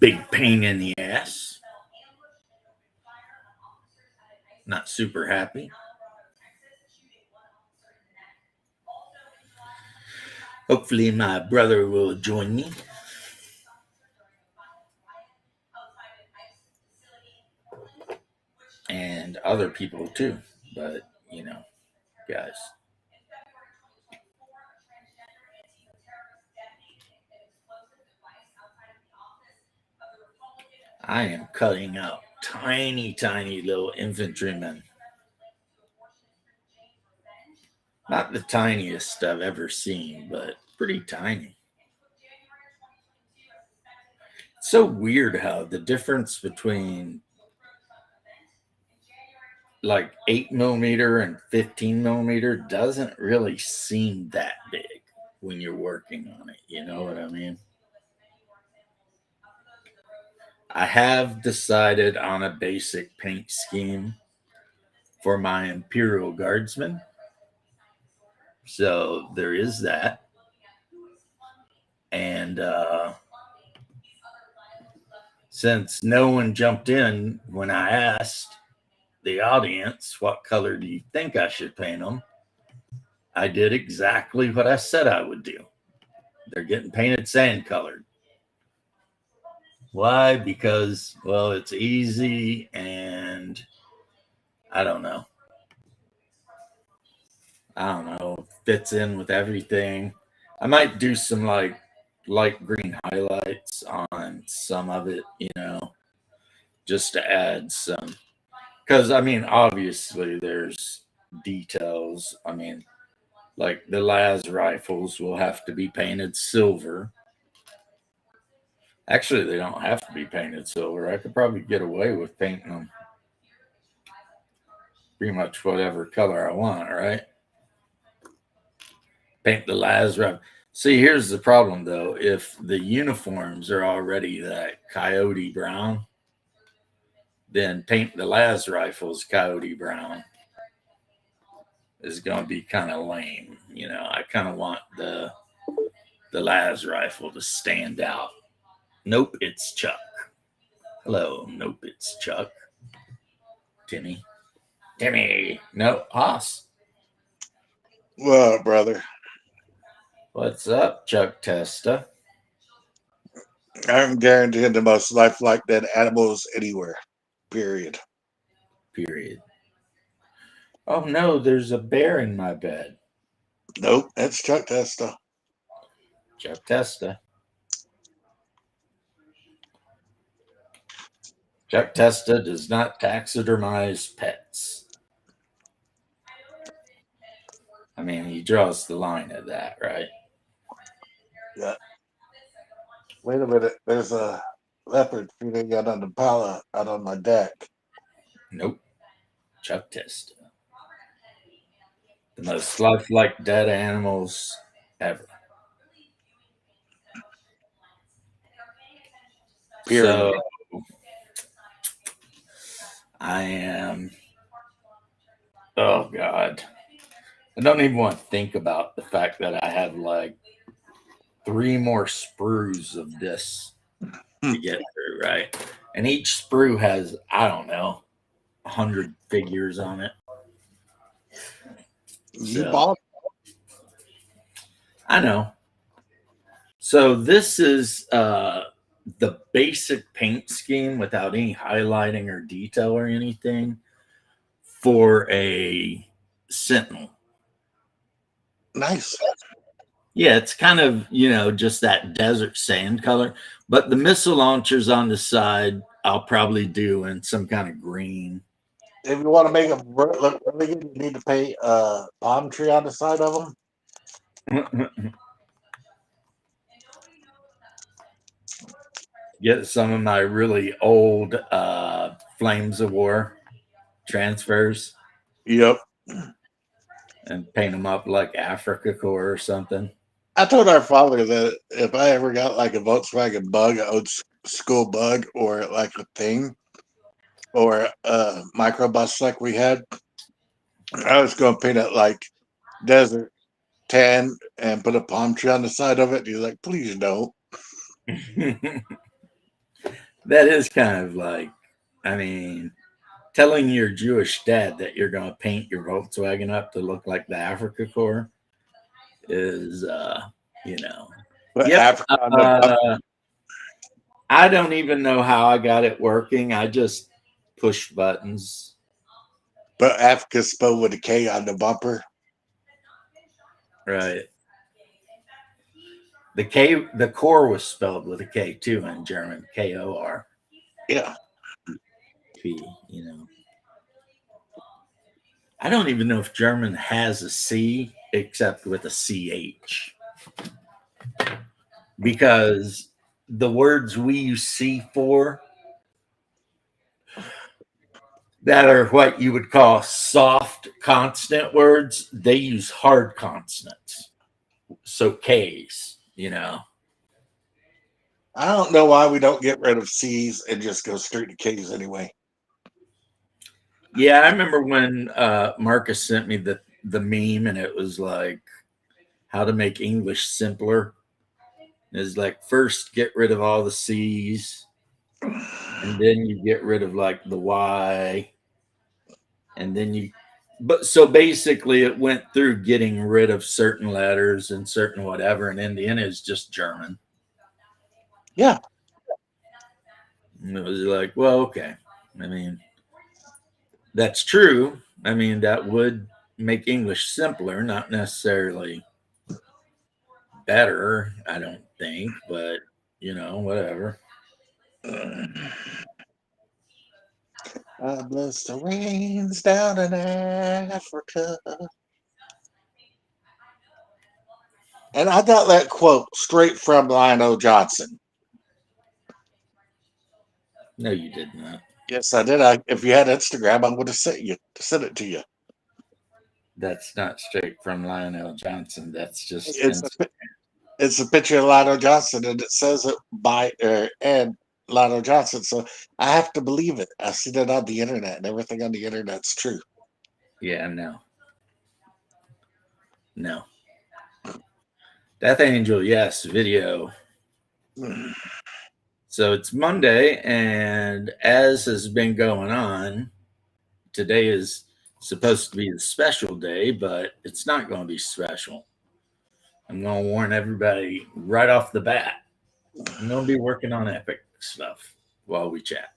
big pain in the ass. Not super happy. Hopefully, my brother will join me. And other people too. But, guys. I am cutting out tiny, tiny little infantrymen. Not the tiniest I've ever seen, but pretty tiny. It's so weird how the difference between like 8 millimeter and 15 millimeter doesn't really seem that big when you're working on it. You know what I mean? I have decided on a basic paint scheme for my Imperial Guardsmen. So there is that. And since no one jumped in when I asked the audience, what color do you think I should paint them? I did exactly what I said I would do. They're getting painted sand colored. Why? Because, well, it's easy and I don't know. Fits in with everything. I might do some like light green highlights on some of it, just to add some. Because, obviously there's details. Like the las rifles will have to be painted silver. Actually, they don't have to be painted silver. I could probably get away with painting them pretty much whatever color I want, right? Paint the las rifle. See, here's the problem though. If the uniforms are already that coyote brown, then paint the las rifles coyote brown is going to be kind of lame. I kind of want the las rifle to stand out. Nope, it's Chuck. Hello, nope, it's Chuck. Timmy. No, Haas. Well, brother, What's up, Chuck Testa? I'm guaranteeing the most lifelike dead animals anywhere. Period. Period. Oh no, there's a bear in my bed. Nope, that's Chuck Testa. Chuck Testa. Chuck Testa does not taxidermize pets. He draws the line at that, right? Yeah. Wait a minute. There's a leopard feeding out on the pala out on my deck. Nope. Chuck Testa. The most lifelike dead animals ever. Period. So I am. Oh God. I don't even want to think about the fact that I have like 3 more sprues of this to get through, right? And each sprue has, I don't know, 100 figures on it. You bought. I know. So this is the basic paint scheme without any highlighting or detail or anything for a Sentinel. Nice. Yeah, it's kind of, just that desert sand color. But the missile launchers on the side, I'll probably do in some kind of green. If you want to make them look really good, you need to paint a palm tree on the side of them. Get some of my really old Flames of War transfers. Yep. And paint them up like Africa Corps or something. I told our father that if I ever got like a Volkswagen Bug, an old school Bug, or like a thing, or a microbus like we had, I was going to paint it like desert tan and put a palm tree on the side of it. He's like, please don't. That is kind of like, I mean, telling your Jewish dad that you're going to paint your Volkswagen up to look like the Africa Corps is, you know, But yep. Africa on the bumper, Uh, I don't even know how I got it working. I just pushed buttons. but Africa spelled with a K on the bumper. Right. The core was spelled with a K too in German, KOR. Yeah. P. I don't even know if German has a C except with a CH because the words we use C for that are what you would call soft consonant words, they use hard consonants. So K's. I don't know why we don't get rid of C's and just go straight to K's anyway. Yeah, I remember when Marcus sent me the meme and it was like how to make English simpler. Is like first get rid of all the C's and then you get rid of like the Y and then you but so basically it went through getting rid of certain letters and certain whatever and in the end it's just German. Yeah. And it was like, well, okay. I mean, that's true. I mean, that would make English simpler, not necessarily better, I don't think, but whatever. Bless the rains down in Africa. And I got that quote straight from Lionel Johnson. No, you did not. Yes, I did. If you had Instagram, I would have sent it to you. That's not straight from Lionel Johnson. That's just It's a it's a picture of Lionel Johnson, and it says it by and Lionel Johnson. So I have to believe it. I see that on the internet, and everything on the internet's true. yeah, no. No. Death Angel, yes, video. So it's Monday, and as has been going on, today is supposed to be the special day, but it's not going to be special. I'm going to warn everybody right off the bat. I'm going to be working on epic stuff while we chat.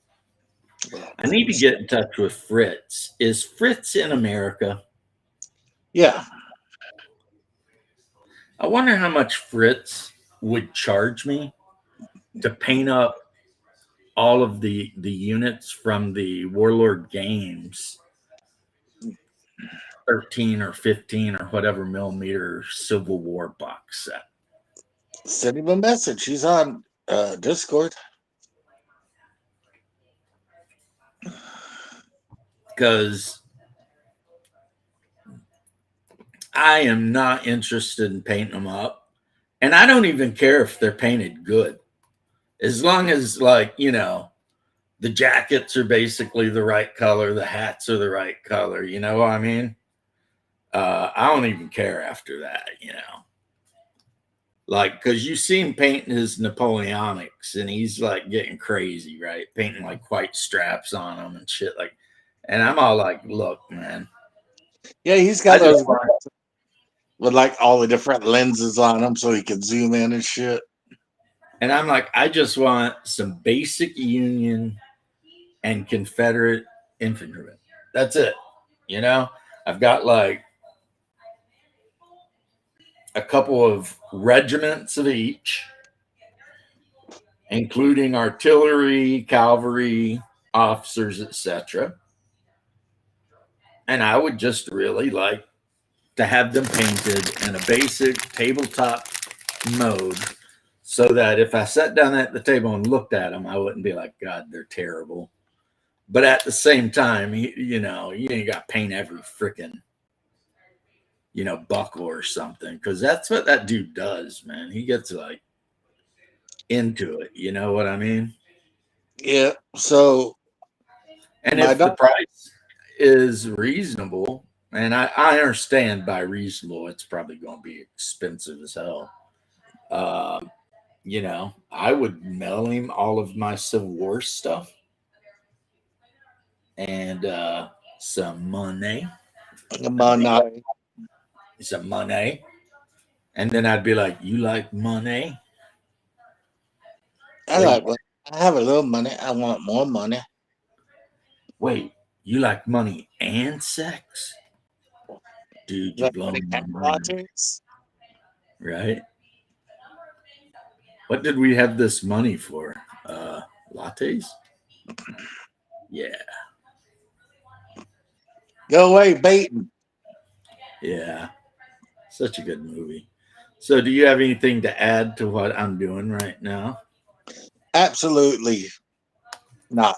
I need to get in touch with Fritz. Is Fritz in America? Yeah. I wonder how much Fritz would charge me to paint up all of the units from the Warlord Games 13 or 15 or whatever millimeter Civil War box set. Send him a message. He's on Discord. Because I am not interested in painting them up. And I don't even care if they're painted good. As long as, like, the jackets are basically the right color, the hats are the right color. You know what I mean? I don't even care after that. Like, because you see him painting his Napoleonics and he's like getting crazy, right? Painting like white straps on them and shit. Like, and I'm all like, look, man. Yeah, he's I got just those with like all the different lenses on them so he can zoom in and shit. And I'm like, I just want some basic Union and Confederate infantrymen. That's it. I've got like a couple of regiments of each, including artillery, cavalry, officers, etc. And I would just really like to have them painted in a basic tabletop mode so that if I sat down at the table and looked at them, I wouldn't be like, God, they're terrible. But at the same time, you ain't got to paint every freaking, buckle or something because that's what that dude does, man. He gets like into it. You know what I mean? Yeah. So And my if the daughter, price is reasonable, and I understand by reasonable, it's probably going to be expensive as hell. I would mail him all of my Civil War stuff and some money, Come on, some money, and then I'd be like, "You like money? I like. Wait, Well, I have a little money. I want more money. wait, you like money and sex, dude? You're Like money blowing and my mind, lattes. right? What did we have this money for? Lattes? Yeah, Go away, baiting. yeah, such a good movie. So, do you have anything to add to what I'm doing right now? Absolutely not.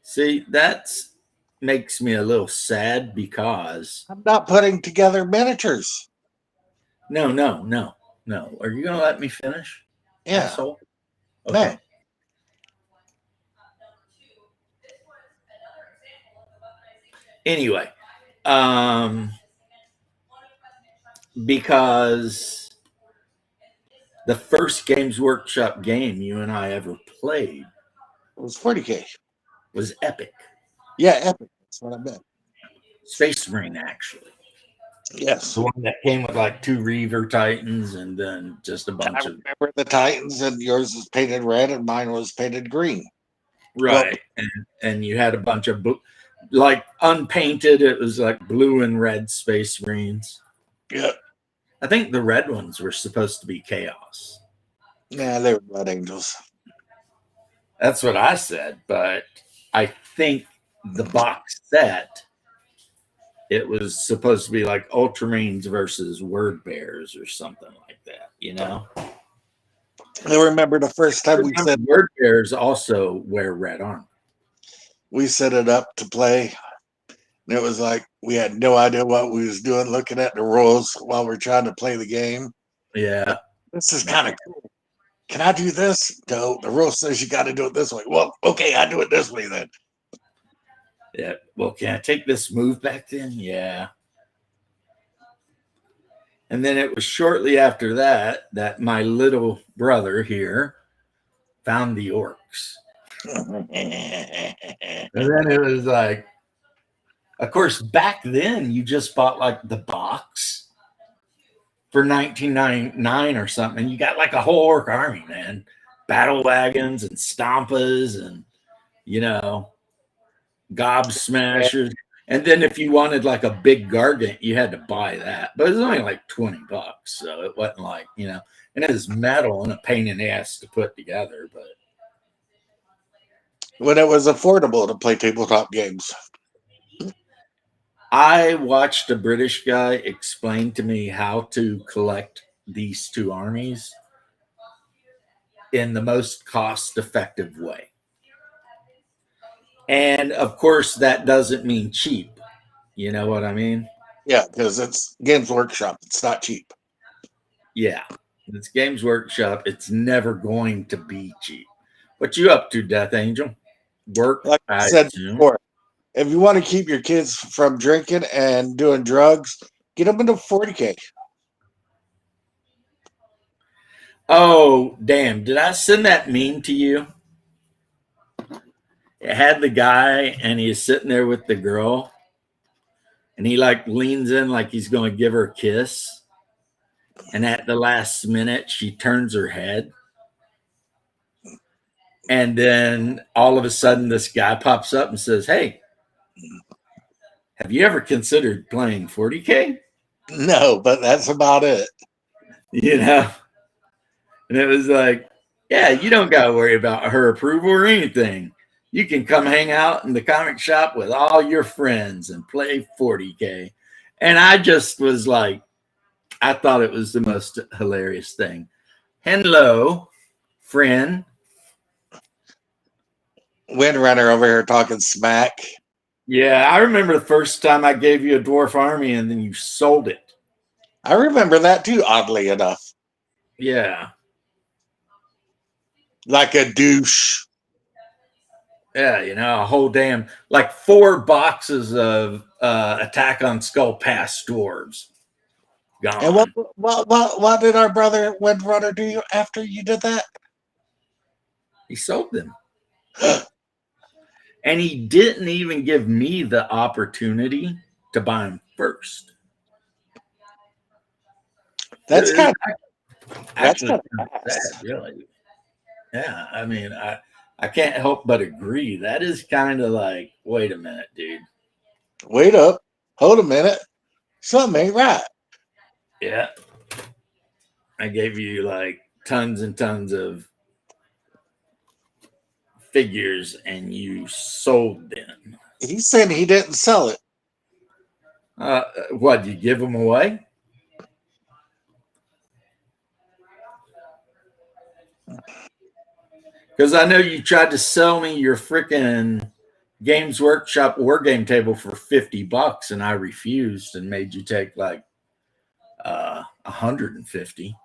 See, that's makes me a little sad because I'm not putting together miniatures. no, no, no, no. Are you gonna let me finish, Yeah. asshole? No. Okay. Anyway, um, because the first Games Workshop game you and I ever played It was 40K. was Epic Yeah, epic. That's what I meant. Space Marine, actually. Yes. The one that came with like two Reaver Titans and then just a I bunch of remember the Titans, and yours was painted red, and mine was painted green. Well, right, and you had a bunch of like unpainted. It was like blue and red Space Marines. yeah, I think the red ones were supposed to be chaos. yeah, they were blood angels. That's what I said, but I think the box set it was supposed to be like Ultramarines versus Word Bears or something like that. I remember the first time Remember, Word Bears also wear red armor. we set it up to play, and it was like we had no idea what we was doing, looking at the rules while we're trying to play the game. Yeah, This is kind of cool. Can I do this? No, the rule says you got to do it this way. Well, okay, I do it this way then. yeah. Well, can I take this move back then? Yeah. And then it was shortly after that that my little brother here found the orcs. And then it was like, of course, back then you just bought like the box for 1999 or something. You got like a whole orc army, man. Battle wagons and stompas and, you know, gob smashers. And then if you wanted like a big gargant, you had to buy that. But it was only like $20. So it wasn't like, and it was metal and a pain in the ass to put together. But When it was affordable to play tabletop games. I watched a British guy explain to me how to collect these two armies in the most cost effective way. And of course, that doesn't mean cheap. You know what I mean? Yeah, because it's Games Workshop. It's not cheap. Yeah. It's Games Workshop. It's never going to be cheap. What you up to, Death Angel? Work, Like I I said assume. before, if you want to keep your kids from drinking and doing drugs, get them into 40K. Oh, damn. Did I send that meme to you? It had the guy and he's sitting there with the girl and he like leans in like he's going to give her a kiss. And at the last minute, she turns her head. And then all of a sudden, this guy pops up and says, "Hey, have you ever considered playing 40K?" No, but that's about it. You know? And it was like, yeah, you don't got to worry about her approval or anything. You can come hang out in the comic shop with all your friends and play 40K. And I just was like, I thought it was the most hilarious thing. Hello, friend. Windrunner over here talking smack. Yeah, I remember the first time I gave you a dwarf army and then you sold it. I remember that too, oddly enough. Yeah. Like a douche. Yeah, a whole damn like 4 boxes of Attack on Skull Pass dwarves. And Gone. what did our brother do after you did that? He sold them. And he didn't even give me the opportunity to buy them first. That's kind that's Actually kind kind of of sad, fast. really. Yeah, I mean, I can't help but agree. That is kind of like, wait a minute, dude. Wait up, hold a minute, something ain't right. Yeah, I gave you like tons and tons of figures, and you sold them. He's saying he didn't sell it. What? You give them away? Because I know you tried to sell me your freaking Games Workshop war game table for $50, and I refused and made you take like 150.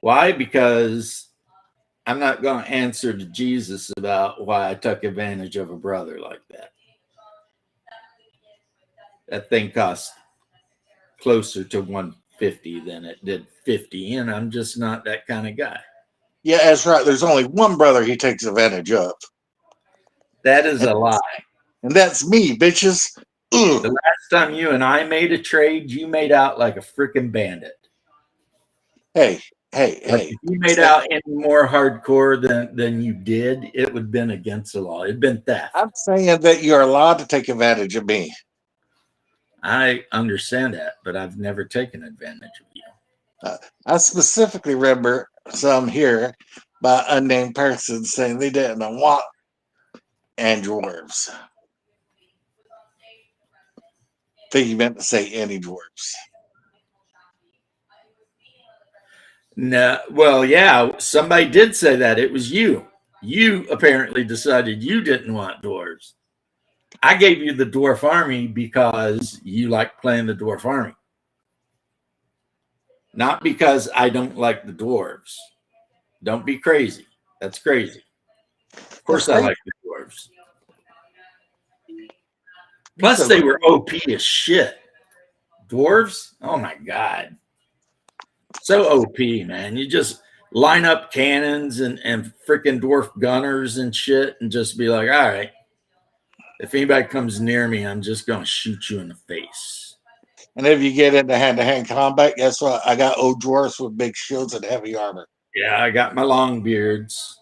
Why? Because I'm not going to answer to Jesus about why I took advantage of a brother like that. That thing cost closer to 150 than it did 50, and I'm just not that kind of guy. Yeah, that's right. There's only one brother he takes advantage of, That is and a lie. that's me, bitches. Ugh. The last time you and I made a trade, you made out like a freaking bandit. Hey, Like hey. if you made out any more hardcore than you did, it would have been against the law. It'd been theft. I'm saying that you're allowed to take advantage of me. I understand that, but I've never taken advantage of you. I specifically remember some here by unnamed person saying they didn't want and dwarves. Think he meant to say any dwarves. No, well, yeah, somebody did say that. It was you. You apparently decided you didn't want dwarves. I gave you the dwarf army because you like playing the dwarf army, not because I don't like the dwarves. Don't be crazy. That's crazy. Of That's course, I crazy. like the dwarves. You Plus, said they were OP as shit. Dwarves, oh my god, so OP, man. You just line up cannons and freaking dwarf gunners and shit, and just be like, all right, if anybody comes near me, I'm just gonna shoot you in the face. and if you get into hand-to-hand combat, guess what? I got old dwarfs with big shields and heavy armor. Yeah, I got my long beards.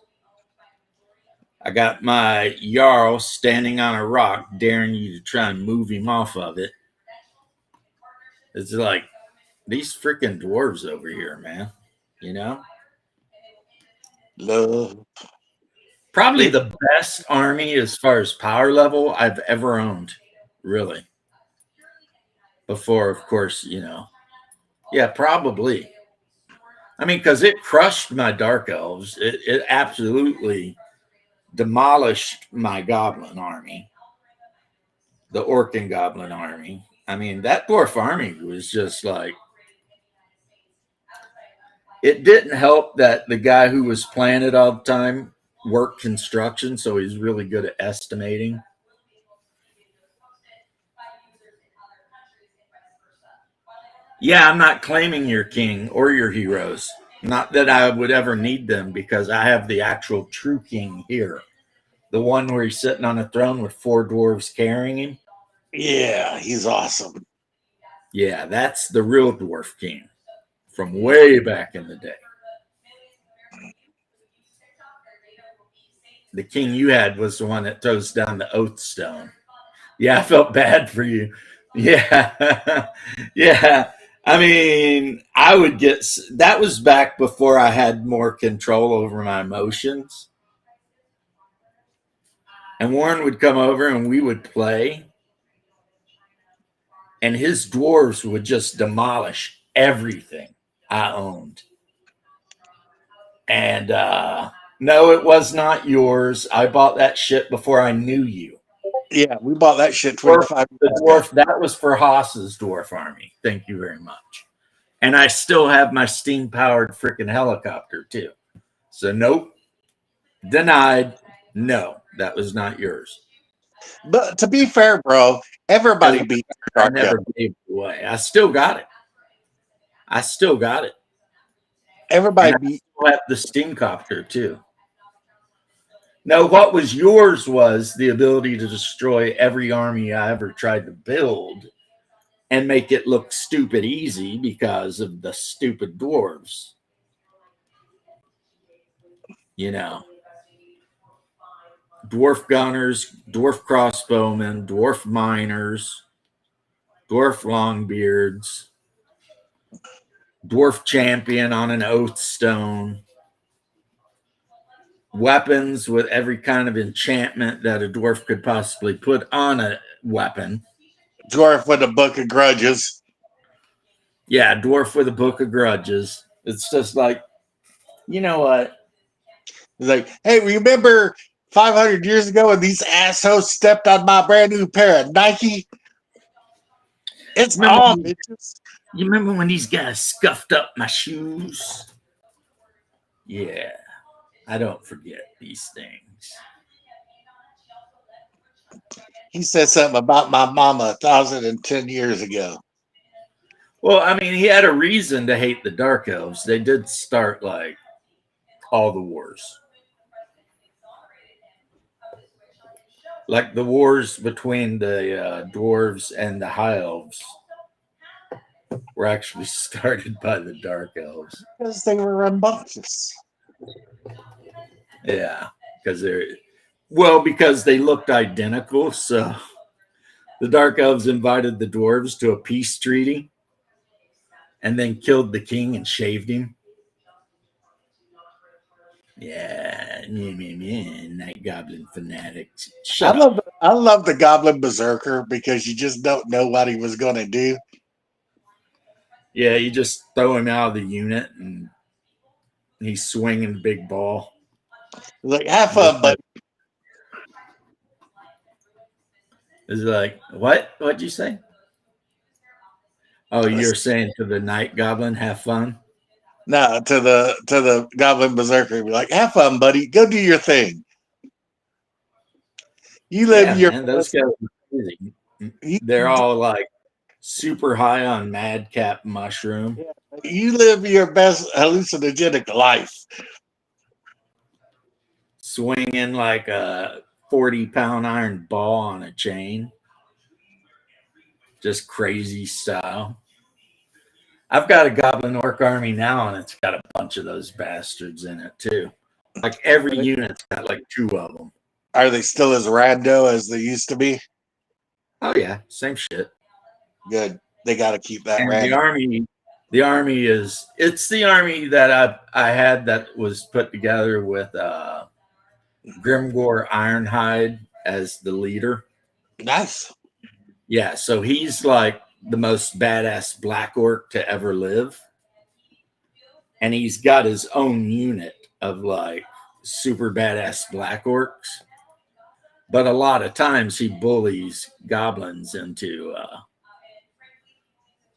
I got my Jarl standing on a rock, daring you to try and move him off of it. It's like these freaking dwarves over here, man. You know, Love. probably It, the best army as far as power level I've ever owned. Really, before, of course, yeah, probably. I mean, because it crushed my dark elves. It absolutely demolished my goblin army, the orc and goblin army. I mean, that dwarf army was just like, it didn't help that the guy who was playing it all the time worked construction, so he's really good at estimating. Yeah, I'm not claiming your king or your heroes. Not that I would ever need them because I have the actual true king here. The one where he's sitting on a throne with four dwarves carrying him. yeah, he's awesome. Yeah, that's the real dwarf king from way back in the day. The king you had was the one that throws down the oath stone. Yeah, I felt bad for you. Yeah. Yeah. I mean, I would get that was back before I had more control over my emotions. And Warren would come over and we would play, and his dwarves would just demolish everything I owned. And no, it was not yours. I bought that shit before I knew you. Yeah, we bought that shit Dwarf, 25 the years ago. dwarf, that was for Haas's dwarf army. Thank you very much. And I still have my steam powered freaking helicopter too. So, nope, denied. No, that was not yours. But to be fair, bro, Because everybody beats I Dark Elf. never gave it away. I still got it. I still got it, and Everybody I be still have the steamcopter too. No, what was yours was the ability to destroy every army I ever tried to build and make it look stupid easy because of the stupid dwarves. You know, dwarf gunners, dwarf crossbowmen, dwarf miners, dwarf longbeards, dwarf champion on an oath stone, weapons with every kind of enchantment that a dwarf could possibly put on a weapon. dwarf with a book of grudges. Yeah, dwarf with a book of grudges. It's just like, you know what? He's like, hey, remember 500 years ago when these assholes stepped on my brand new pair of Nike? It's Remember on, when, bitches. you remember when these guys scuffed up my shoes? Yeah, I don't forget these things. He said something about my mama 1,010 years ago. Well, I mean, he had a reason to hate the Dark Elves. They did start like all the wars. Like the wars between the dwarves and the high elves were actually started by the dark elves. Because they were rambunctious. Yeah, because they're because they looked identical. So the dark elves invited the dwarves to a peace treaty and then killed the king and shaved him. Yeah, night goblin fanatics. Shut up. I love the Goblin Berserker because you just don't know what he was going to do. Yeah, you just throw him out of the unit and he's swinging the big ball. Like, have Just fun, like but it's like, what? What'd you say? Oh, you're saying to the night goblin, have fun? no, to the Goblin Berserker, be like, have fun, buddy. Go do your thing. You live Yeah, your man, those best. guys are crazy. You, They're all like super high on madcap mushroom, you live your best hallucinogenic life. swinging like a 40-pound iron ball on a chain, just crazy style. I've got a goblin orc army now, and it's got a bunch of those bastards in it too. Like every unit's got like two of them. Are they still as rando as they used to be? Oh yeah, same shit. Good. They got to keep that And random. the army is it's the army that I had that was put together with Grimgor Ironhide as the leader. Nice. Yeah, so he's like the most badass black orc to ever live. And he's got his own unit of like super badass black orcs. But a lot of times he bullies goblins into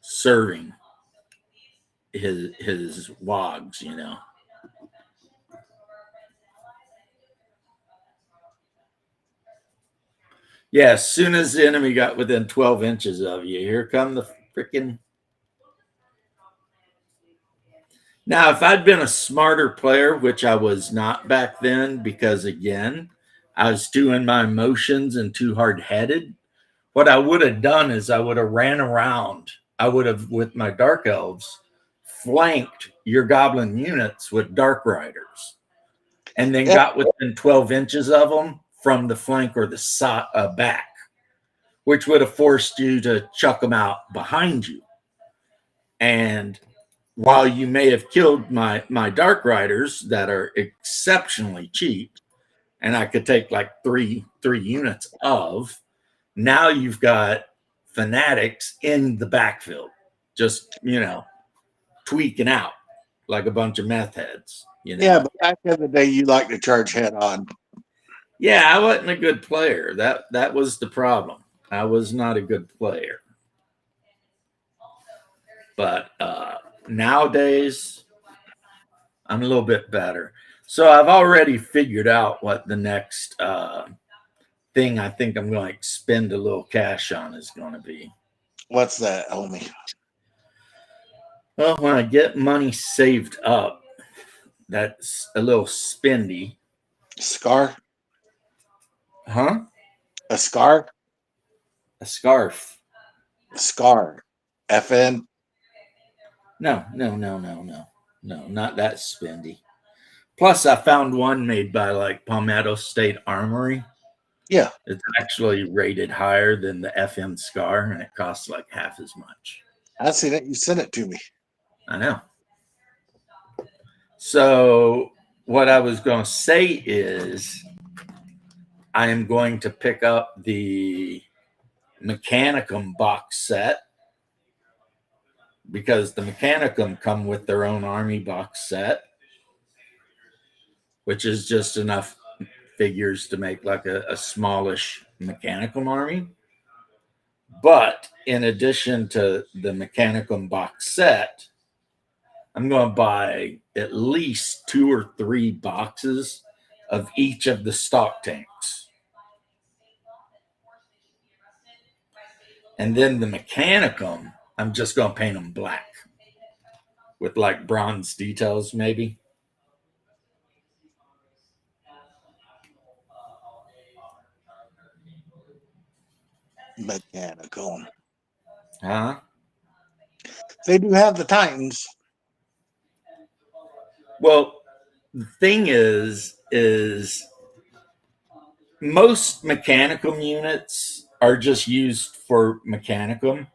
serving his wogs, you know. Yeah, as soon as the enemy got within 12 inches of you, here come the freaking. Now, if I'd been a smarter player, which I was not back then, because again, I was too in my emotions and too hard headed, what I would have done is I would have ran around. I would have, with my dark elves, flanked your goblin units with dark riders and then Yeah, got within 12 inches of them from the flank or the back, which would have forced you to chuck them out behind you. And while you may have killed my dark riders that are exceptionally cheap, and I could take like three units of, now you've got fanatics in the backfield, just tweaking out like a bunch of meth heads. yeah, but back in the day, you like to charge head on. Yeah, I wasn't a good player. That was the problem. I was not a good player. But nowadays, I'm a little bit better. So I've already figured out what the next thing I think I'm going to spend a little cash on is going to be. What's that, homie? Well, when I get money saved up, that's a little spendy. Scar? Huh? A scar? A scarf. Scar. FN? No, no, no, no, no. No, not that spendy. Plus, I found one made by like Palmetto State Armory. Yeah. It's actually rated higher than the FM Scar, and it costs like half as much. I seen it. You sent it to me. I know. So, what I was going to say is, I am going to pick up the Mechanicum box set because the Mechanicum come with their own Army box set, which is just enough figures to make like a smallish Mechanicum army. But in addition to the Mechanicum box set, I'm going to buy at least 2 or 3 boxes of each of the stock tanks. And then the Mechanicum, I'm just going to paint them black with like bronze details, maybe. Mechanical. Huh? They do have the Titans. Well, the thing is most Mechanicum units are just used for Mechanicum.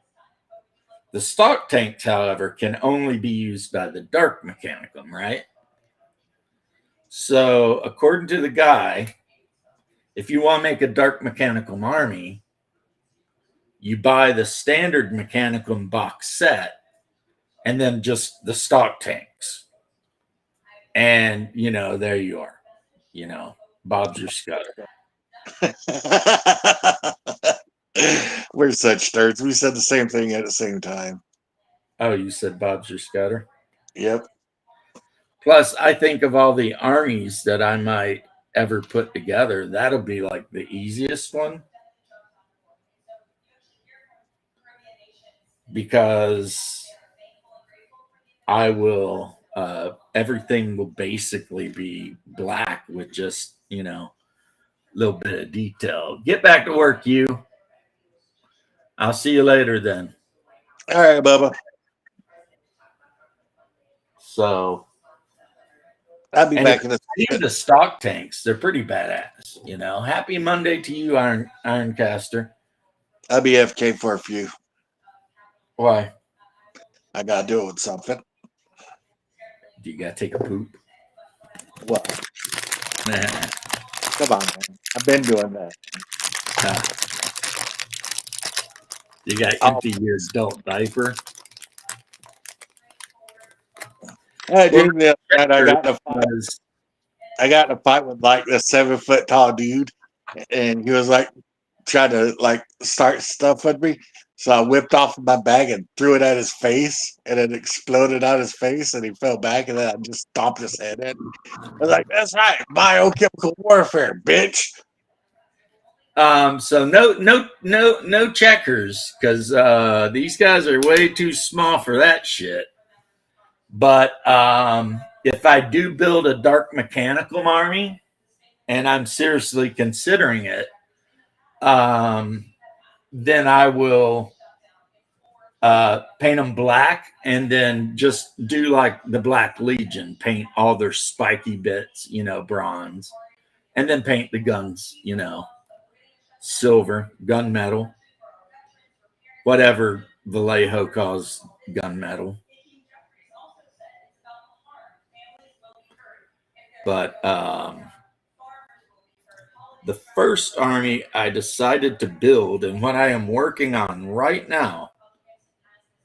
The stock tanks, however, can only be used by the Dark Mechanicum, right? So, according to the guy, if you want to make a Dark Mechanicum army, you buy the standard Mechanicum box set and then just the stock tanks. And, there you are. Bob's your scudder. We're such nerds. We said the same thing at the same time. Oh, you said Bob's your scudder? Yep. Plus, I think of all the armies that I might ever put together, that'll be like the easiest one. Because I will, everything will basically be black with just, a little bit of detail. Get back to work, you. I'll see you later then. All right, Bubba. So, I'll be and if back in a you see the stock tanks, they're pretty badass. Happy Monday to you, Ironcaster. I'll be FK for a few. Why? I gotta do it with something. Do you gotta take a poop? Well, come on, man. I've been doing that. You got to empty your adult diaper. Hey, dude, the other night I got in a fight with like a 7-foot tall dude, and he was like trying to like start stuff with me. So I whipped off my bag and threw it at his face, and it exploded on his face, and he fell back, and then I just stomped his head in. I was like, "That's right, biochemical warfare, bitch." So no checkers because these guys are way too small for that shit. But if I do build a Dark Mechanicum army, and I'm seriously considering it, then I will paint them black and then just do like the Black Legion, paint all their spiky bits, bronze, and then paint the guns, silver, gunmetal, whatever Vallejo calls gunmetal. But the first army I decided to build and what I am working on right now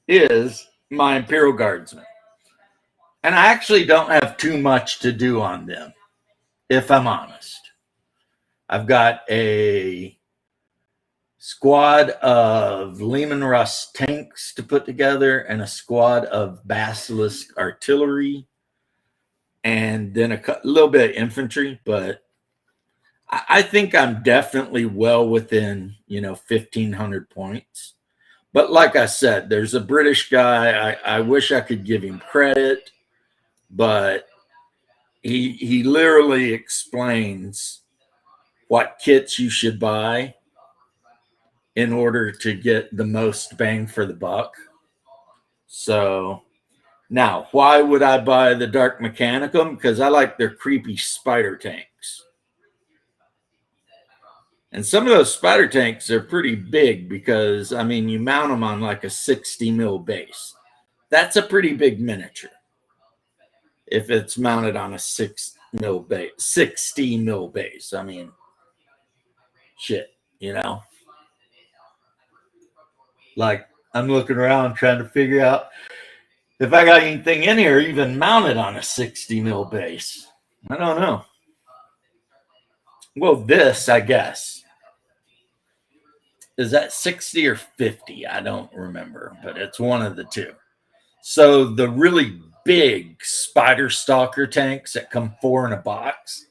is my Imperial Guardsmen. And I actually don't have too much to do on them, if I'm honest. I've got a squad of Lehman Russ tanks to put together and a squad of Basilisk artillery and then a little bit of infantry, but I think I'm definitely well within 1,500 points. But like I said, there's a British guy. I wish I could give him credit, but he literally explains what kits you should buy in order to get the most bang for the buck. So now, why would I buy the Dark Mechanicum? Because I like their creepy spider tanks. And some of those spider tanks are pretty big because, I mean, you mount them on like a 60 mil base. That's a pretty big miniature if it's mounted on a 6 mil base, 60 mil base. I mean, shit, you know? Like, I'm looking around trying to figure out if I got anything in here even mounted on a 60 mil base. I don't know. Well, this, I guess. Is that 60 or 50? I don't remember, but it's one of the two. So the really big spider stalker tanks that come four in a box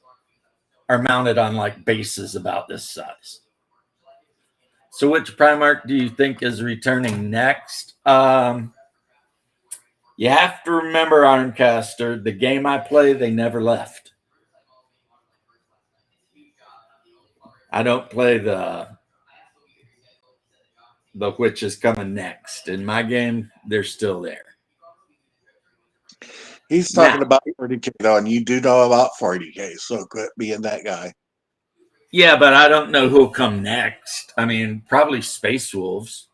are mounted on like bases about this size. So which Primarch do you think is returning next? You have to remember, Ironcaster, the game I play, they never left. I don't play the which is coming next. In my game, they're still there. He's Now, talking about 40K though, and you do know about 40K, so quit being that guy. yeah, but I don't know who'll come next. I mean, probably Space Wolves.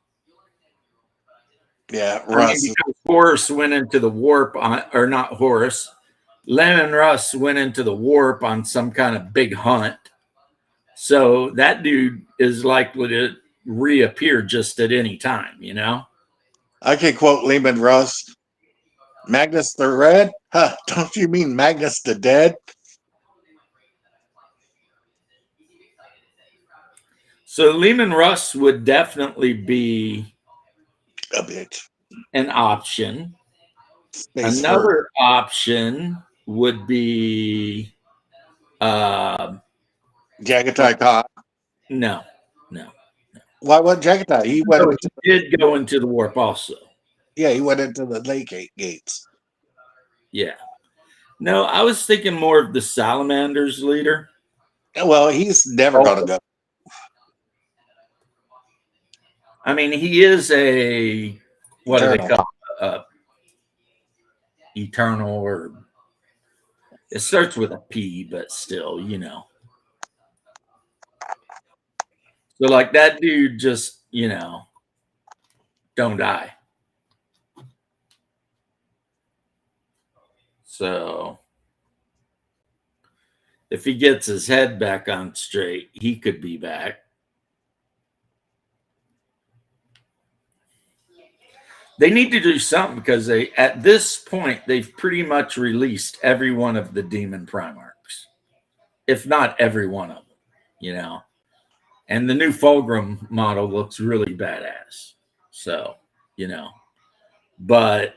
Yeah, I mean, Russ. because Horus went into the warp on, or not Horus, Lemon Russ went into the warp on some kind of big hunt. So that dude is likely to reappear just at any time, you know? I can quote Lehman Russ. Magnus the Red? Huh, don't you mean Magnus the Dead? So Lehman Russ would definitely be A bitch. an option. Space for Another option would be uh, Jagatai Khan. no, no. Why wasn't Jagatai? He went No, into he did go into the warp also. he went into the lake gates. Yeah. No, I was thinking more of the Salamanders leader. Well, he's never Oh, gonna go. I mean, he is a what do they Eternal. call it? Eternal, or it starts with a P, but still, you know. So like that dude just, you know, don't die. So if he gets his head back on straight, he could be back. They need to do something because they, at this point, they've pretty much released every one of the demon Primarchs, if not every one of them, you know. And the new Fulgrim model looks really badass. So, you know, but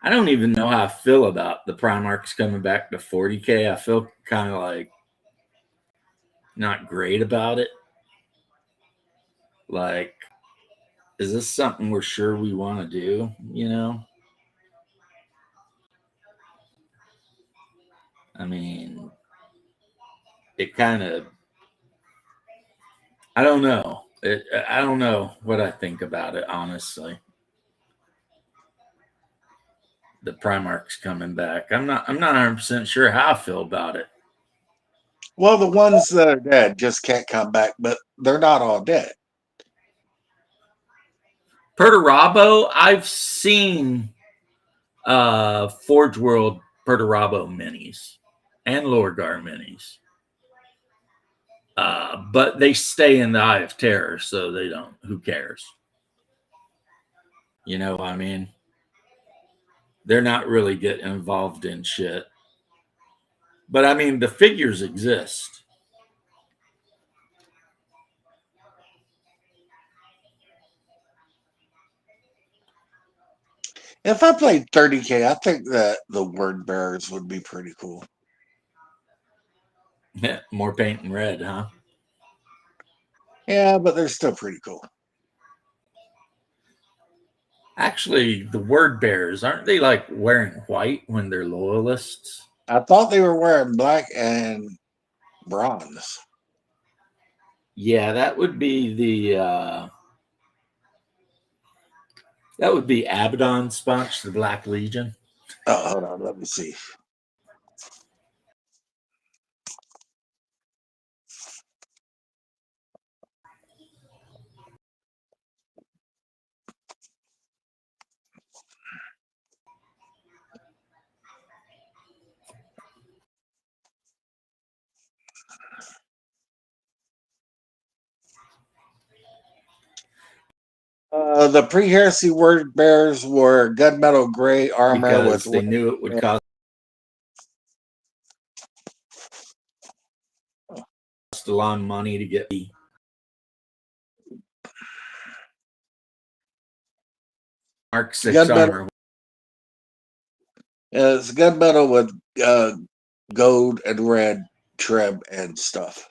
I don't even know how I feel about the Primarchs coming back to 40K. I feel kind of like not great about it. Like, is this something we're sure we want to do? You know, I mean, it kind of, I don't know. I don't know what I think about it, honestly. The Primarch's coming back. I'm not 100% sure how I feel about it. Well, the ones that are dead just can't come back, but they're not all dead. Perturabo, I've seen Forge World Perturabo minis and Lorgar minis. But they stay in the Eye of Terror, so they don't. Who cares? You know what I mean? They're not really getting involved in shit. But I mean, the figures exist. If I played 30K, I think that the word bearers would be pretty cool. More paint and red, huh? Yeah, but they're still pretty cool. Actually, the word bearers, aren't they like wearing white when they're loyalists? I thought they were wearing black and bronze. Yeah, that would be Abaddon's bunch, the Black Legion. Oh, hold on, let me see. The pre-heresy word bearers wore gunmetal gray armor with Because they knew it would cost a lot of money to get the Mark 6 gunmetal. armor. It's gunmetal with gold and red trim and stuff.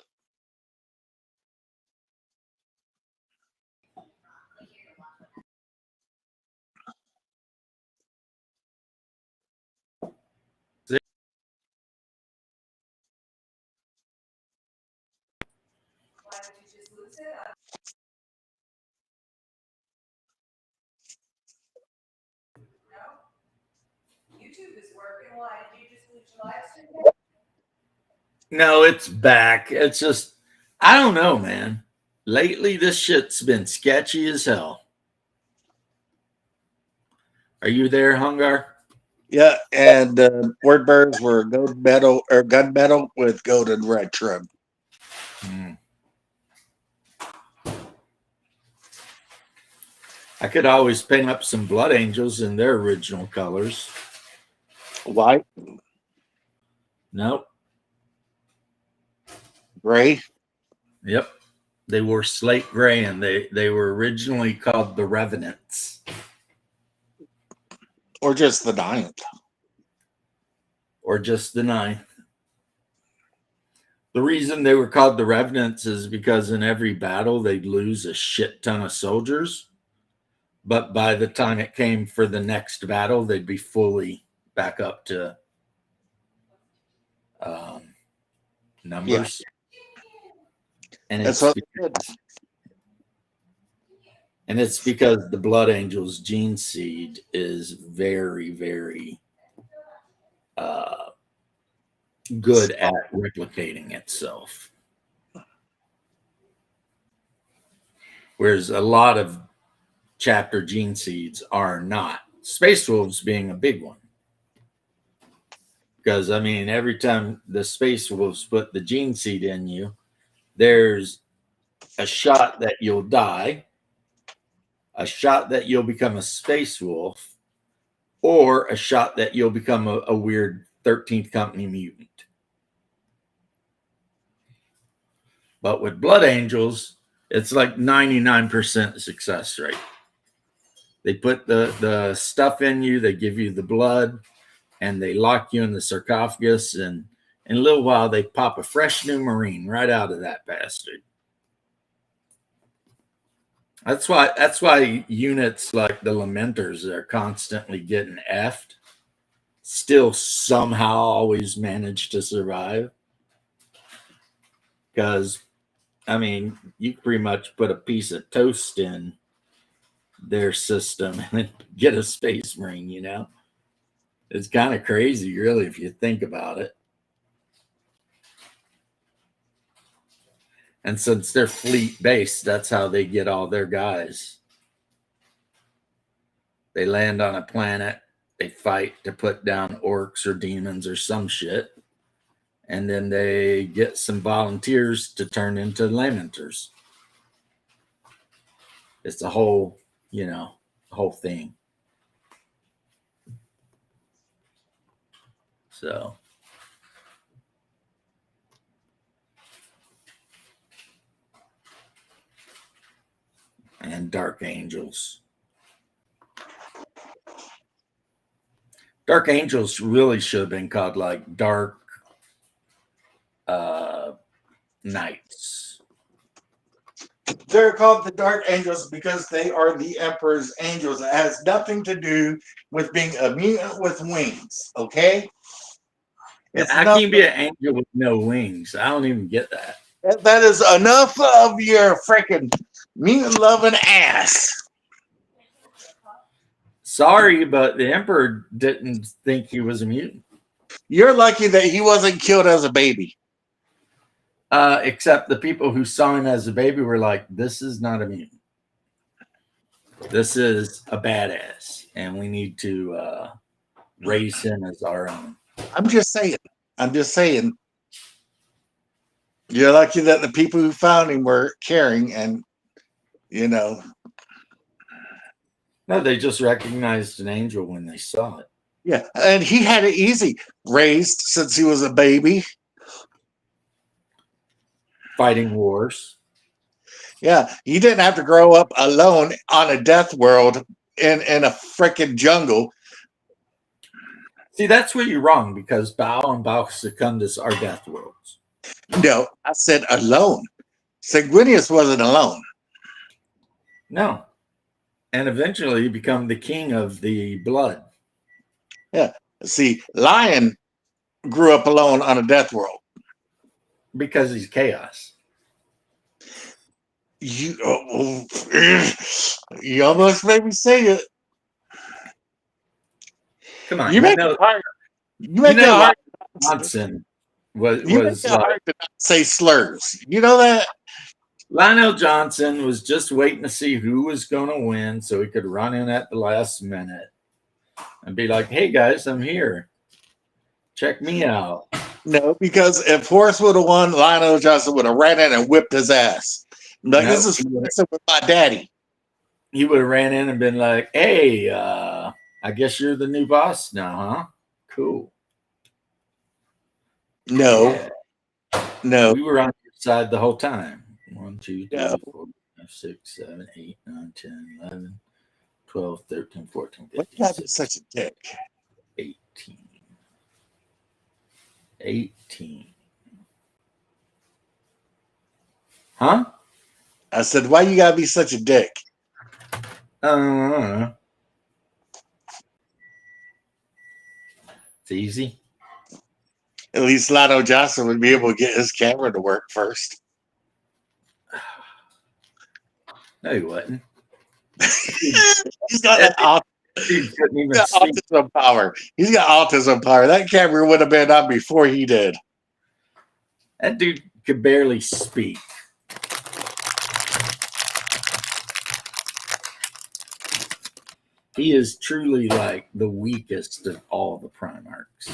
No, it's back. It's just, I don't know, man. Lately, this shit's been sketchy as hell. Are you there, Hungar? Yeah, and word bearers were gold metal or gunmetal with gold and red trim. I could always paint up some Blood Angels in their original colors. White, Nope. gray. Yep. They wore slate gray and they were originally called the Revenants. Or just the ninth. Or just the ninth. The reason they were called the Revenants is because in every battle they'd lose a shit ton of soldiers. But by the time it came for the next battle, they'd be fully back up to numbers. Yeah. And That's it's what because, and it's because the Blood Angels gene seed is very, very good at replicating itself. Whereas a lot of chapter gene seeds are not. Space Wolves being a big one. Because, I mean, every time the Space Wolves put the gene seed in you, there's a shot that you'll die, a shot that you'll become a Space Wolf, or a shot that you'll become a weird 13th Company mutant. But with Blood Angels, it's like 99% success rate. They put the stuff in you, they give you the blood, and they lock you in the sarcophagus, and in a little while they pop a fresh new Marine right out of that bastard. That's why units like the Lamenters are constantly getting effed, still somehow always manage to survive. Because, I mean, you pretty much put a piece of toast in their system and get a Space Marine, you know? It's kind of crazy, really, if you think about it. And since they're fleet based, that's how they get all their guys. They land on a planet, they fight to put down orcs or demons or some shit, and then they get some volunteers to turn into lamenters. It's a whole, whole thing. So and Dark Angels. Dark Angels really should have been called like Dark Knights. They're called the Dark Angels because they are the Emperor's angels. It has nothing to do with being a mutant with wings. Okay, it's How not. can you be an angel with no wings? I don't even get that. That is enough of your freaking mutant loving ass. Sorry, but the Emperor didn't think he was a mutant. You're lucky that he wasn't killed as a baby. Except the people who saw him as a baby were like, this is not a mutant. This is a badass, and we need to raise him as our own. I'm just saying. I'm just saying. You're lucky that the people who found him were caring and, you know. No, they just recognized an angel when they saw it. Yeah. And he had it easy. Raised since he was a baby. Fighting wars. Yeah. He didn't have to grow up alone on a death world in a freaking jungle. See, that's where you're wrong, because Bao and Bao Secundus are death worlds. No, I said alone. Sanguinius wasn't alone. No. And eventually you become the king of the blood. Yeah. See, Lion grew up alone on a death world. Because he's chaos. You almost made me say it. Come on. You make it hard. You make it hard. Johnson was hard to not say slurs. You know that? Lionel Johnson was just waiting to see who was going to win so he could run in at the last minute and be like, hey, guys, I'm here. Check me out. No, because if Horace would have won, Lionel Johnson would have ran in and whipped his ass. Like, this is with my daddy. He would have ran in and been like, hey, I guess you're the new boss now, huh? Cool. No. Yeah. No. We were on your side the whole time. 1, 2, 3, 4, 5, 6, 7, 8, 9, 10, 11, 12, 13, 14, 15. Why you such a dick? 18. 18. Huh? I said, why you gotta be such a dick? It's easy. At least Lionel Johnson would be able to get his camera to work first. No, he wasn't. He's got that autism power. He's got autism power. That camera would have been on before he did. That dude could barely speak. He is truly like the weakest of all the Primarchs.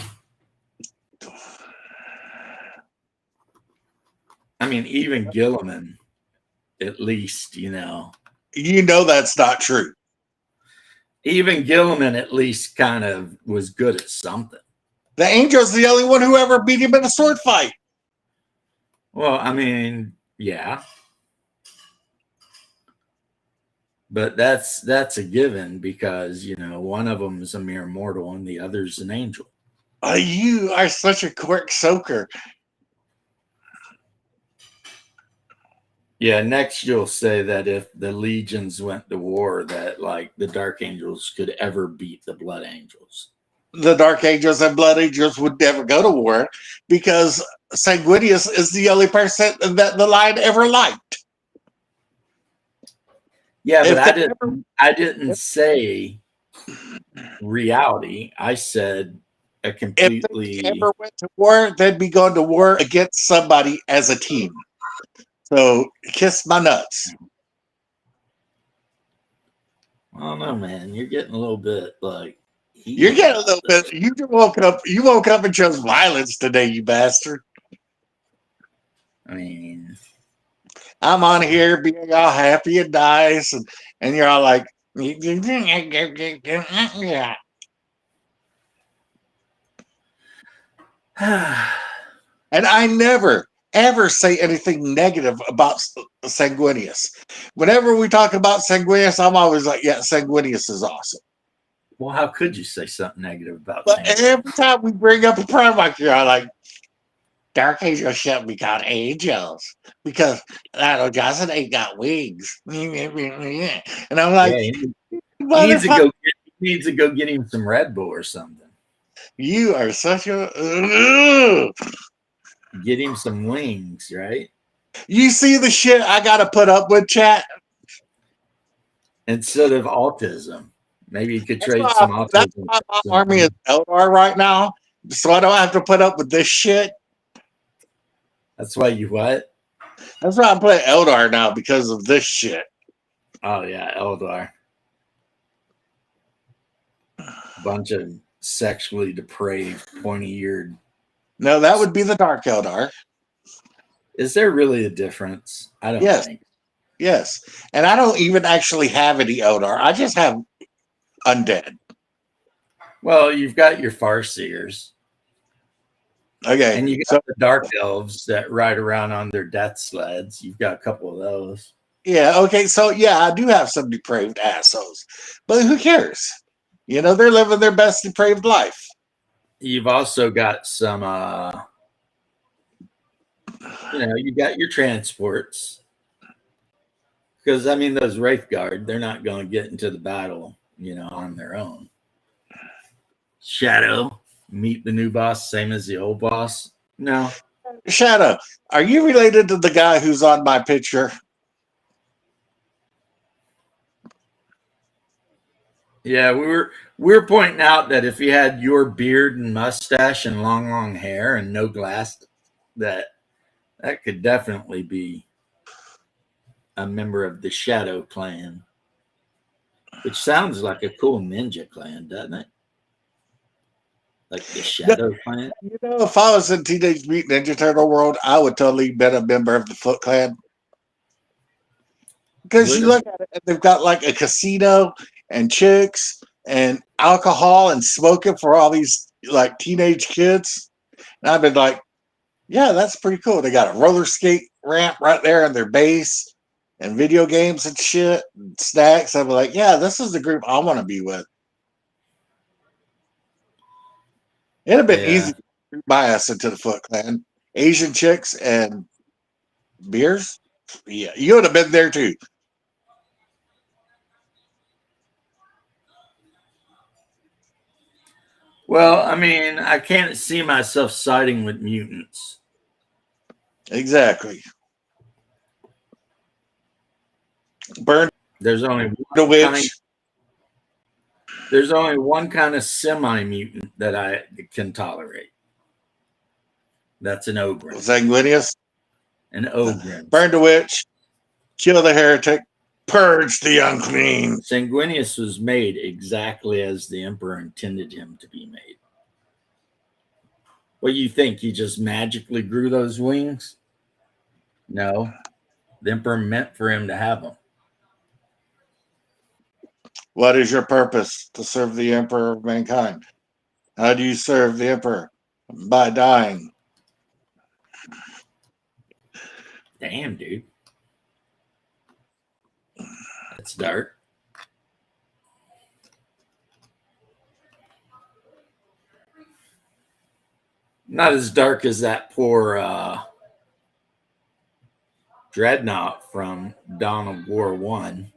I mean, even Gilliman, at least, you know that's not true. Even Gilliman at least kind of was good at something. The Angel's the only one who ever beat him in a sword fight. Well, I mean, yeah. But that's a given because, one of them is a mere mortal and the other's an angel. You are such a quick soaker. Yeah, next you'll say that if the legions went to war, that like the Dark Angels could ever beat the Blood Angels. The Dark Angels and Blood Angels would never go to war because Sanguinius is the only person that the line ever liked. Yeah, but I didn't say reality. I said a completely. If they ever went to war, they'd be going to war against somebody as a team. So kiss my nuts. I don't know, man. You're getting a little bit like. You're getting a little bit. You woke up and chose violence today, you bastard. I mean, I'm on here being all happy and nice, and you're all like, yeah. And I never, ever say anything negative about Sanguinius. Whenever we talk about Sanguinius, I'm always like, yeah, Sanguinius is awesome. Well, how could you say something negative about But every time we bring up a Primarch, you're like, Dark angels shouldn't be called angels because Lionel Johnson ain't got wings. And I'm Yeah, like, he needs to motherfucker, go. He needs to go get him some Red Bull or something. you are such a. Get him some wings, right? You see the shit I gotta put up with, chat. Instead of autism. Maybe you could trade some That's autism why for my army is something. Eldar right now, so I don't have to put up with this shit. That's why you what? That's why I'm playing Eldar now because of this shit. Oh yeah, Eldar. Bunch of sexually depraved, pointy-eared. No, that would be the Dark Eldar. Is there really a difference? I don't Yes, think. yes. And I don't even actually have any Eldar. I just have undead. Well, you've got your Farseers, Okay, and you so got the Dark Elves that ride around on their death sleds. You've got a couple of those. yeah, okay, so yeah, I do have some depraved assholes, but who cares? You know, they're living their best depraved life. You've also got some, you got your transports. Because, I mean, those Wraith Guard, they're not going to get into the battle, on their own. Shadow, meet the new boss, same as the old boss. No. Shadow, are you related to the guy who's on my picture? Yeah, we were pointing out that if you had your beard and mustache and long hair and no glass, that could definitely be a member of the Shadow clan, which sounds like a cool ninja clan, doesn't it? Like the No, Shadow clan. you know, if I was in Teenage Mutant Ninja Turtle world, I would totally been a member of the Foot Clan. Because Would you have. look at it, and they've got like a casino and chicks and alcohol and smoking for all these like teenage kids. And I've been like, yeah, that's pretty cool. They got a roller skate ramp right there in their base and video games and shit and snacks. I'm like, yeah, this is the group I want to be with. It'd have been Yeah. easy to group my ass into the Foot Clan. Asian chicks and beers. Yeah, you would have been there too. Well, I mean, I can't see myself siding with mutants. Exactly. Burn There's only the one kind. witch. There's only one kind of semi mutant that I can tolerate. That's an ogre. Sanguinius. An ogre. Burn the witch. Kill the heretic. Purge the unclean. Sanguinius was made exactly as the emperor intended him to be made. What do you think? He just magically grew those wings? No. The emperor meant for him to have them. What is your purpose? To serve the emperor of mankind. How do you serve the emperor? By dying. Damn, dude. That's dark. Not as dark as that poor dreadnought from Dawn of War 1.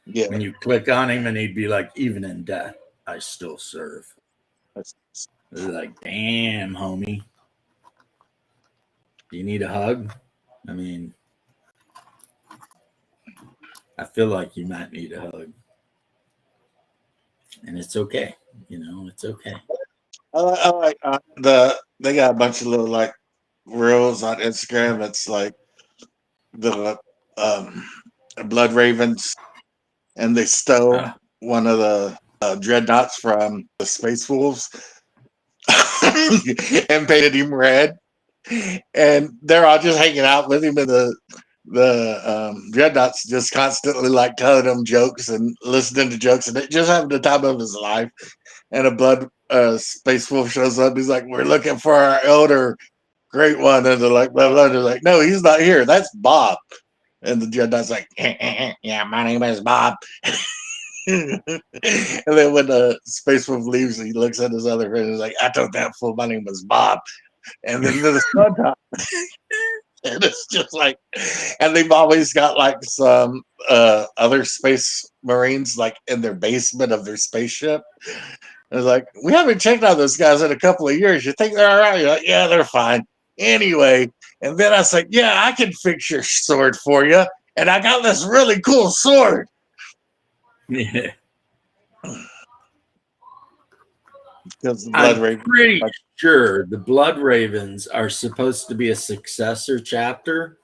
Yeah. When you click on him and he'd be like, even in death, I still serve. Like, damn, homie. Do you need a hug? I mean, I feel like you might need a hug. And it's okay. It's okay. I like they got a bunch of little like reels on Instagram. It's like the blood ravens, and they stole one of the dreadnoughts from the Space Wolves and painted him red. And they're all just hanging out with him, and the dreadnoughts just constantly like telling him jokes and listening to jokes, and it just having the time of his life. And a blood space wolf shows up. He's like, "We're looking for our elder great one," and they're like, "Blah blah." They're like, "No, he's not here. That's Bob." And the Jedi's like, "Yeah, my name is Bob." and then when the space wolf leaves, he looks at his other friend and he's like, I told that fool my name was Bob. And then the sun top. And it's just like, and they've always got like some other space marines like in their basement of their spaceship. And it's like, we haven't checked on those guys in a couple of years. You think they're all right? You're like, yeah, they're fine. Anyway, and then I was like, yeah, I can fix your sword for you. And I got this really cool sword. Yeah. Because the Blood I'm Raven. pretty Like, sure the Blood Ravens are supposed to be a successor chapter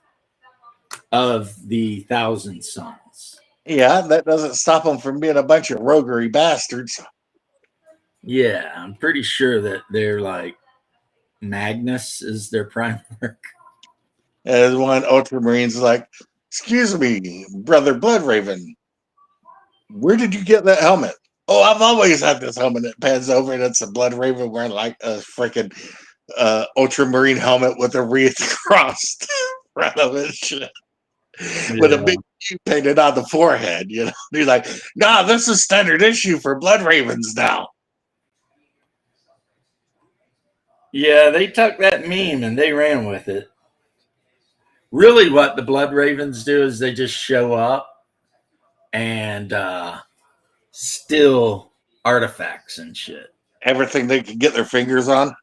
of the Thousand Sons. yeah, that doesn't stop them from being a bunch of roguery bastards. Yeah, I'm pretty sure that they're like Magnus is their prime work. As one Ultramarines is like, excuse me, brother Blood Raven, where did you get that helmet? Oh, I've always had this helmet. It pans over and it's a Blood Raven wearing like a freaking Ultramarine helmet with a wreath across the front of it. Shit. With a Yeah. big U painted on the forehead, you know. He's like, nah, this is standard issue for Blood Ravens now. Yeah, they took that meme and they ran with it. Really, what the Blood Ravens do is they just show up and steal artifacts and shit. Everything they could get their fingers on.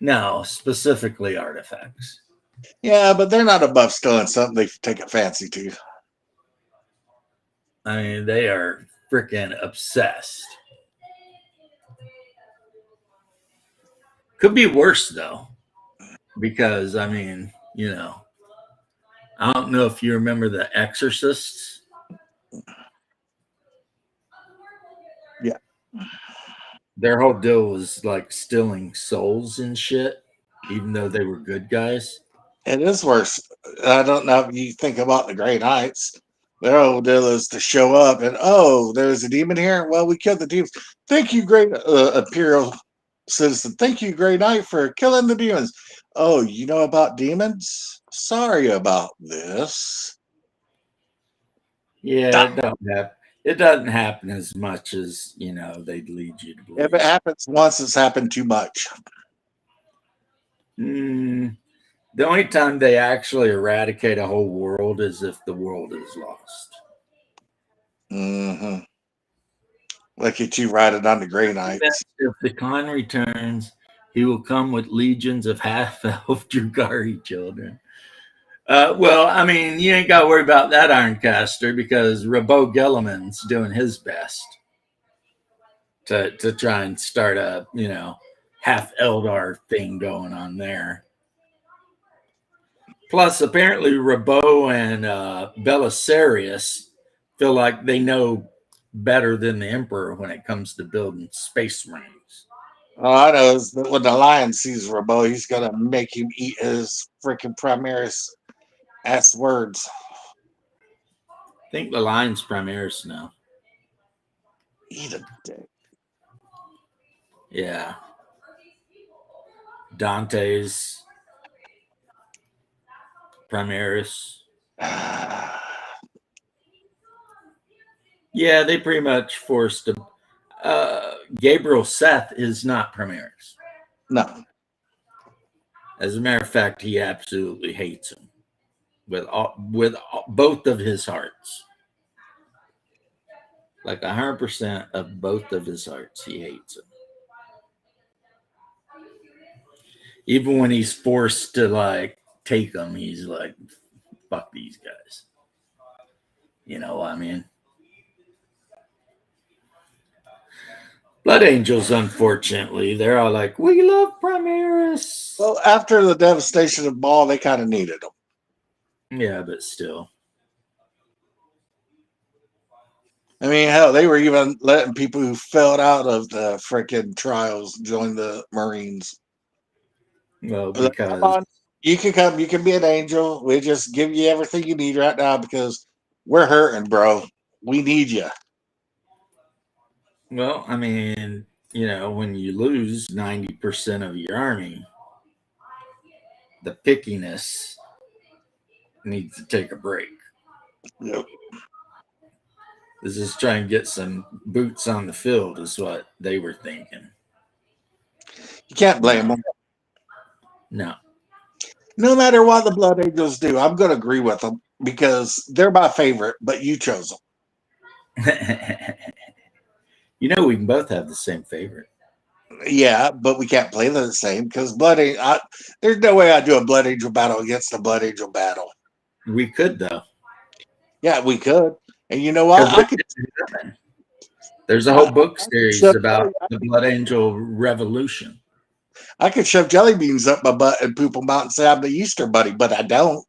No, specifically artifacts. Yeah, but they're not above stealing something they take a fancy to. I mean, they are freaking obsessed. Could be worse though, because I mean, I don't know if you remember the Exorcists. Yeah. Their whole deal was like stealing souls and shit, even though they were good guys. It is worse. I don't know if you think about the Grey Knights. Their whole deal is to show up and, oh, there's a demon here. Well, we killed the demons. Thank you, great Imperial citizen. Thank you, Grey Knight, for killing the demons. Oh, you know about demons? Sorry about this. Yeah, Ah, it doesn't happen as much as they'd lead you to if it believe. happens once, it's happened too much. Mm, the only time they actually eradicate a whole world is if the world is lost. Hmm. Look at you riding on the Grey Even Knights. if the Khan returns, he will come with legions of half-elf Drugari children. Well, I mean, you ain't got to worry about that Ironcaster because Rabo Gelliman's doing his best to try and start a half Eldar thing going on there. Plus, apparently, Rabo and Belisarius feel like they know better than the Emperor when it comes to building space marines. All I know is that when the lion sees Rabo, he's gonna make him eat his freaking Primaris ass words. I think the Lions Primaris now. Eat a dick. Yeah. Dante's Primaris. Yeah, they pretty much forced him. Gabriel Seth is not Primaris. No. As a matter of fact, he absolutely hates him both of his hearts. Like 100% of both of his hearts, he hates him. Even when he's forced to like take them, he's like, "Fuck these guys." You know what I mean? Blood Angels, unfortunately, they're all like, "We love Primaris." Well, after the devastation of Ball, they kind of needed him. Yeah, but still. I mean, hell, they were even letting people who failed out of the freaking trials join the Marines. Well, Like, come because on, you can come. You can be an angel. We just give you everything you need right now because we're hurting, bro. We need you. well, I mean, when you lose 90% of your army, the pickiness needs to take a break. Yep. This is trying to get some boots on the field, is what they were thinking. You can't blame No, them. no. No matter what the Blood Angels do, I'm going to agree with them because they're my favorite, but you chose them. We can both have the same favorite. Yeah, but we can't play them the same because there's no way I'd do a Blood Angel battle against a Blood Angel battle. We could though, Yeah, we could. And you know what? because there's a whole book I could series shove about the Blood Angel Revolution. I could shove jelly beans up my butt and poop them out and say I'm the Easter Bunny, but I don't.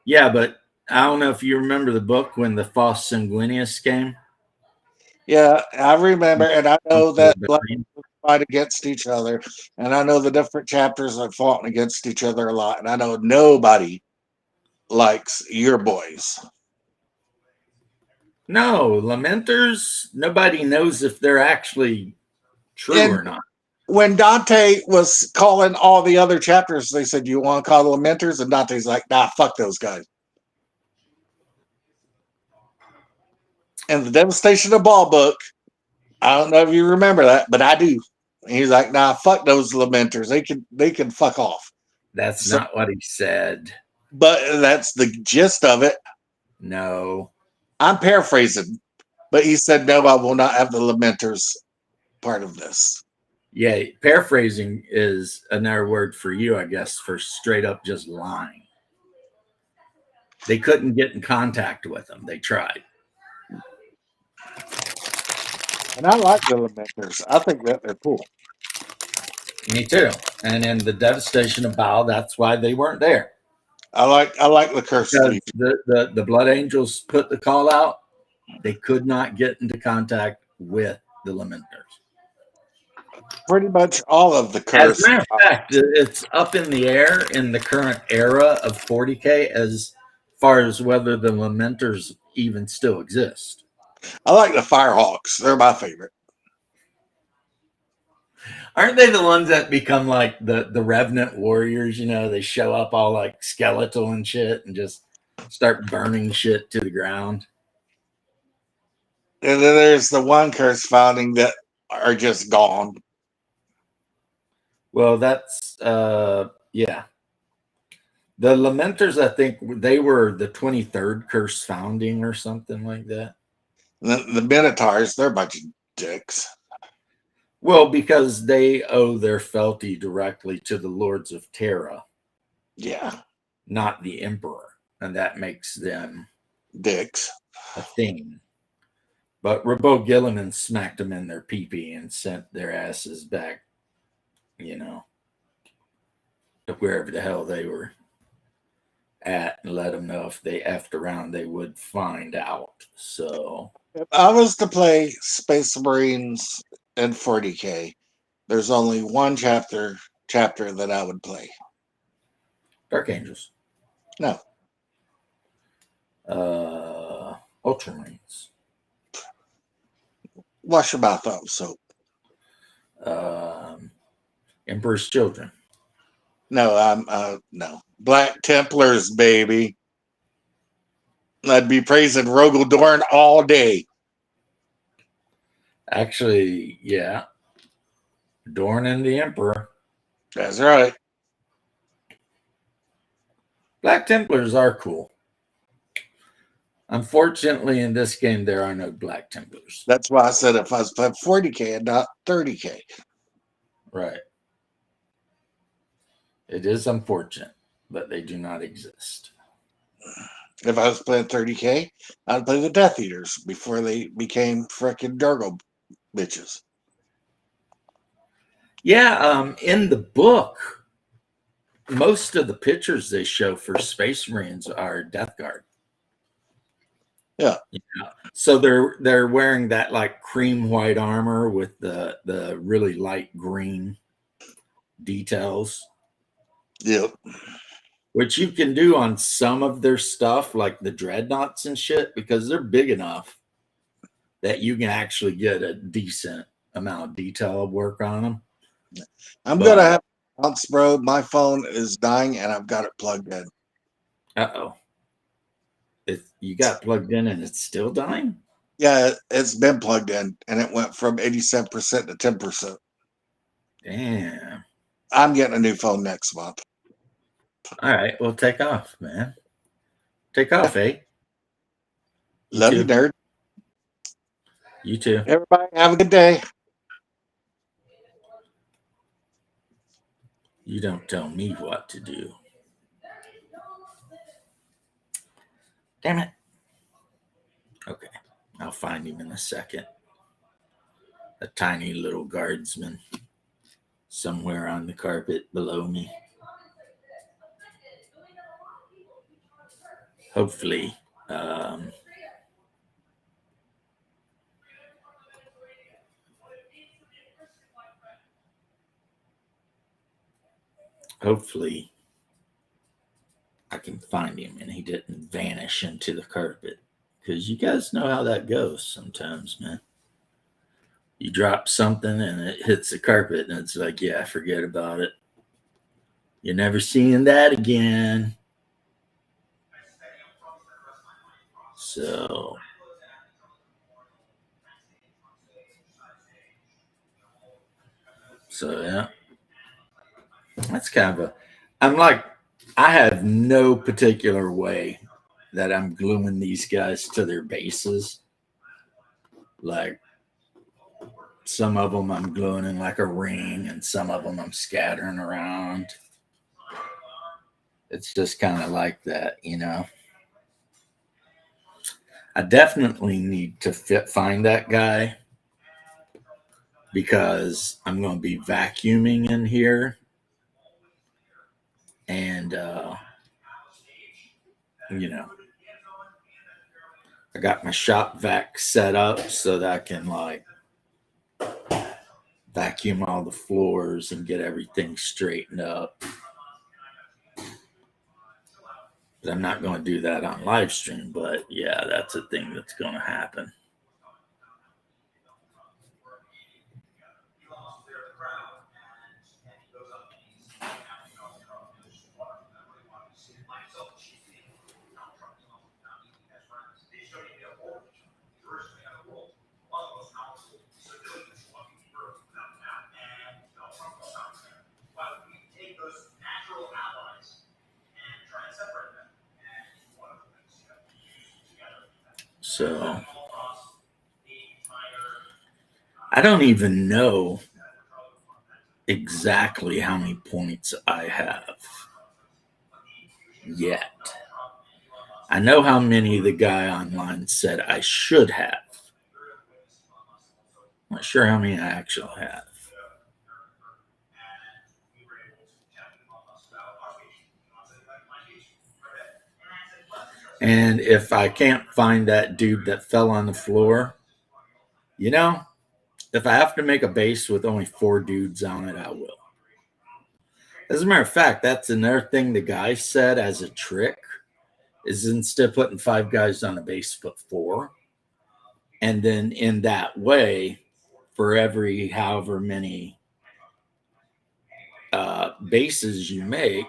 Yeah, but I don't know if you remember the book when the False Sanguinius came. Yeah, I remember, and I know The that Blood rebellion. Angels fight against each other, and I know the different chapters have fought against each other a lot, and I know nobody likes your boys. No, Lamenters, nobody knows if they're actually true And or not. when Dante was calling all the other chapters, they said, "You want to call the Lamenters?" And Dante's like, "Nah, fuck those guys." And the Devastation of Ball book, I don't know if you remember that, but I do. And he's like, "Nah, fuck those Lamenters. They can fuck off." That's So, not what he said. but that's the gist of it. No. I'm paraphrasing, but he said, "No, I will not have the Lamenters part of this." Yeah, paraphrasing is another word for you, I guess, for straight up just lying. They couldn't get in contact with them. They tried. And I like the Lamenters. I think that they're cool. Me too. And in the devastation of Baal, that's why they weren't there. I like the Cursed Because Legion. the Blood Angels put the call out, they could not get into contact with the Lamenters. Pretty much all of the As a Cursed. matter of fact, it's up in the air in the current era of 40K as far as whether the Lamenters even still exist. I like the Firehawks. They're my favorite. Aren't they the ones that become like the Revenant warriors? They show up all like skeletal and shit and just start burning shit to the ground. And then there's the one Cursed founding that are just gone. Well, that's yeah. The Lamenters, I think they were the 23rd curse founding or something like that. The Minotaurs, they're a bunch of dicks. Well, because they owe their fealty directly to the Lords of Terra, Yeah, not the Emperor, and that makes them dicks. a thing. But Rabo Gilliman smacked them in their pee-pee and sent their asses back, you know, to wherever the hell they were at, and let them know if they effed around, they would find out. So, If I was to play Space Marines in 40K, there's only one chapter that I would play. Dark Angels, No, Ultramarines, wash your mouth off soap. um, Emperor's Children. No, I'm no Black Templars, baby. I'd be praising Rogel Dorn all day. Actually, yeah, Dorn and the Emperor. That's right. Black Templars are cool. Unfortunately, in this game, there are no Black Templars. That's why I said if I was playing 40K and not 30K. Right. It is unfortunate, but they do not exist. If I was playing 30K, I'd play the Death Eaters before they became frickin' Durgo bitches. Yeah, in the book, most of the pictures they show for Space Marines are Death Guard. Yeah. So they're wearing that like cream white armor with the really light green details. Yep. Which you can do on some of their stuff, like the dreadnoughts and shit, because they're big enough that you can actually get a decent amount of detail work on them. I'm gonna have bounce, bro. My phone is dying and I've got it plugged in. Uh-oh. You got plugged in and it's still dying? Yeah, it's been plugged in, and it went from 87% to 10%. Damn. I'm getting a new phone next month. All right, well, take off, man. Take off, eh? You Love you, too. nerd. You too. Everybody, have a good day. You don't tell me what to do. Damn it. Okay, I'll find him in a second. A tiny little guardsman somewhere on the carpet below me. Hopefully, um, hopefully I can find him and he didn't vanish into the carpet. Because you guys know how that goes sometimes, man. You drop something and it hits the carpet and it's like, yeah, forget about it. You're never seeing that again. So, yeah, that's kind of a. I'm like, I have no particular way that I'm gluing these guys to their bases. Like, some of them I'm gluing in like a ring, and some of them I'm scattering around. It's just kind of like that, you know. I definitely need to find that guy because I'm going to be vacuuming in here, and you know, I got my shop vac set up so that I can like vacuum all the floors and get everything straightened up. But I'm not going to do that on live stream, but yeah, that's a thing that's going to happen. So I don't even know exactly how many points I have yet. I know how many the guy online said I should have. I'm not sure how many I actually have. And if I can't find that dude that fell on the floor, you know, if I have to make a base with only 4 dudes on it, I will. As a matter of fact, that's another thing the guy said as a trick is instead of putting 5 guys on a base, put 4. And then in that way, for every however many bases you make,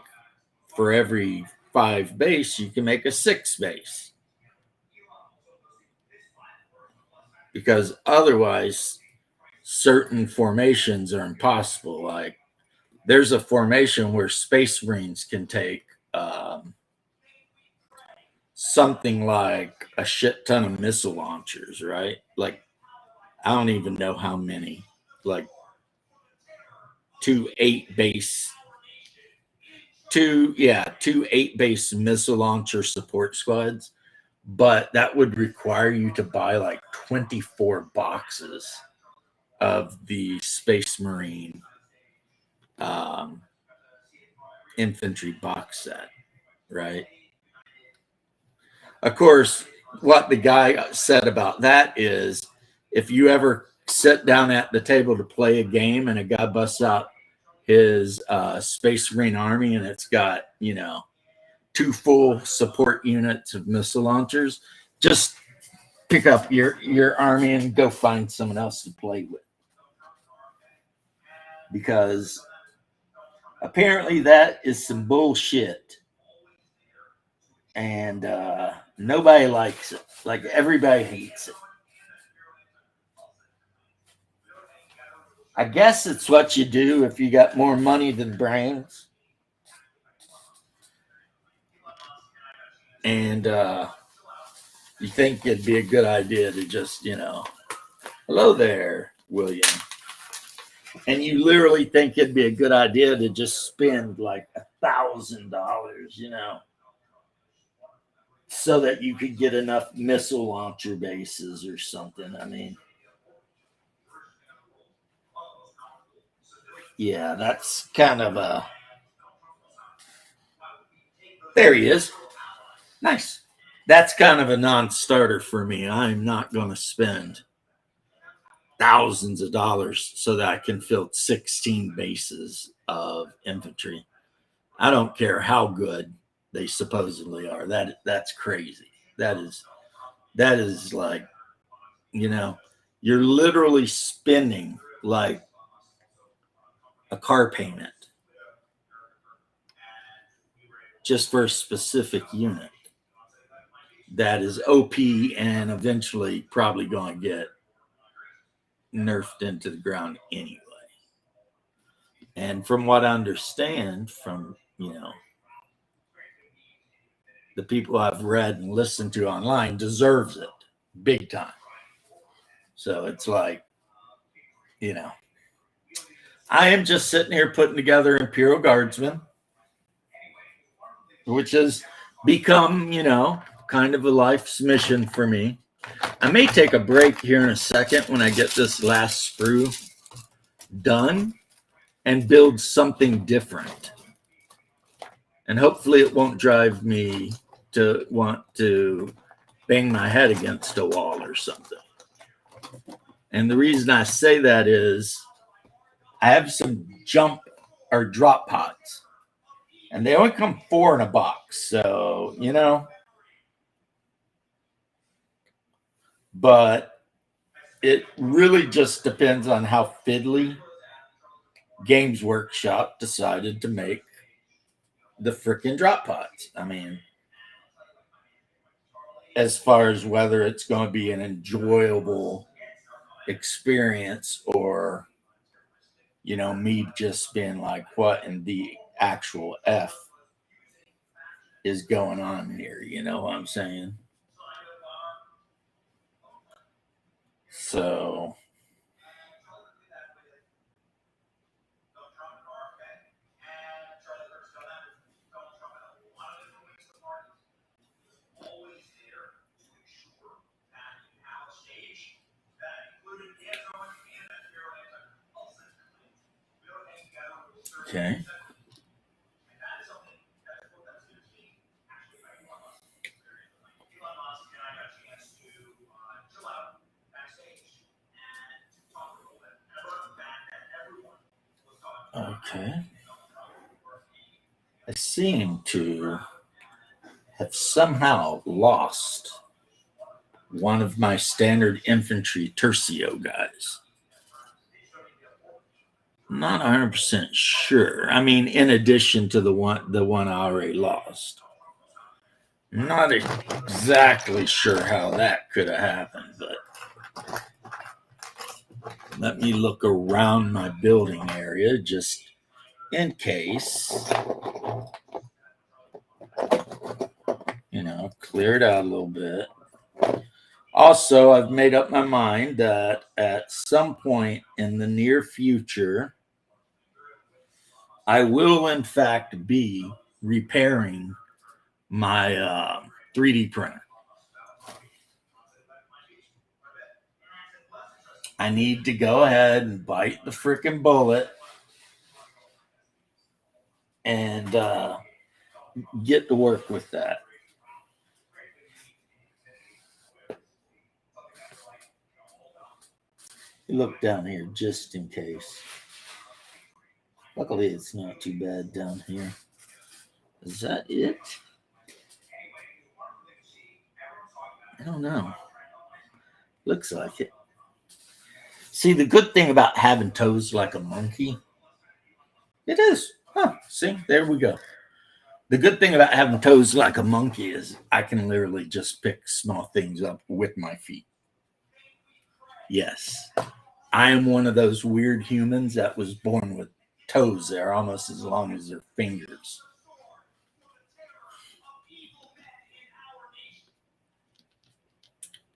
for every 5 base, you can make a 6 base. Because otherwise, certain formations are impossible. Like there's a formation where Space Marines can take something like a shit ton of missile launchers, right? Like I don't even know how many. Like 2 8 base, 2 8 base missile launcher support squads. But that would require you to buy like 24 boxes of the Space Marine um, infantry box set, right? Of course, what the guy said about that is if you ever sit down at the table to play a game and a guy busts out his Space Marine army and it's got, 2 full support units of missile launchers, just pick up your army and go find someone else to play with. Because apparently that is some bullshit. And Nobody likes it. Like everybody hates it. I guess it's what you do if you got more money than brains. And you think it'd be a good idea to just, hello there, William. And you literally think it'd be a good idea to just spend like $1,000, so that you could get enough missile launcher bases or something. I mean, yeah, that's kind of a. There he is. Nice. That's kind of a non starter for me. I'm not going to spend thousands of dollars so that I can fill 16 bases of infantry. I don't care how good they supposedly are. That's crazy. That is like, you know, you're literally spending like a car payment just for a specific unit that is OP and eventually probably going to get nerfed into the ground anyway. And from what I understand from, the people I've read and listened to online, deserves it big time. So it's like, you know, I am just sitting here putting together Imperial Guardsmen, which has become, kind of a life's mission for me. I may take a break here in a second when I get this last sprue done and build something different. And hopefully it won't drive me to want to bang my head against a wall or something. And the reason I say that is I have some jump or drop pods, and they only come 4 in a box. So, but it really just depends on how fiddly Games Workshop decided to make the freaking drop pods. I mean, as far as whether it's going to be an enjoyable experience or, me just being like, what in the actual F is going on here? You know what I'm saying? So, okay. Okay. I seem to have somehow lost one of my standard infantry tercio guys. Not 100% sure. I mean, in addition to the one I already lost. Not exactly sure how that could have happened, but let me look around my building area just in case. Clear it out a little bit. Also, I've made up my mind that at some point in the near future, I will, in fact, be repairing my 3D printer. I need to go ahead and bite the freaking bullet and get to work with that. Look down here just in case. Luckily, it's not too bad down here. Is that it? I don't know. Looks like it. See, the good thing about having toes like a monkey, it is. Huh, see, there we go. The good thing about having toes like a monkey is I can literally just pick small things up with my feet. Yes, I am one of those weird humans that was born with toes that are almost as long as their fingers.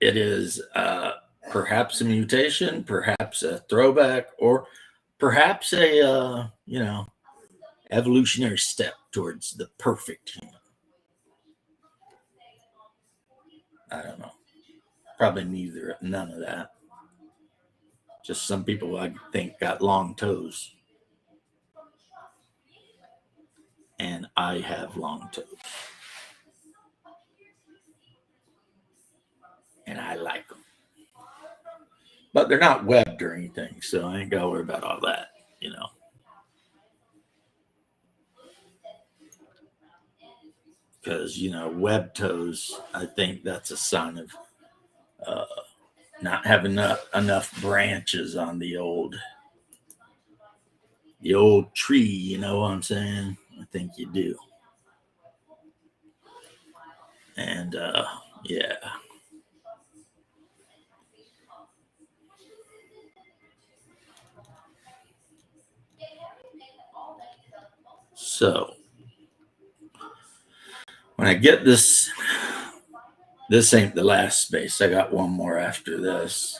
It is perhaps a mutation, perhaps a throwback, or perhaps a evolutionary step towards the perfect human. I don't know. Probably neither, none of that. Just some people I think got long toes, and I have long toes, and I like them. But they're not webbed or anything, so I ain't got to worry about all that, you know. Because, web toes, I think that's a sign of uh, not having enough branches on the old tree, you know what I'm saying? I think you do. And yeah. So when I get this ain't the last space. I got one more after this.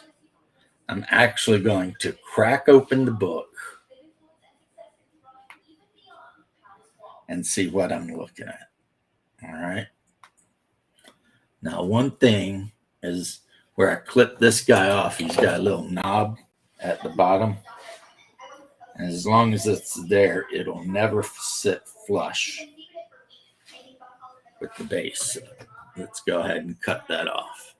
I'm actually going to crack open the book and see what I'm looking at. All right. Now, one thing is where I clip this guy off, he's got a little knob at the bottom. And as long as it's there, it'll never sit flush with the base. Let's go ahead and cut that off.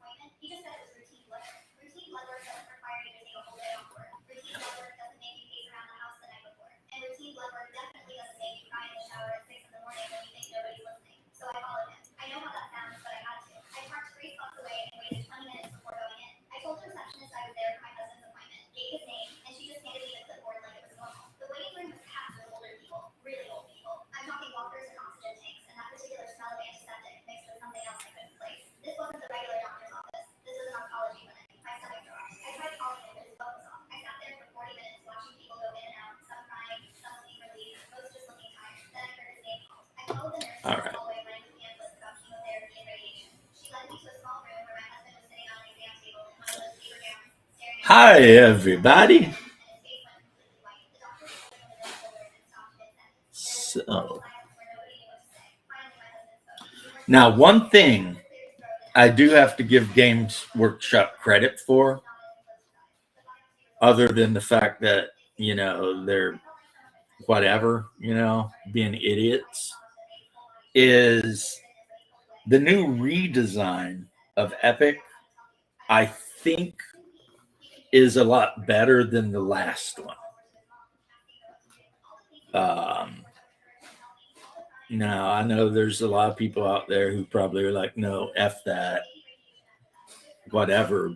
All right. Hi, everybody. So, now one thing I do have to give Games Workshop credit for, other than the fact that, they're whatever, being idiots, is the new redesign of Epic, I think, is a lot better than the last one. Now, I know there's a lot of people out there who probably are like, no, F that, whatever.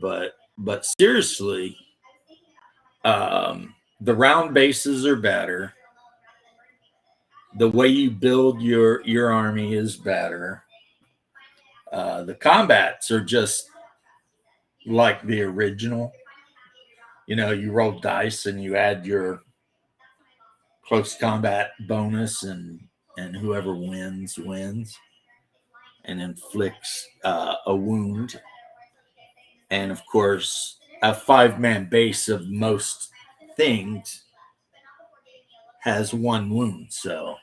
But seriously, the round bases are better. The way you build your army is better. The combats are just like the original. You roll dice and you add your close combat bonus, and whoever wins and inflicts a wound. And of course, a 5-man base of most things has one wound. So,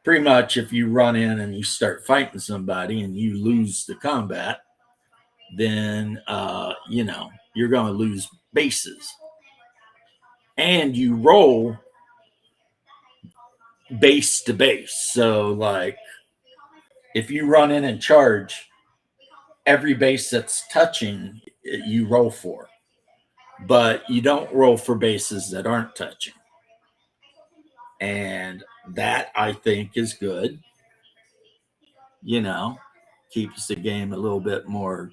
pretty much if you run in and you start fighting somebody and you lose the combat, then, you're going to lose bases. And you roll base to base. So, like, if you run in and charge, every base that's touching, you roll for. But you don't roll for bases that aren't touching. And that, I think, is good. Keeps the game a little bit more,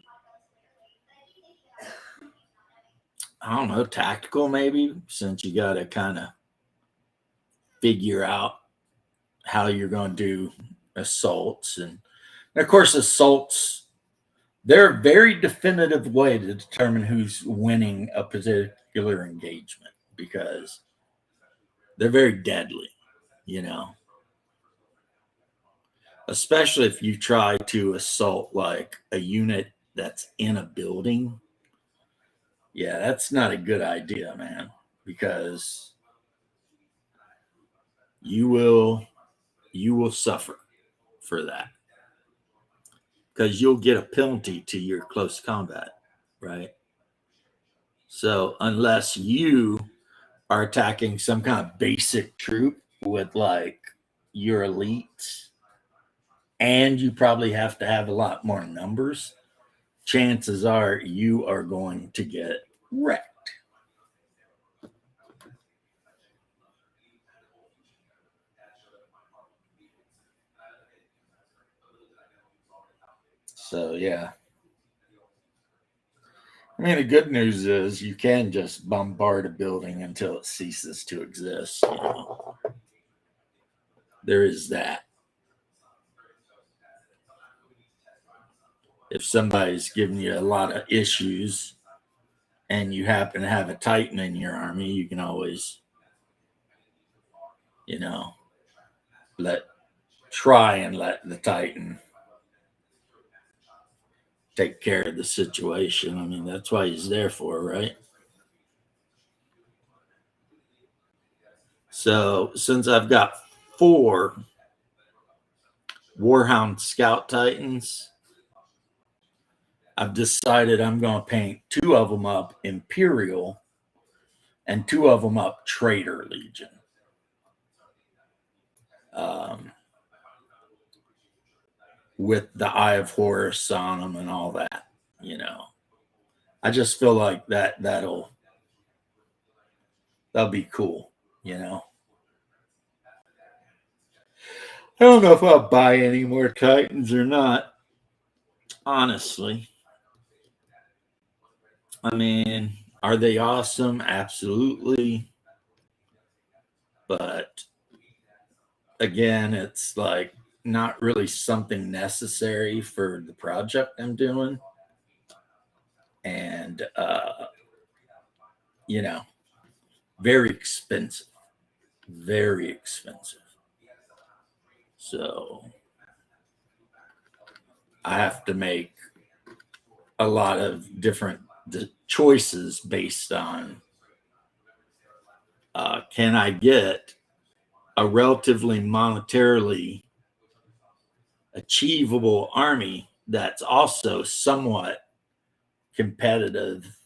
I don't know, tactical maybe, since you got to kind of figure out how you're going to do assaults. And of course, assaults, they're a very definitive way to determine who's winning a particular engagement because they're very deadly, you know, especially if you try to assault like a unit that's in a building. Yeah, that's not a good idea, man, because you will suffer for that because you'll get a penalty to your close combat, right? So unless you are attacking some kind of basic troop with like your elites, and you probably have to have a lot more numbers, chances are you are going to get wrecked. So yeah. I mean, the good news is you can just bombard a building until it ceases to exist. You know, there is that. If somebody's giving you a lot of issues and you happen to have a Titan in your army, you can always, you know, let try and let the Titan take care of the situation. I mean, that's why he's there for, right? So since I've got 4 Warhound Scout Titans, I've decided I'm going to paint 2 of them up Imperial and 2 of them up Traitor Legion. Um, with the Eye of Horus on them and all that, you know. I just feel like that'll be cool, you know. I don't know if I'll buy any more Titans or not, honestly. I mean, are they awesome? Absolutely. But again, it's like not really something necessary for the project I'm doing. And, you know, very expensive. Very expensive. So I have to make a lot of different choices based on can I get a relatively monetarily achievable army that's also somewhat competitive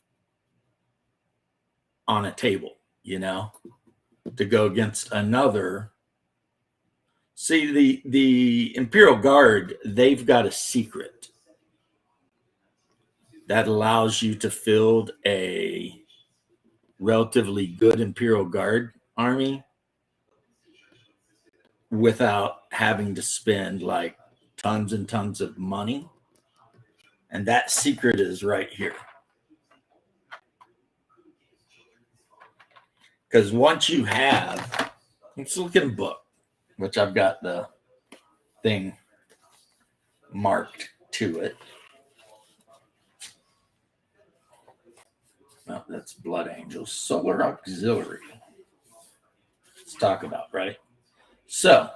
on a table, you know, to go against another. See, the Imperial Guard, they've got a secret that allows you to field a relatively good Imperial Guard army without having to spend like tons and tons of money. And that secret is right here. Because once you have, let's look at a book, which I've got the thing marked to it. No, that's Blood Angels, Solar Auxiliary. Let's talk about, right? So,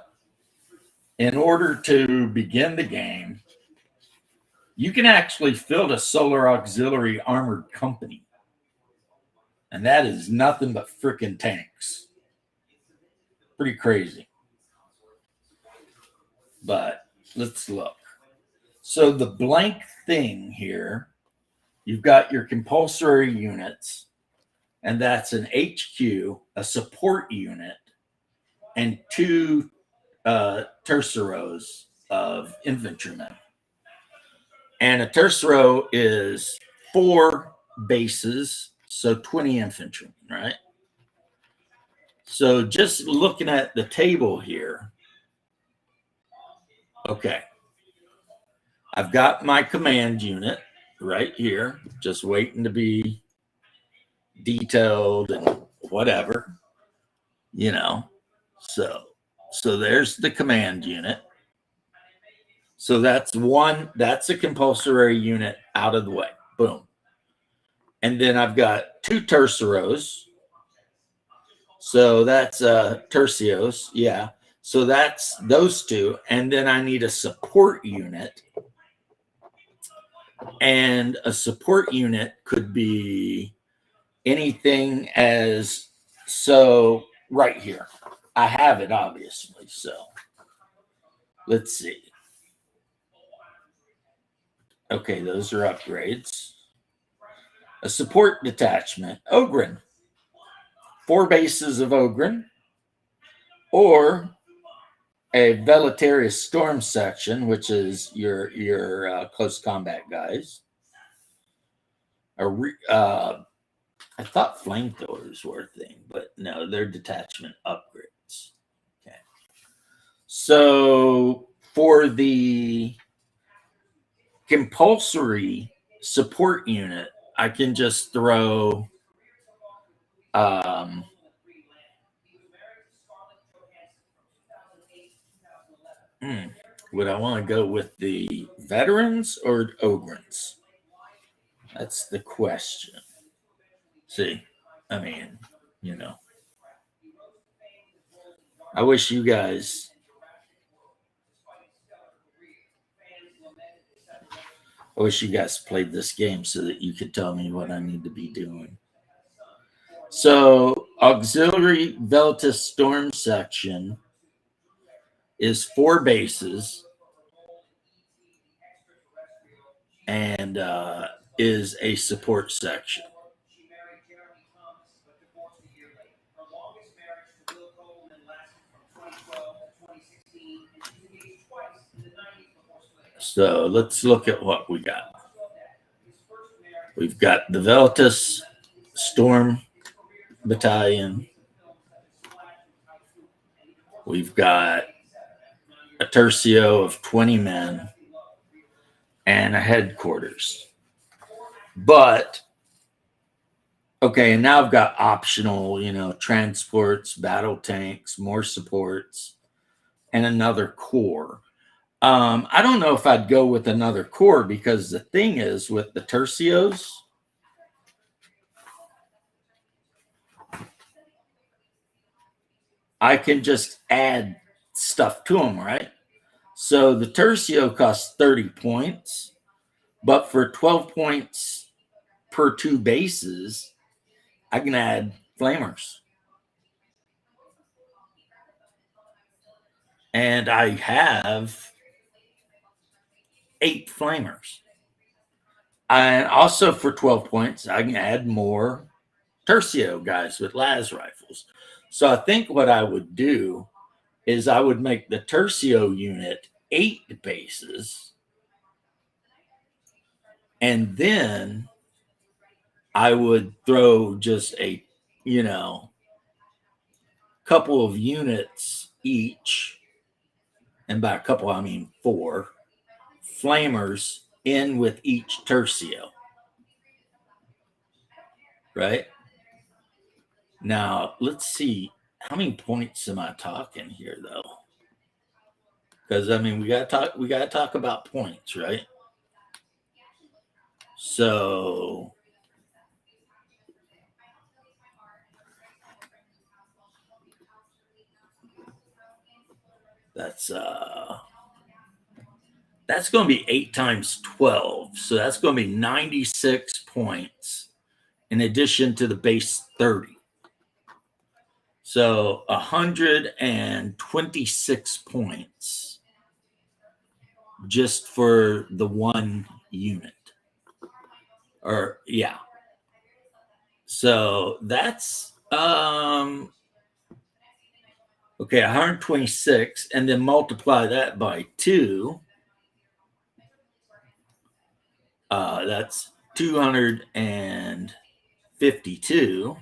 in order to begin the game, you can actually field a Solar Auxiliary armored company. And that is nothing but freaking tanks. Pretty crazy. But let's look. So the blank thing here, you've got your compulsory units, and that's an HQ, a support unit, and 2 terceros of infantrymen. And a tercero is 4 bases, so 20 infantrymen, right? So just looking at the table here, okay, I've got my command unit right here, just waiting to be detailed and whatever, you know. So So there's the command unit. So that's one, that's a compulsory unit out of the way. Boom. And then I've got two terceros. So that's tercios. Yeah. So that's those two. And then I need a support unit. And a support unit could be anything as so right here. I have it obviously. So let's see. Okay, those are upgrades. A support detachment, Ogren. 4 bases of Ogren, or a Veletarius Storm section, which is your close combat guys. I thought flamethrowers were a thing, but no, they're detachment upgrades. Okay. So for the compulsory support unit, I can just throw would I want to go with the veterans or Ogrins? That's the question. See, I mean, you know, I wish you guys. I wish you guys played this game so that you could tell me what I need to be doing. So, auxiliary Velatus Storm section is 4 bases and is a support section. So let's look at what we got. We've got the Velatus Storm Battalion. We've got a tercio of 20 men and a headquarters. But, okay, and now I've got optional, transports, battle tanks, more supports, and another corps. I don't know if I'd go with another corps because the thing is with the tercios, I can just add stuff to them, right? So the tercio costs 30 points, but for 12 points per 2 bases, I can add flamers. And I have 8 flamers. And also for 12 points, I can add more tercio guys with las rifles. So I think what I would do is I would make the tercio unit 8 bases. And then I would throw just a, couple of units each. And by a couple, I mean 4 flamers in with each tercio. Right? Now, let's see. How many points am I talking here, though? Because I mean, we gotta talk about points, right? So that's going to be 8 times 12. So that's going to be 96 points in addition to the base 30. So 126 points just for the one unit. Or yeah. So that's okay, 126, and then multiply that by 2. That's 252.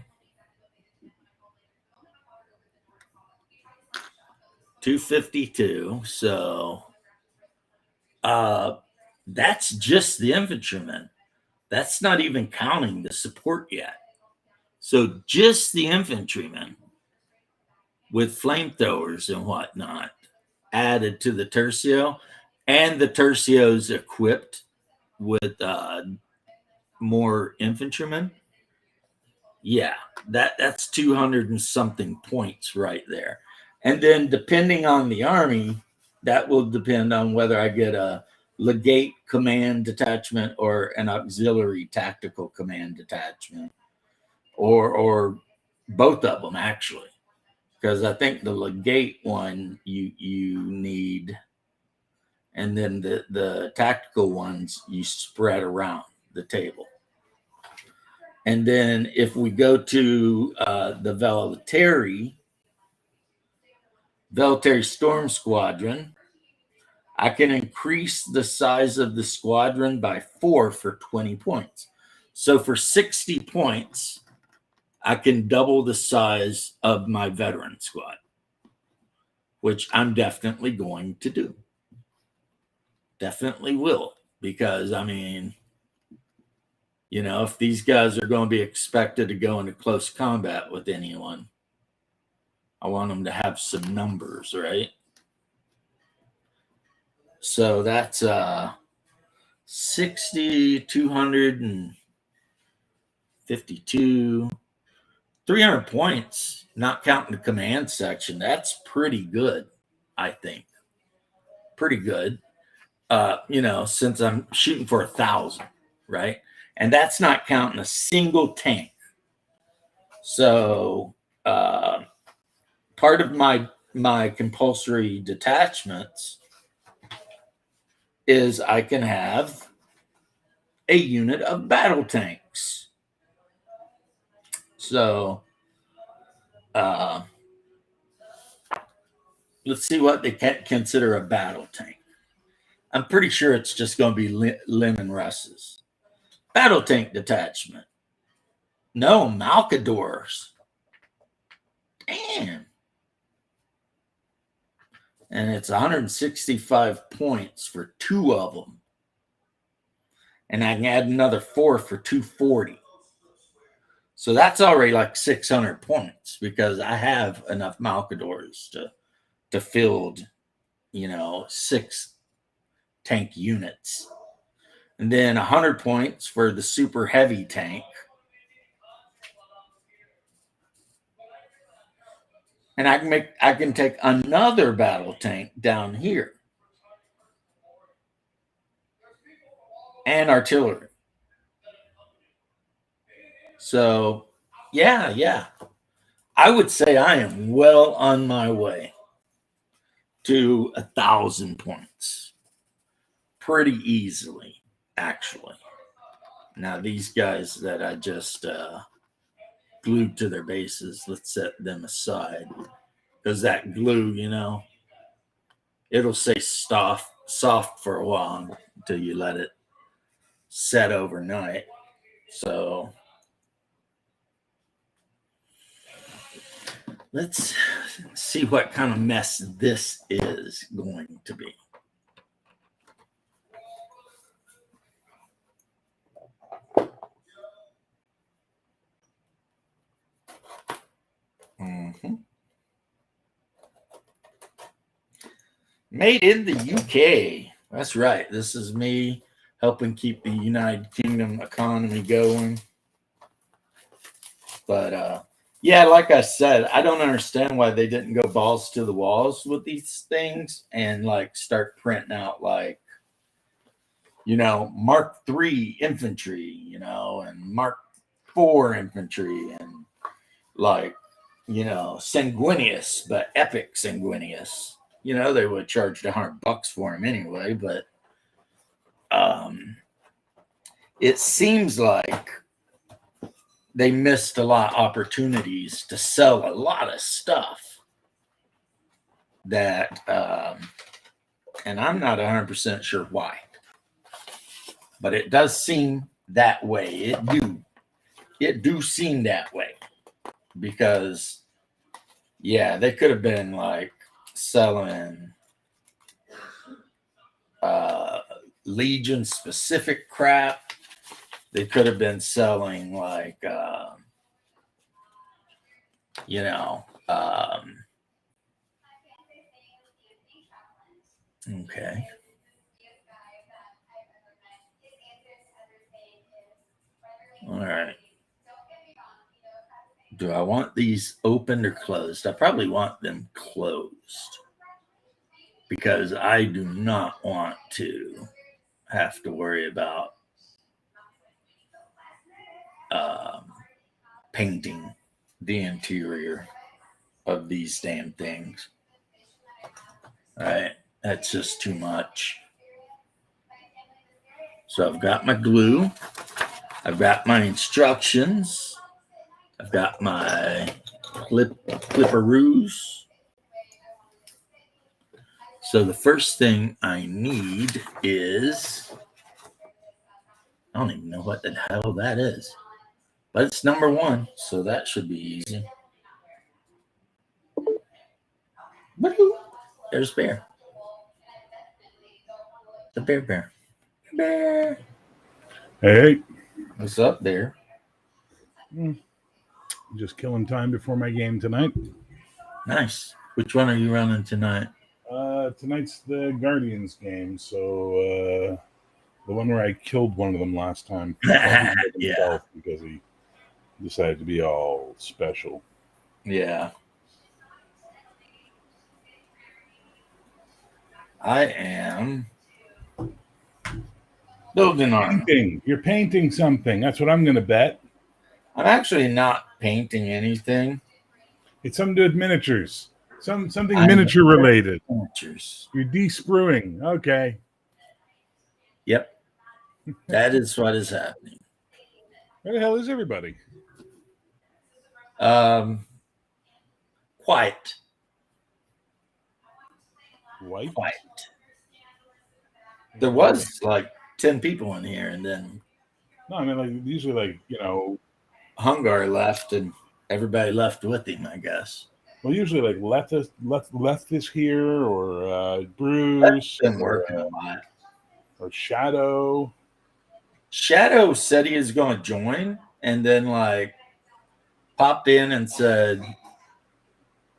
252. So that's just the infantrymen. That's not even counting the support yet. So just the infantrymen with flamethrowers and whatnot added to the tercio, and the tercio's equipped with more infantrymen, yeah, that's 200 and something points right there. And then depending on the army, that will depend on whether I get a legate command detachment or an auxiliary tactical command detachment, or both of them actually, because I think the legate one you need, and then the tactical ones you spread around the table. And then if we go to the Velitary Storm Squadron, I can increase the size of the squadron by 4 for 20 points. So for 60 points, I can double the size of my veteran squad, which I'm definitely going to do. Definitely will. Because, I mean, you know, if these guys are going to be expected to go into close combat with anyone, I want them to have some numbers, right? So that's 60, 252, 300 points, not counting the command section. That's pretty good, I think. Pretty good. You know, since I'm shooting for 1,000, right? And that's not counting a single tank. So part of my compulsory detachments is I can have a unit of battle tanks. So let's see what they can consider a battle tank. I'm pretty sure it's just going to be Lemon Russ's. Battle tank detachment. No, Malcadors. Damn. And it's 165 points for 2 of them. And I can add another 4 for 240. So that's already like 600 points because I have enough Malcadors to field, you know, 6 tank units. And then 100 points for the super heavy tank. And I can take another battle tank down here. And artillery. So yeah. I would say I am well on my way to 1,000 points. Pretty easily, actually. Now these guys that I just glued to their bases, let's set them aside. Because that glue, you know, it'll stay soft for a while until you let it set overnight. So let's see what kind of mess this is going to be. Mm-hmm. Made in the UK. That's right. This is me helping keep the United Kingdom economy going. But yeah, like I said, I don't understand why they didn't go balls to the walls with these things and like start printing out like, you know, Mark III infantry, you know, and Mark IV infantry, and like, you know, Sanguinius, but epic Sanguinius. You know, they would have charged $100 for him anyway, but it seems like they missed a lot of opportunities to sell a lot of stuff that, and I'm not 100% sure why, but it does seem that way. It do seem that way because, yeah, they could have been like selling Legion specific crap. They could have been selling like, you know, Okay. All right. Do I want these opened or closed? I probably want them closed because I do not want to have to worry about um, painting the interior of these damn things. All right. That's just too much. So I've got my glue. I've got my instructions. I've got my clipperoos. So the first thing I need is, I don't even know what the hell that is, but it's number 1, so that should be easy. There's Bear. The bear. Bear. Hey, What's up, Bear? just killing time before my game tonight. Nice. Which one are you running tonight? Tonight's the Guardians game, so the one where I killed one of them last time. Yeah. Because he decided to be all special. Yeah. I am building on. You're painting something. That's what I'm going to bet. I'm actually not painting anything. It's something to do with miniatures. Something miniature related. Miniatures. You're de-spruing. Okay. Yep. That is what is happening. Where the hell is everybody? Quiet. White? Quiet. There was like 10 people in here, and then No, I mean, like, usually, like, you know, Hungar left, and everybody left with him, I guess. well, usually, like, left is here, or Bruce. Been working a lot. Or Shadow. Shadow said he was going to join, and then, like, popped in and said,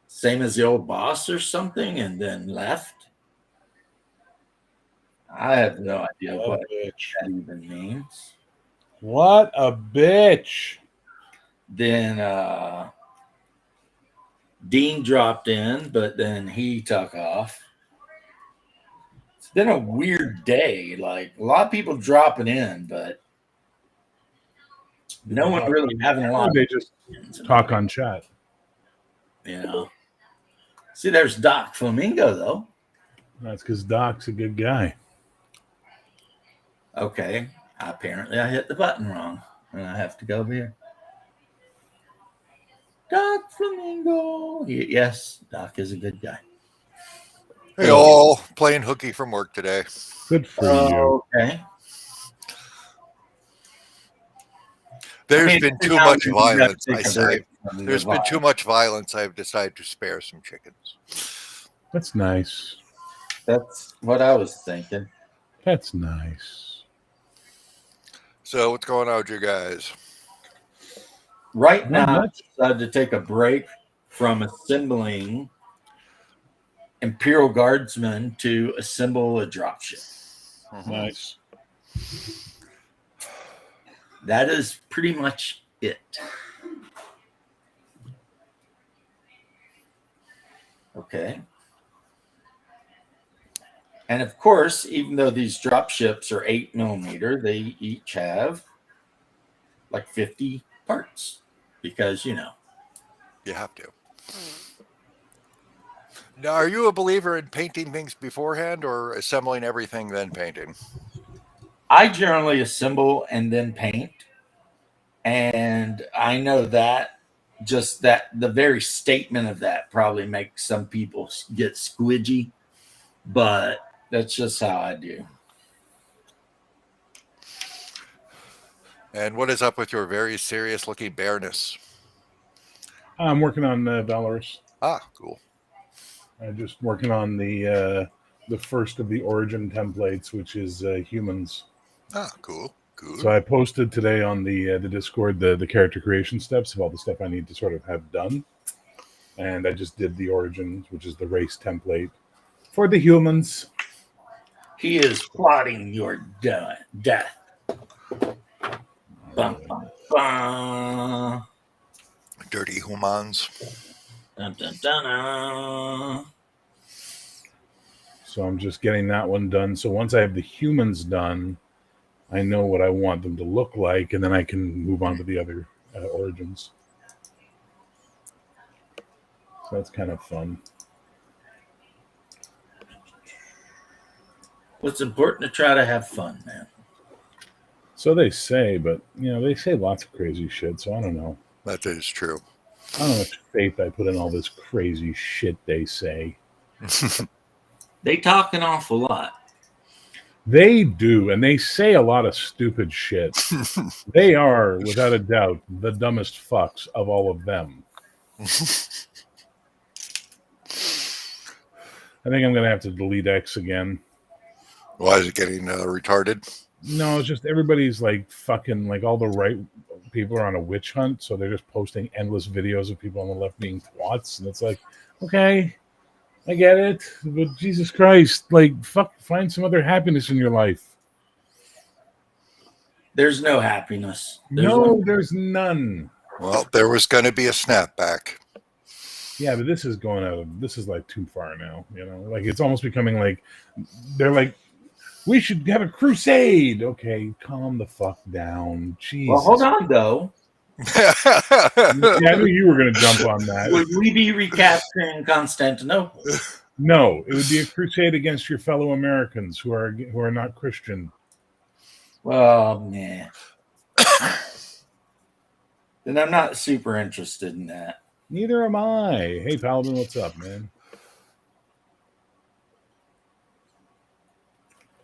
same as the old boss or something, and then left. I have no idea what that even means. What a bitch. Then Dean dropped in, but then he took off. It's been a weird day. Like, a lot of people dropping in, but no one really having a lot of. They just talk on chat. You know. See, there's Doc Flamingo, though. That's because Doc's a good guy. Okay. Apparently, I hit the button wrong, and I have to go over here. Doc Flamingo. Yes, Doc is a good guy. Hey, all playing hooky from work today. Good for you. Okay. There's been too much violence. There's been too much violence. I've decided to spare some chickens. That's nice. That's what I was thinking. That's nice. So what's going on with you guys? Right now, I decided to take a break from assembling Imperial Guardsmen to assemble a dropship. Nice. That is pretty much it. Okay. And of course, even though these drop ships are 8mm, they each have like 50 parts because, you know. You have to. Now, are you a believer in painting things beforehand or assembling everything then painting? I generally assemble and then paint. And I know that just that the very statement of that probably makes some people get squidgy, but that's just how I do. And what is up with your very serious looking bareness? I'm working on Valorous. Ah, cool. I'm just working on the first of the origin templates, which is humans. Ah, cool. Cool. So I posted today on the Discord the character creation steps of all the stuff I need to sort of have done. And I just did the origins, which is the race template for the humans. He is plotting your death. Bum, bum, bum. Dirty humans. Dun, dun, dun, dun. So I'm just getting that one done. So once I have the humans done, I know what I want them to look like, and then I can move on to the other origins. So that's kind of fun. Well, it's important to try to have fun, man. So they say, but they say lots of crazy shit. So I don't know. That is true. I don't know how much faith I put in all this crazy shit they say. They talk an awful lot. They do, and they say a lot of stupid shit. They are, without a doubt, the dumbest fucks of all of them. I think I'm going to have to delete X again. Why is it getting retarded? No, it's just everybody's like fucking, like all the right people are on a witch hunt, so they're just posting endless videos of people on the left being twats, and it's like, okay, I get it, but Jesus Christ, like, fuck, find some other happiness in your life. There's no happiness. There's none. Well, there was going to be a snapback. Yeah, but this is like too far now, like it's almost becoming like, they're like, we should have a crusade. Okay, calm the fuck down. Jesus. Well, hold on, though. Yeah, I knew you were going to jump on that. Would we be recapturing Constantinople? No, it would be a crusade against your fellow Americans who are not Christian. Well, man. Then I'm not super interested in that. Neither am I. Hey, Paladin, what's up, man?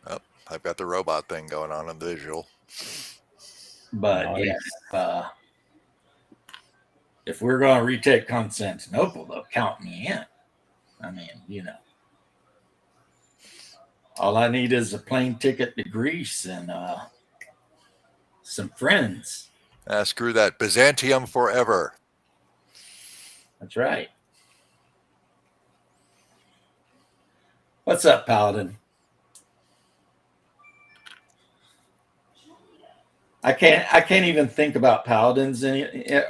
Oh, I've got the robot thing going on in the visual. But Nice. yeah, if we're going to retake Constantinople, they'll count me in. I mean, all I need is a plane ticket to Greece and some friends. Screw that. Byzantium forever. That's right. What's up, Paladin? I can't even think about paladins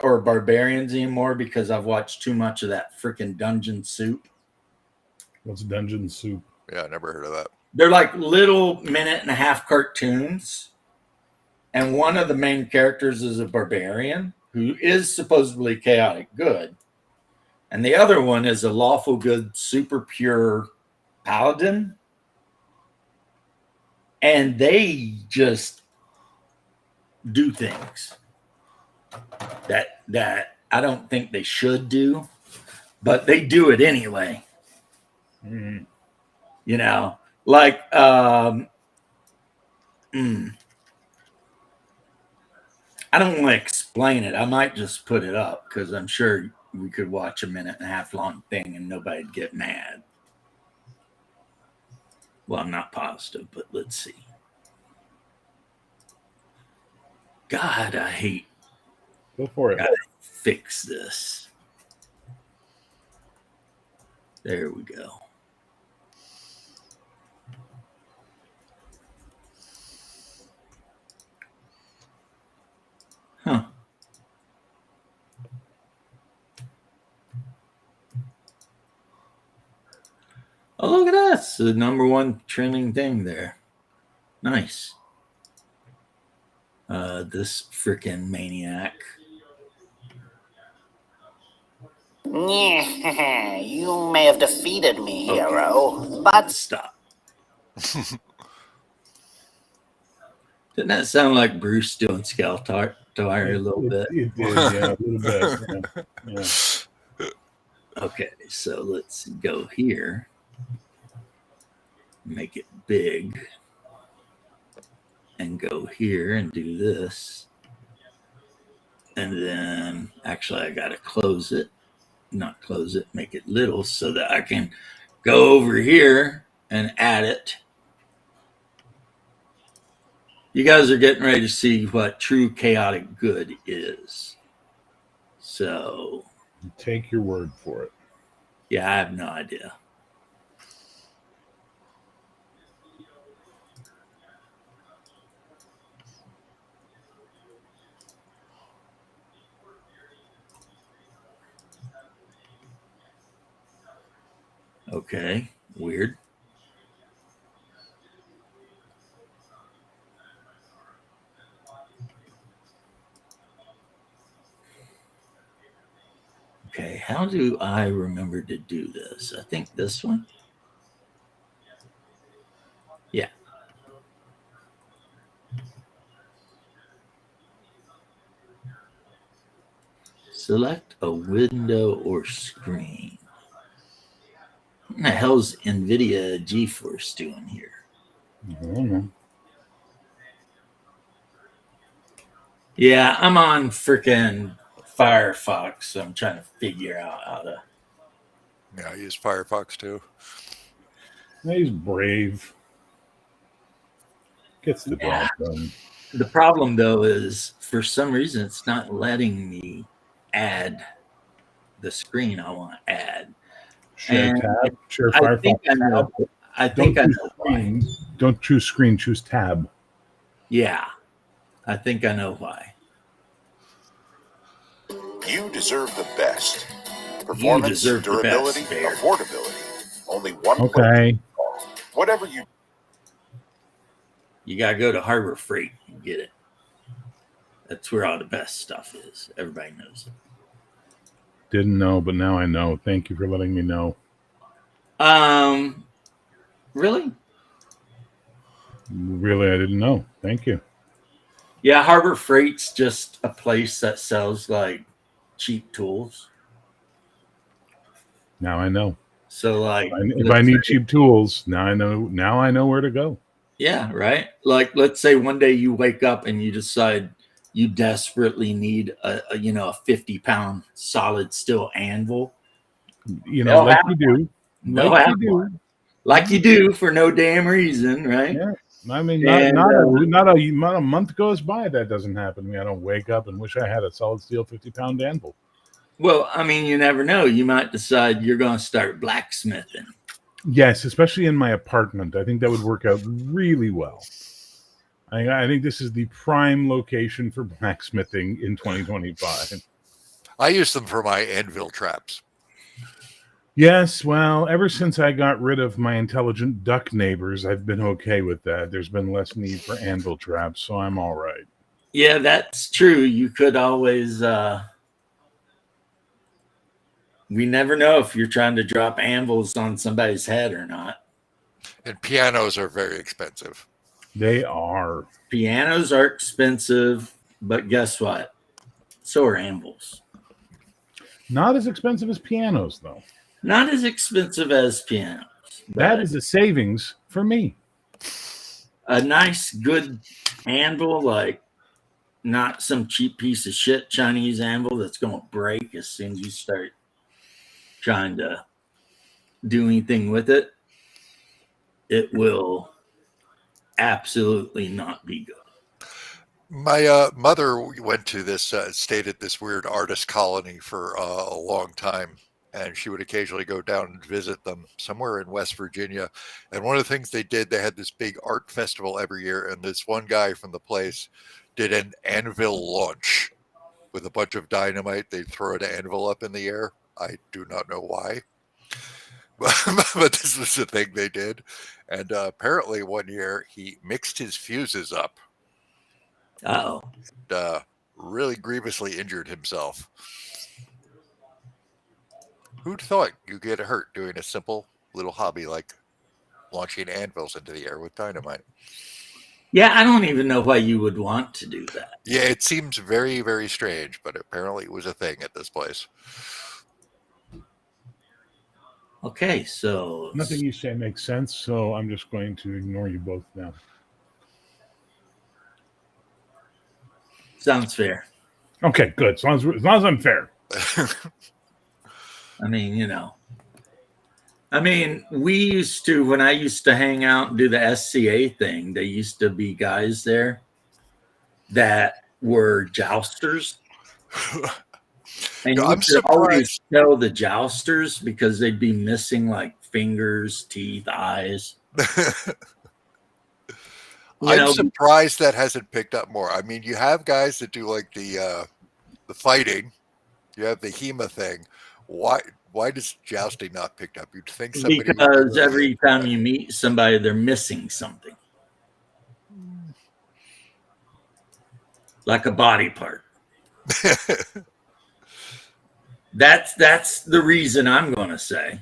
or barbarians anymore because I've watched too much of that freaking Dungeon Soup. What's Dungeon Soup? Yeah, I never heard of that. They're like little minute-and-a-half cartoons, and one of the main characters is a barbarian who is supposedly chaotic good, and the other one is a lawful good, super pure paladin, and they just do things that I don't think they should do, but they do it anyway. Mm. Like I don't want to explain it. I might just put it up because I'm sure we could watch a minute-and-a-half long thing and nobody'd get mad. Well, I'm not positive, but let's see. God, I hate. Go for it. Gotta fix this. There we go. Huh. Oh, look at us. The number one trending thing there. Nice. This freaking maniac. You may have defeated me, hero, but stop. Didn't that sound like Bruce doing Skeletor a little bit? It did, yeah, a little bit. Yeah. Okay, so let's go here. Make it big. And go here and do this. And then, actually, I got to close it. Not close it, make it little so that I can go over here and add it. You guys are getting ready to see what true chaotic good is. So, take your word for it. Yeah, I have no idea. Okay, weird. Okay, how do I remember to do this? I think this one. Yeah. Select a window or screen. What the hell's NVIDIA GeForce doing here? I don't know. Yeah, I'm on freaking Firefox, so I'm trying to figure out how to. Yeah, I use Firefox too. He's brave. Gets the job done. The problem, though, is for some reason it's not letting me add the screen I want to add. Share And tab. Share I Firefox think I know. tab. I Don't think I choose know why. screen. Don't choose screen. Choose tab. Yeah, I think I know why. You deserve the best. You Performance, deserve the durability, best, Bear. affordability. Only one Okay. place. Whatever you You gotta go to Harbor Freight and get it. That's where all the best stuff is. Everybody knows it. Didn't know, but now I know. Thank you for letting me know. Really? Really, I didn't know. Thank you. Yeah, Harbor Freight's just a place that sells like cheap tools. Now I know. So like If I need cheap tools, now I know. Now I know where to go. yeah, right. Like let's say one day you wake up and you decide you desperately need a 50-pound solid steel anvil. You know, They'll like have you do. They'll Like have you do. one. Like you do for no damn reason, right? Yeah. I mean, And, not a month goes by that doesn't happen to me. I don't wake up and wish I had a solid steel 50-pound anvil. Well, I mean, you never know. You might decide you're going to start blacksmithing. Yes, especially in my apartment. I think that would work out really well. I think this is the prime location for blacksmithing in 2025. I use them for my anvil traps. Yes, well, ever since I got rid of my intelligent duck neighbors, I've been okay with that. There's been less need for anvil traps, so I'm all right. Yeah, that's true. You could always. We never know if you're trying to drop anvils on somebody's head or not. And pianos are very expensive. They are. Pianos are expensive, but guess what? So are anvils. Not as expensive as pianos, though. Not as expensive as pianos. That is a savings for me. A nice, good anvil, like not some cheap piece of shit Chinese anvil that's going to break as soon as you start trying to do anything with it. It will absolutely not be good. My mother went to this, stayed at this weird artist colony for a long time. And she would occasionally go down and visit them somewhere in West Virginia. And one of the things they did, they had this big art festival every year. And this one guy from the place did an anvil launch with a bunch of dynamite. They'd throw an anvil up in the air. I do not know why. But this was the thing they did. And apparently one year he mixed his fuses up. Oh. And, really grievously injured himself. Who'd thought you get hurt doing a simple little hobby like launching anvils into the air with dynamite? Yeah, I don't even know why you would want to do that. Yeah, it seems very, very strange, but apparently it was a thing at this place. Okay, so Nothing you say makes sense, so I'm just going to ignore you both now. Sounds fair. Okay, good. As long as I'm fair. I mean, we used to, when I used to hang out and do the SCA thing, there used to be guys there that were jousters. And you could always tell the jousters because they'd be missing like fingers, teeth, eyes. I'm surprised that hasn't picked up more. I mean, you have guys that do like the fighting. You have the HEMA thing. Why Why does jousting not picked up? You'd think somebody would Because do it. every time you meet somebody, they're missing something, like a body part. That's the reason I'm going to say.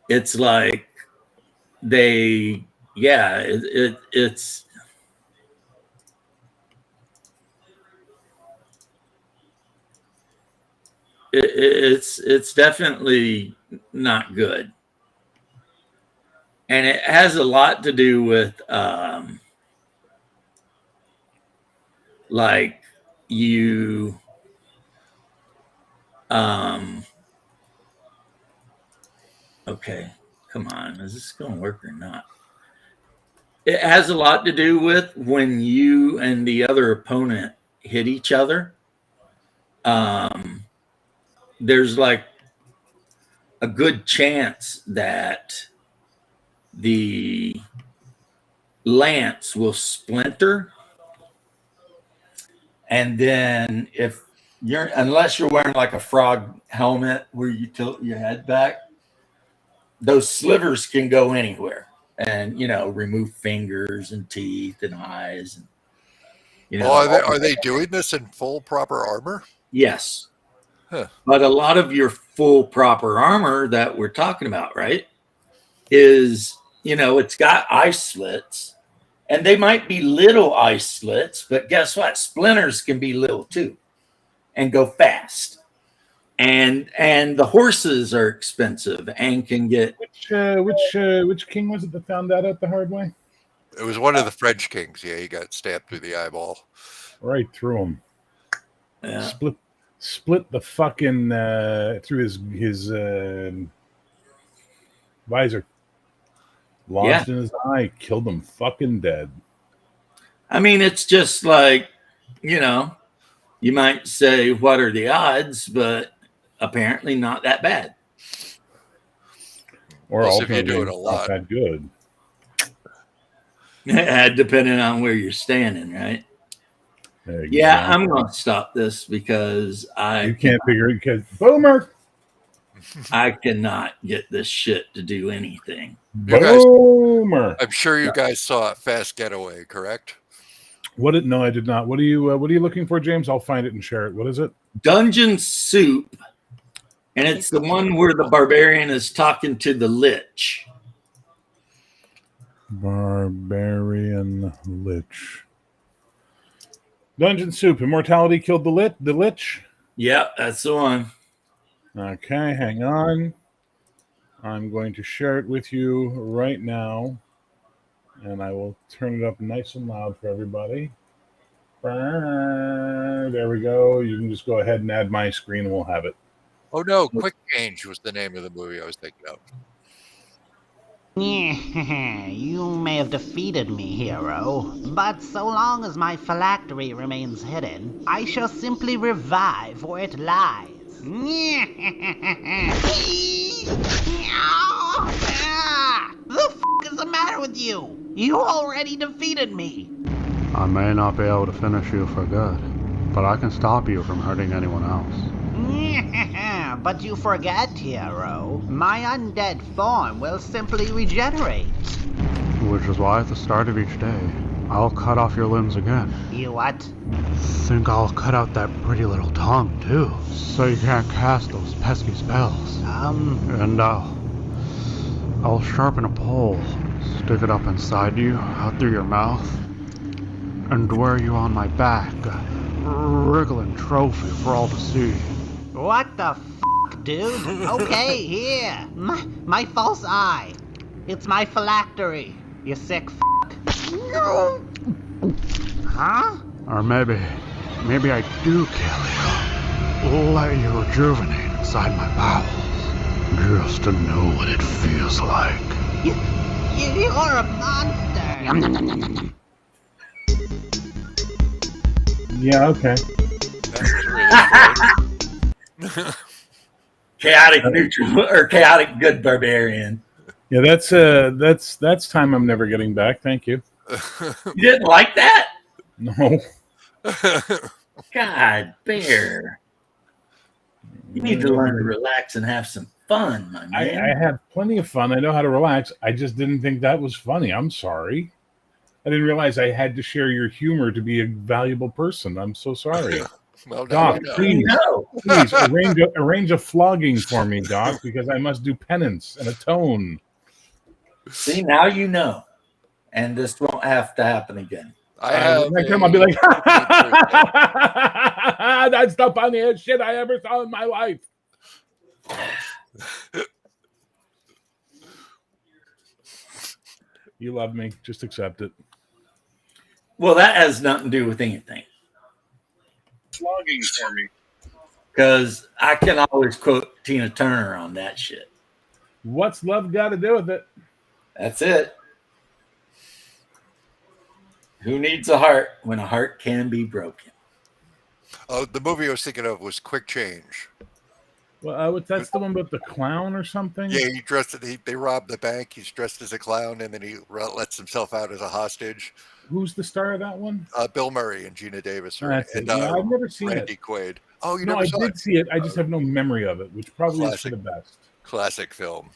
It's like they, yeah, it's it's definitely not good, and it has a lot to do with like you okay, come on, is this going to work or not? It has a lot to do with when you and the other opponent hit each other. There's like a good chance that the lance will splinter, and then if you're, unless you're wearing like a frog helmet where you tilt your head back, those slivers can go anywhere, and remove fingers and teeth and eyes, and Are they doing this in full proper armor? yes. Huh. But a lot of your full proper armor that we're talking about, right, is, it's got ice slits, and they might be little ice slits, but guess what? Splinters can be little too and go fast. And the horses are expensive and can get. Which king was it that found that out the hard way? It was one of the French kings. Yeah, he got stabbed through the eyeball. Right through him. Yeah. Split the fucking through his visor. Lodged in his eye, killed him fucking dead. I mean, it's just like, you might say, what are the odds? But apparently not that bad. Or Plus, if you do ultimately it a lot. not that good. Depending on where you're standing, right? Exactly. Yeah, I'm going to stop this because you can't figure it because Boomer. I cannot get this shit to do anything. Boomer. I'm sure you guys saw Fast Getaway, correct? No, I did not. What are you looking for, James? I'll find it and share it. What is it? Dungeon Soup, and it's the one where the barbarian is talking to the lich. Barbarian lich. Dungeon Soup. Immortality killed the lich. Yep, that's the one. Okay, hang on. I'm going to share it with you right now, and I will turn it up nice and loud for everybody. There we go. You can just go ahead and add my screen, and we'll have it. Oh no, Quick Change was the name of the movie I was thinking of. You may have defeated me, hero, but so long as my phylactery remains hidden, I shall simply revive where it lies. The f*** is the matter with you? You already defeated me. I may not be able to finish you for good, but I can stop you from hurting anyone else. But you forget, hero. My undead form will simply regenerate. Which is why at the start of each day, I'll cut off your limbs again. You what? Think I'll cut out that pretty little tongue, too, so you can't cast those pesky spells. And I'll sharpen a pole, stick it up inside you, out through your mouth, and wear you on my back, a wriggling trophy for all to see. What the f***, dude? Okay, here. My false eye. It's my phylactery, you sick f***. Huh? Or maybe I do kill you. Let you rejuvenate inside my bowels, just to know what it feels like. You're a monster. Yum, yum, yum, yum, yum. Yeah, okay. Chaotic neutral or chaotic good barbarian. Yeah, that's time I'm never getting back. Thank you. You didn't like that? No. God, bear. You need to learn to relax and have some fun, my man. I have plenty of fun. I know how to relax. I just didn't think that was funny. I'm sorry. I didn't realize I had to share your humor to be a valuable person. I'm so sorry. Well, Doc, now please, No. please arrange a flogging for me, Doc, because I must do penance and atone. See, now you know. And this won't have to happen again. I have. Next time I'll be like, that's the funniest shit I ever saw in my life. You love me. Just accept it. Well, that has nothing to do with anything. Flogging for me. Because I can always quote Tina Turner on that shit. What's love got to do with it? That's it. Who needs a heart when a heart can be broken? Oh, the movie I was thinking of was Quick Change. Well, that's the one about the clown or something? Yeah, they robbed the bank. He's dressed as a clown, and then he lets himself out as a hostage. Who's the star of that one? Bill Murray and Gina Davis. I've never seen Randy it. Quaid. Oh, you No, never I saw did it? see it. I just have no memory of it, which probably is for the best. Classic film.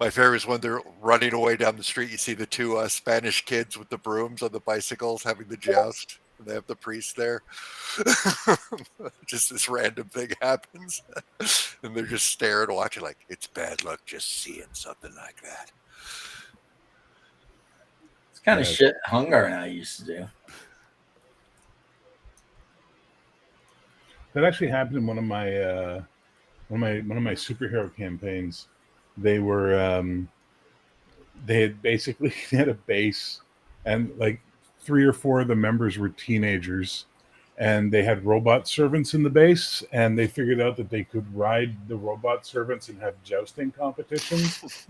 My favorite is when they're running away down the street. You see the two Spanish kids with the brooms on the bicycles having the joust. And they have the priest there. Just this random thing happens. And they're just staring, watching like, it's bad luck just seeing something like that. It's kind of shit Hungar and I used to do. That actually happened in one of my superhero campaigns. They were they had a base, and like 3 or 4 of the members were teenagers, and they had robot servants in the base, and they figured out that they could ride the robot servants and have jousting competitions.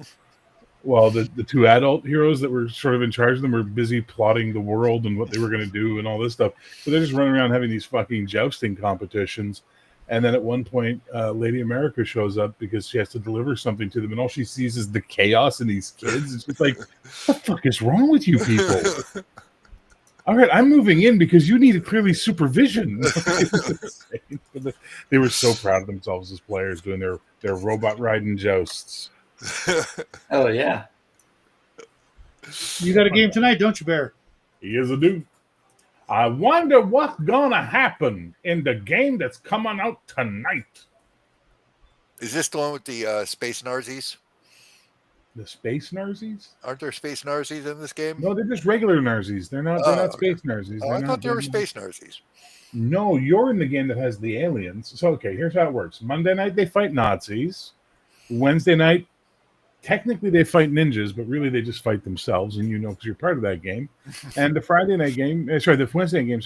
Well, the 2 adult heroes that were sort of in charge of them were busy plotting the world and what they were going to do and all this stuff. So they're just running around having these fucking jousting competitions. And then at one point, Lady America shows up because she has to deliver something to them, and all she sees is the chaos in these kids. It's just like, what the fuck is wrong with you people? All right, I'm moving in because you needed clearly supervision. They were so proud of themselves as players doing their robot riding jousts. Oh, yeah. You got a game tonight, don't you, Bear? Yes, I do. I wonder what's gonna happen in the game that's coming out tonight. Is this the one with the space Narzies? The space Narzies? Aren't there space Narzies in this game? No, they're just regular Narzies. They're not space Narzies. Oh, I thought they were space Narzies. No, you're in the game that has the aliens. So, okay, here's how it works. Monday night, they fight Nazis. Wednesday night, technically they fight ninjas, but really they just fight themselves, and you know because you're part of that game. And the Friday night game, the Wednesday night game,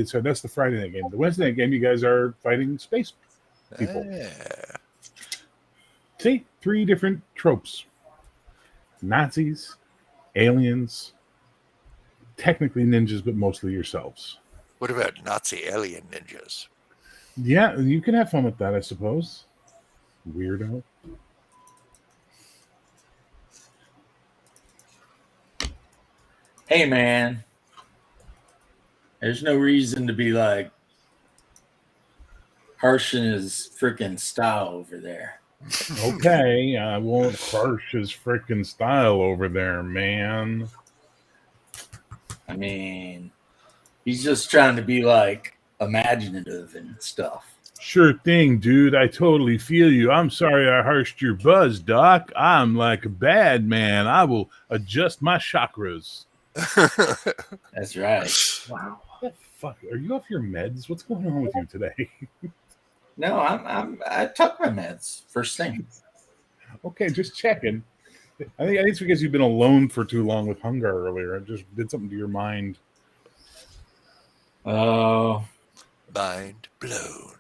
so that's the Friday night game. The Wednesday night game, you guys are fighting space people. See, 3 different tropes. Nazis, aliens, technically ninjas, but mostly yourselves. What about Nazi alien ninjas? Yeah, you can have fun with that, I suppose. Weirdo. Hey, man. There's no reason to be like harshing his freaking style over there. Okay, I won't harsh his freaking style over there, man. I mean, he's just trying to be like imaginative and stuff. Sure thing, dude. I totally feel you. I'm sorry I harshed your buzz, Doc. I'm like a bad man. I will adjust my chakras. That's right. Wow. What the fuck? Are you off your meds? What's going on with you today? No, I took my meds first thing. Okay, just checking. I think it's because you've been alone for too long with hunger earlier. It just did something to your mind. Oh, mind blown.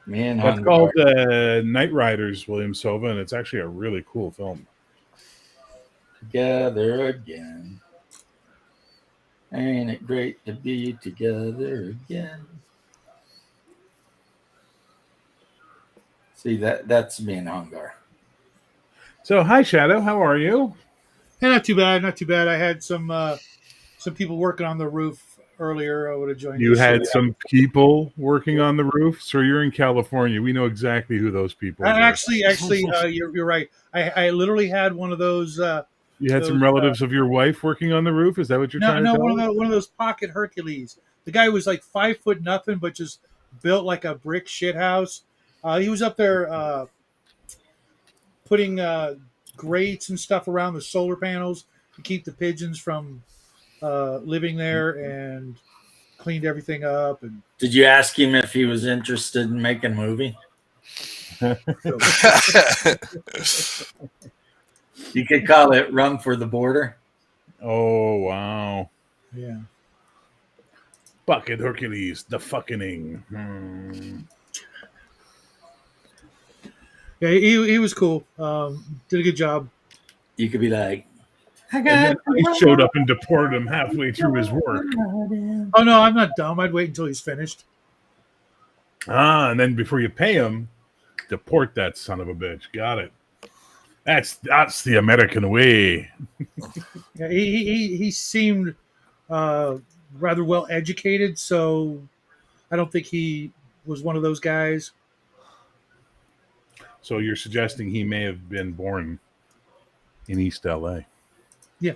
Man, that's called Night Riders, William Sova, and it's actually a really cool film. Together again. Ain't it great to be together again? See, that's me and Hungar. So, hi, Shadow. How are you? Yeah, not too bad. Not too bad. I had some people working on the roof earlier, I would have joined. You the had show. some people working on the roof, so you're in California. We know exactly who those people are. Actually, you're right. I literally had one of those. You had some relatives of your wife working on the roof. Is that what you're trying to tell me? One of those pocket Hercules. The guy was like 5 foot nothing, but just built like a brick shit house. He was up there putting grates and stuff around the solar panels to keep the pigeons from living there, and cleaned everything up. And Did you ask him if he was interested in making a movie? You could call it Run for the Border. Oh, wow. yeah, Bucket Hercules, the fucking. yeah, he was cool. Did a good job. You could be like, And then I showed up and deported him halfway through his work. Oh no, I'm not dumb. I'd wait until he's finished. And then before you pay him, deport that son of a bitch. Got it. That's the American way. Yeah, he seemed rather well educated, so I don't think he was one of those guys. So you're suggesting he may have been born in East LA? Yeah,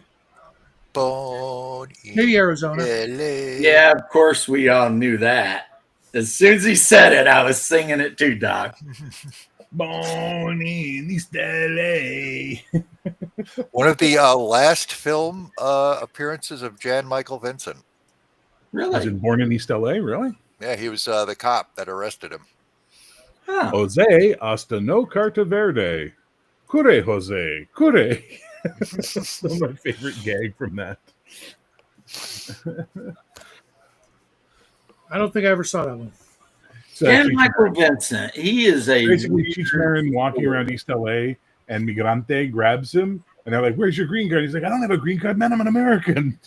Born in maybe Arizona. LA. yeah, of course we all knew that. As soon as he said it, I was singing it too, Doc. Born in East LA. One of the last film appearances of Jan Michael Vincent. Was Really? it Born in East LA? Really? Yeah, he was the cop that arrested him. Huh. Jose hasta no carta verde. Cure, Jose. Cure. That's still my favorite gag from that. I don't think I ever saw that one. So Jan actually, Michael Vincent, he is a basically, weird- Cheech Marin walking around East LA, and Migrante grabs him, and they're like, "Where's your green card?" He's like, "I don't have a green card, man. I'm an American."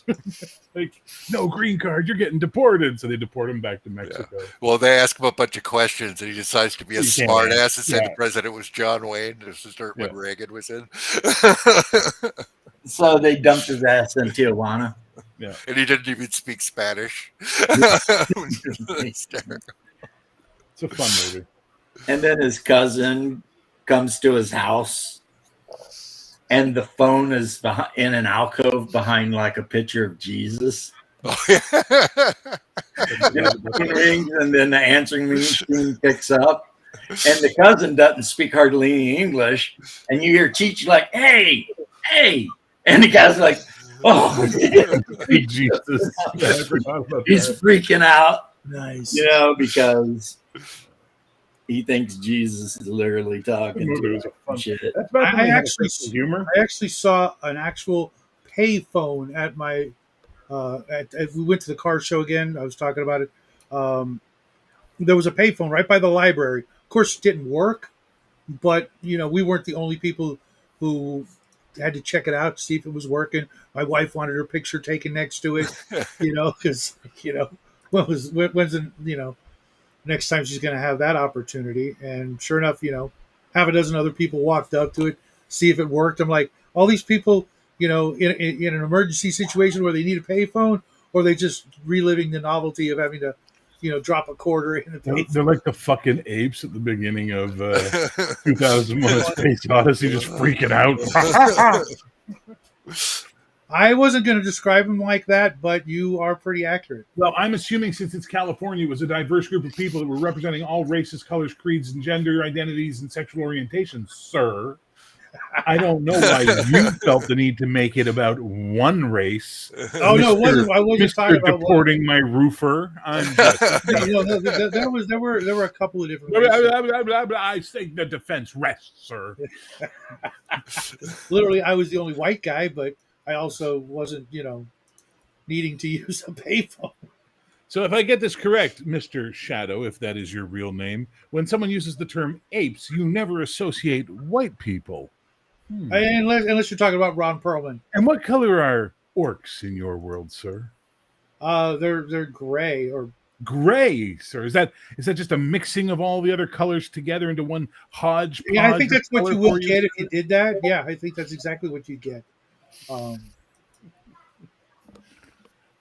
Like, no green card, you're getting deported. So they deport him back to Mexico. Well, they ask him a bunch of questions, and he decides to be a He can't smart answer. ass and say Yeah. the president was John Wayne. This is when Yeah. Reagan was in. So they dumped his ass in Tijuana. Yeah. And he didn't even speak Spanish. Hysterical. It's a fun movie. And then his cousin comes to his house, and the phone is in an alcove behind like a picture of Jesus. Oh, yeah. You know, it rings, and then the answering machine picks up, and the cousin doesn't speak hardly any English, and you hear Cheech like, "Hey, hey," and the guy's like, "Oh, Jesus. Yeah, I forgot about he's that. freaking out," Nice. you know, because he thinks Jesus is literally The talking movie to was a fun. him. Shit. That's back when I they had a actually- sense of humor. I actually saw an actual pay phone at my. We went to the car show again. I was talking about it. There was a payphone right by the library. Of course, it didn't work, but we weren't the only people who had to check it out to see if it was working. My wife wanted her picture taken next to it, because when's the next time she's going to have that opportunity? And sure enough, half a dozen other people walked up to it, see if it worked. I'm like, all these people, in an emergency situation where they need a payphone, or they just reliving the novelty of having to, drop a quarter in a payphone. They're like the fucking apes at the beginning of 2001: A Space Odyssey, just freaking out. I wasn't going to describe them like that, but you are pretty accurate. Well, I'm assuming since it's California, it was a diverse group of people that were representing all races, colors, creeds, and gender identities and sexual orientations, sir. I don't know why you felt the need to make it about one race. Oh no, I wasn't talking Mr. about deporting my roofer. I'm just, there were a couple of different races. I say the defense rests, sir. Literally, I was the only white guy, but I also wasn't, needing to use a payphone. So if I get this correct, Mr. Shadow, if that is your real name, when someone uses the term apes, you never associate white people. Unless you're talking about Ron Perlman. And what color are orcs in your world, sir? They're gray or Gray, sir. Is that just a mixing of all the other colors together into one hodgepodge? yeah. I think that's what color you would for get if sir? you did that. Yeah, I think that's exactly what you'd get.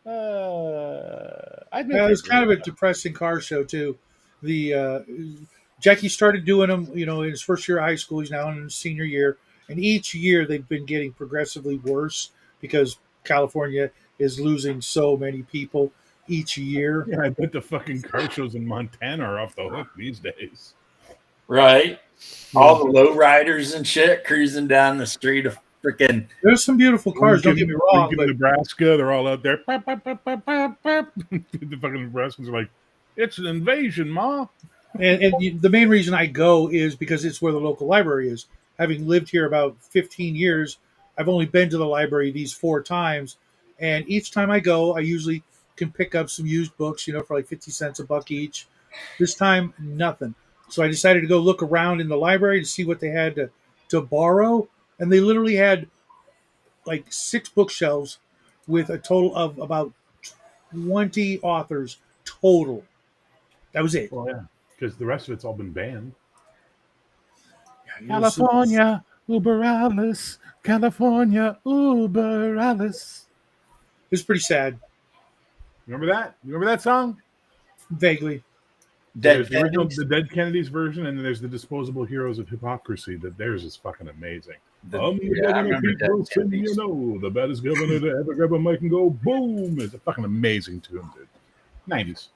I'd It make was it. kind of a depressing car show too. The Jackie started doing them, in his first year of high school. He's now in his senior year, and each year they've been getting progressively worse because California is losing so many people each year. Yeah, I bet the fucking car shows in Montana are off the hook these days. Right. All the low riders and shit cruising down the street of freaking. There's some beautiful cars. Don't get me wrong, Lincoln, but Nebraska, they're all out there. Pop, pop, pop, pop, pop, pop. The fucking Nebraskans are like, it's an invasion, Ma. and the main reason I go is because it's where the local library is. Having lived here about 15 years, I've only been to the library these 4 times, and each time I go, I usually can pick up some used books, for like 50 cents a buck each. This time, nothing. So I decided to go look around in the library to see what they had to borrow, and they literally had like 6 bookshelves with a total of about 20 authors total. That was it. Well, yeah, because the rest of it's all been banned. Yeah, it was California, Uber Alice. California, Uber Alice. pretty sad, Remember that? You remember that song? vaguely. There's Dead the original, Kennedys? the Dead Kennedys version, and then there's the Disposable Heroes of Hypocrisy. That theirs is fucking amazing. I'm the Yeah, I governor, remember Dead people, so you Kennedys. know, the baddest governor to ever grab a mic and go boom. It's a fucking amazing tune, dude. 90s.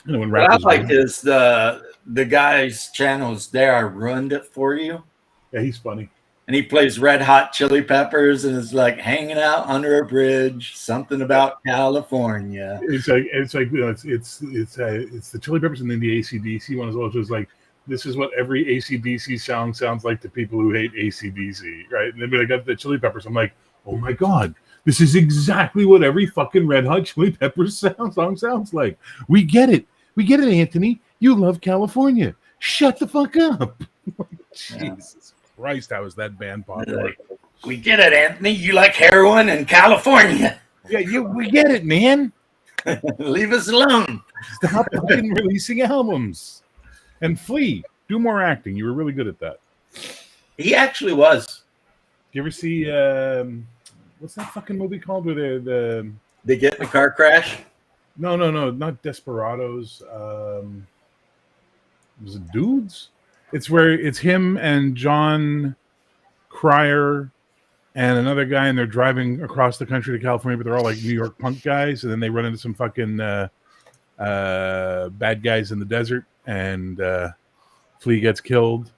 When What I rappers like were- is the guy's channels there. I ruined it for you. Yeah, he's funny. And he plays Red Hot Chili Peppers and is like hanging out under a bridge, something about California. It's like it's the Chili Peppers and then the AC/DC one as well. Just like this is what every AC/DC song sounds like to people who hate AC/DC, right? And then I got the Chili Peppers. I'm like, oh my god, this is exactly what every fucking Red Hot Chili Peppers song sounds like. We get it, Anthony. You love California. Shut the fuck up. Jesus Christ, how is that band popular? We get it, Anthony. You like heroin in California. Yeah, we get it, man. Leave us alone. Stop fucking releasing albums. And Flea, do more acting. You were really good at that. He actually was. You ever see what's that fucking movie called where They get in a car crash. no, not Desperados. Was it Dudes? It's where it's him and John Cryer and another guy, and they're driving across the country to California, but they're all like New York punk guys, and then they run into some fucking bad guys in the desert, and Flea gets killed,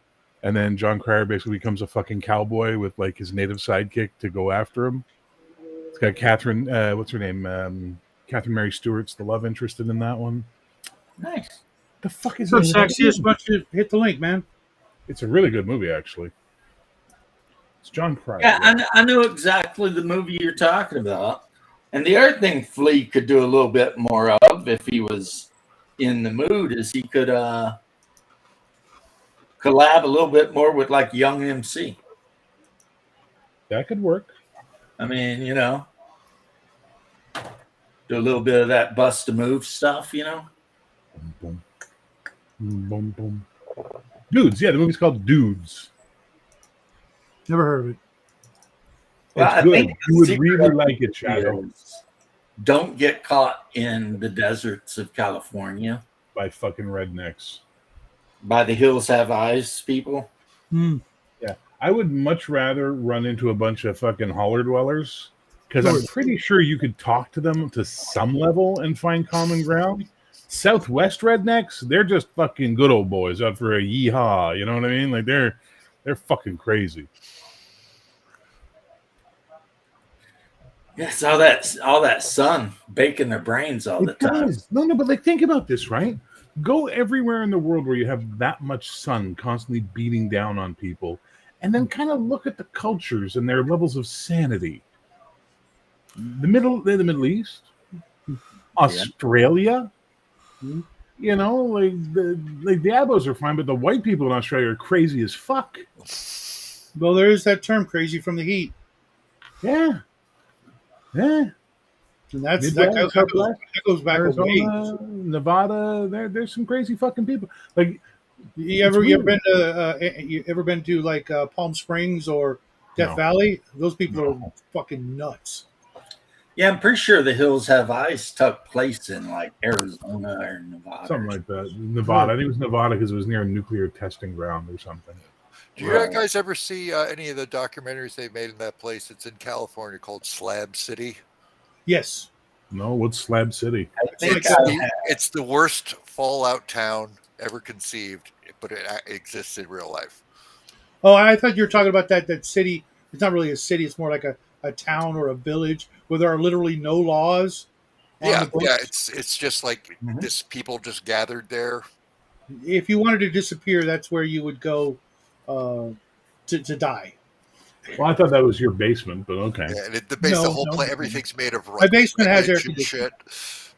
and then John Cryer basically becomes a fucking cowboy with like his native sidekick to go after him. It's got Catherine, what's her name? Catherine Mary Stewart's the love interest in that one. Nice. The fuck is So it? sexiest, why don't you hit the link, man? It's a really good movie, actually. It's John Cryer. Yeah, I know exactly the movie you're talking about. And the other thing Flea could do a little bit more of if he was in the mood is he could collab a little bit more with like Young MC. That could work. I mean, do a little bit of that bust a move stuff, Boom, boom, boom, boom. Dudes, yeah, the movie's called Dudes. Never heard of it. Well, I It's good. think You the would secret really of like it, it Shadow. is don't get caught in the deserts of California By fucking rednecks. by the hills have eyes people. Yeah, I would much rather run into a bunch of fucking holler dwellers because I'm pretty sure you could talk to them to some level and find common ground. Southwest rednecks, they're just fucking good old boys out for a yeehaw. You know what I mean? Like they're fucking crazy. Yes, all that sun baking their brains all the It time. does. No, but like think about this, right? Go everywhere in the world where you have that much sun constantly beating down on people, and then kind of look at the cultures and their levels of sanity. The Middle East, Australia. You know, like the Abos are fine, but the white people in Australia are crazy as fuck. Well, there is that term, crazy from the heat. Yeah. Yeah. And that Midwest, goes back a Arizona, way. Nevada, there's some crazy fucking people. Like You ever been to like Palm Springs or Death No. Valley? Those people are fucking nuts. Yeah, I'm pretty sure the hills have ice took place in like Arizona or Nevada. Something like that. Nevada. I think it was Nevada because it was near a nuclear testing ground or something. Do you guys ever see any of the documentaries they made in that place? It's in California called Slab City. Yes. No, what's Slab City? It's the worst fallout town ever conceived, but it exists in real life. Oh, I thought you were talking about that city. It's not really a city. It's more like a town or a village where there are literally no laws on the books. Yeah, it's just like this people just gathered there. If you wanted to disappear, that's where you would go to die. Well, I thought that was your basement, but okay. Yeah, and No, whole no. place, everything's made of My basement has air wreckage and conditioning. shit.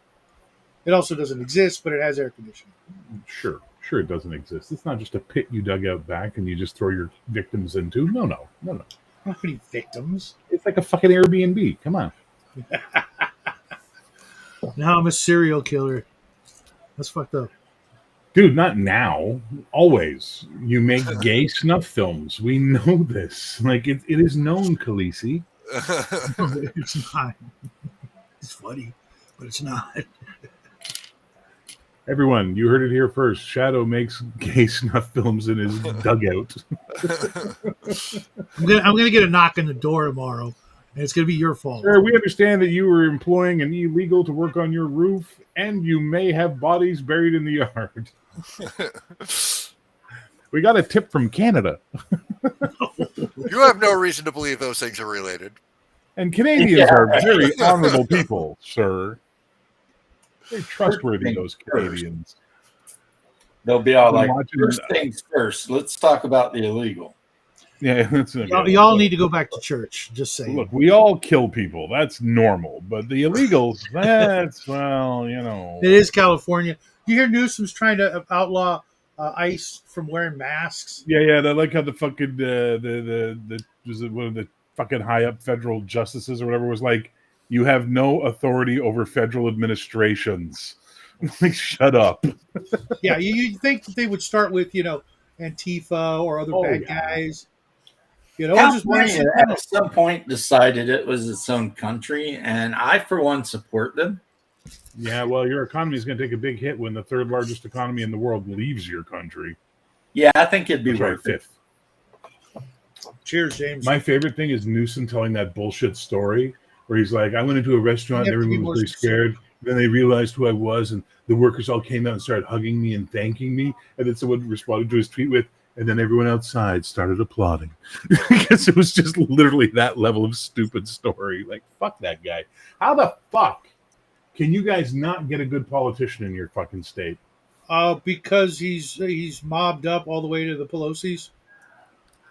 It also doesn't exist, but it has air conditioning. Sure it doesn't exist. It's not just a pit you dug out back and you just throw your victims into. No. How many victims? It's like a fucking Airbnb. Come on. Now I'm a serial killer. That's fucked up. Dude, not now. Always. You make gay snuff films. We know this. Like, it is known, Khaleesi. It's not. It's funny, but it's not. Everyone, you heard it here first. Shadow makes gay snuff films in his dugout. I'm gonna get a knock on the door tomorrow, and it's gonna be your fault. Sir, we understand that you were employing an illegal to work on your roof, and you may have bodies buried in the yard. We got a tip from Canada. You have no reason to believe those things are related. And Canadians are very honorable people, sir. They're trustworthy, those Canadians. They'll be all like, first things first, let's talk about the illegal. Yeah, y'all need to go back to church. Just saying. Look, we all kill people. That's normal. But the illegals, that's, well, you know. It is California. You hear Newsom's trying to outlaw ICE from wearing masks? Yeah. I like how the fucking, was it one of the fucking high up federal justices or whatever was like, you have no authority over federal administrations. Like, shut up. Yeah, you think that they would start with, Antifa or other bad guys. California at some point decided it was its own country, and I, for one, support them. Yeah, well, your economy is going to take a big hit when the third largest economy in the world leaves your country. Yeah, I think it'd be worth it. Fifth. Cheers, James. My favorite thing is Newsom telling that bullshit story where he's like, I went into a restaurant and everyone was very scared. Then they realized who I was, and the workers all came out and started hugging me and thanking me. And then someone responded to his tweet with, and then everyone outside started applauding. Because it was just literally that level of stupid story. Like, fuck that guy. How the fuck can you guys not get a good politician in your fucking state? Because he's mobbed up all the way to the Pelosi's.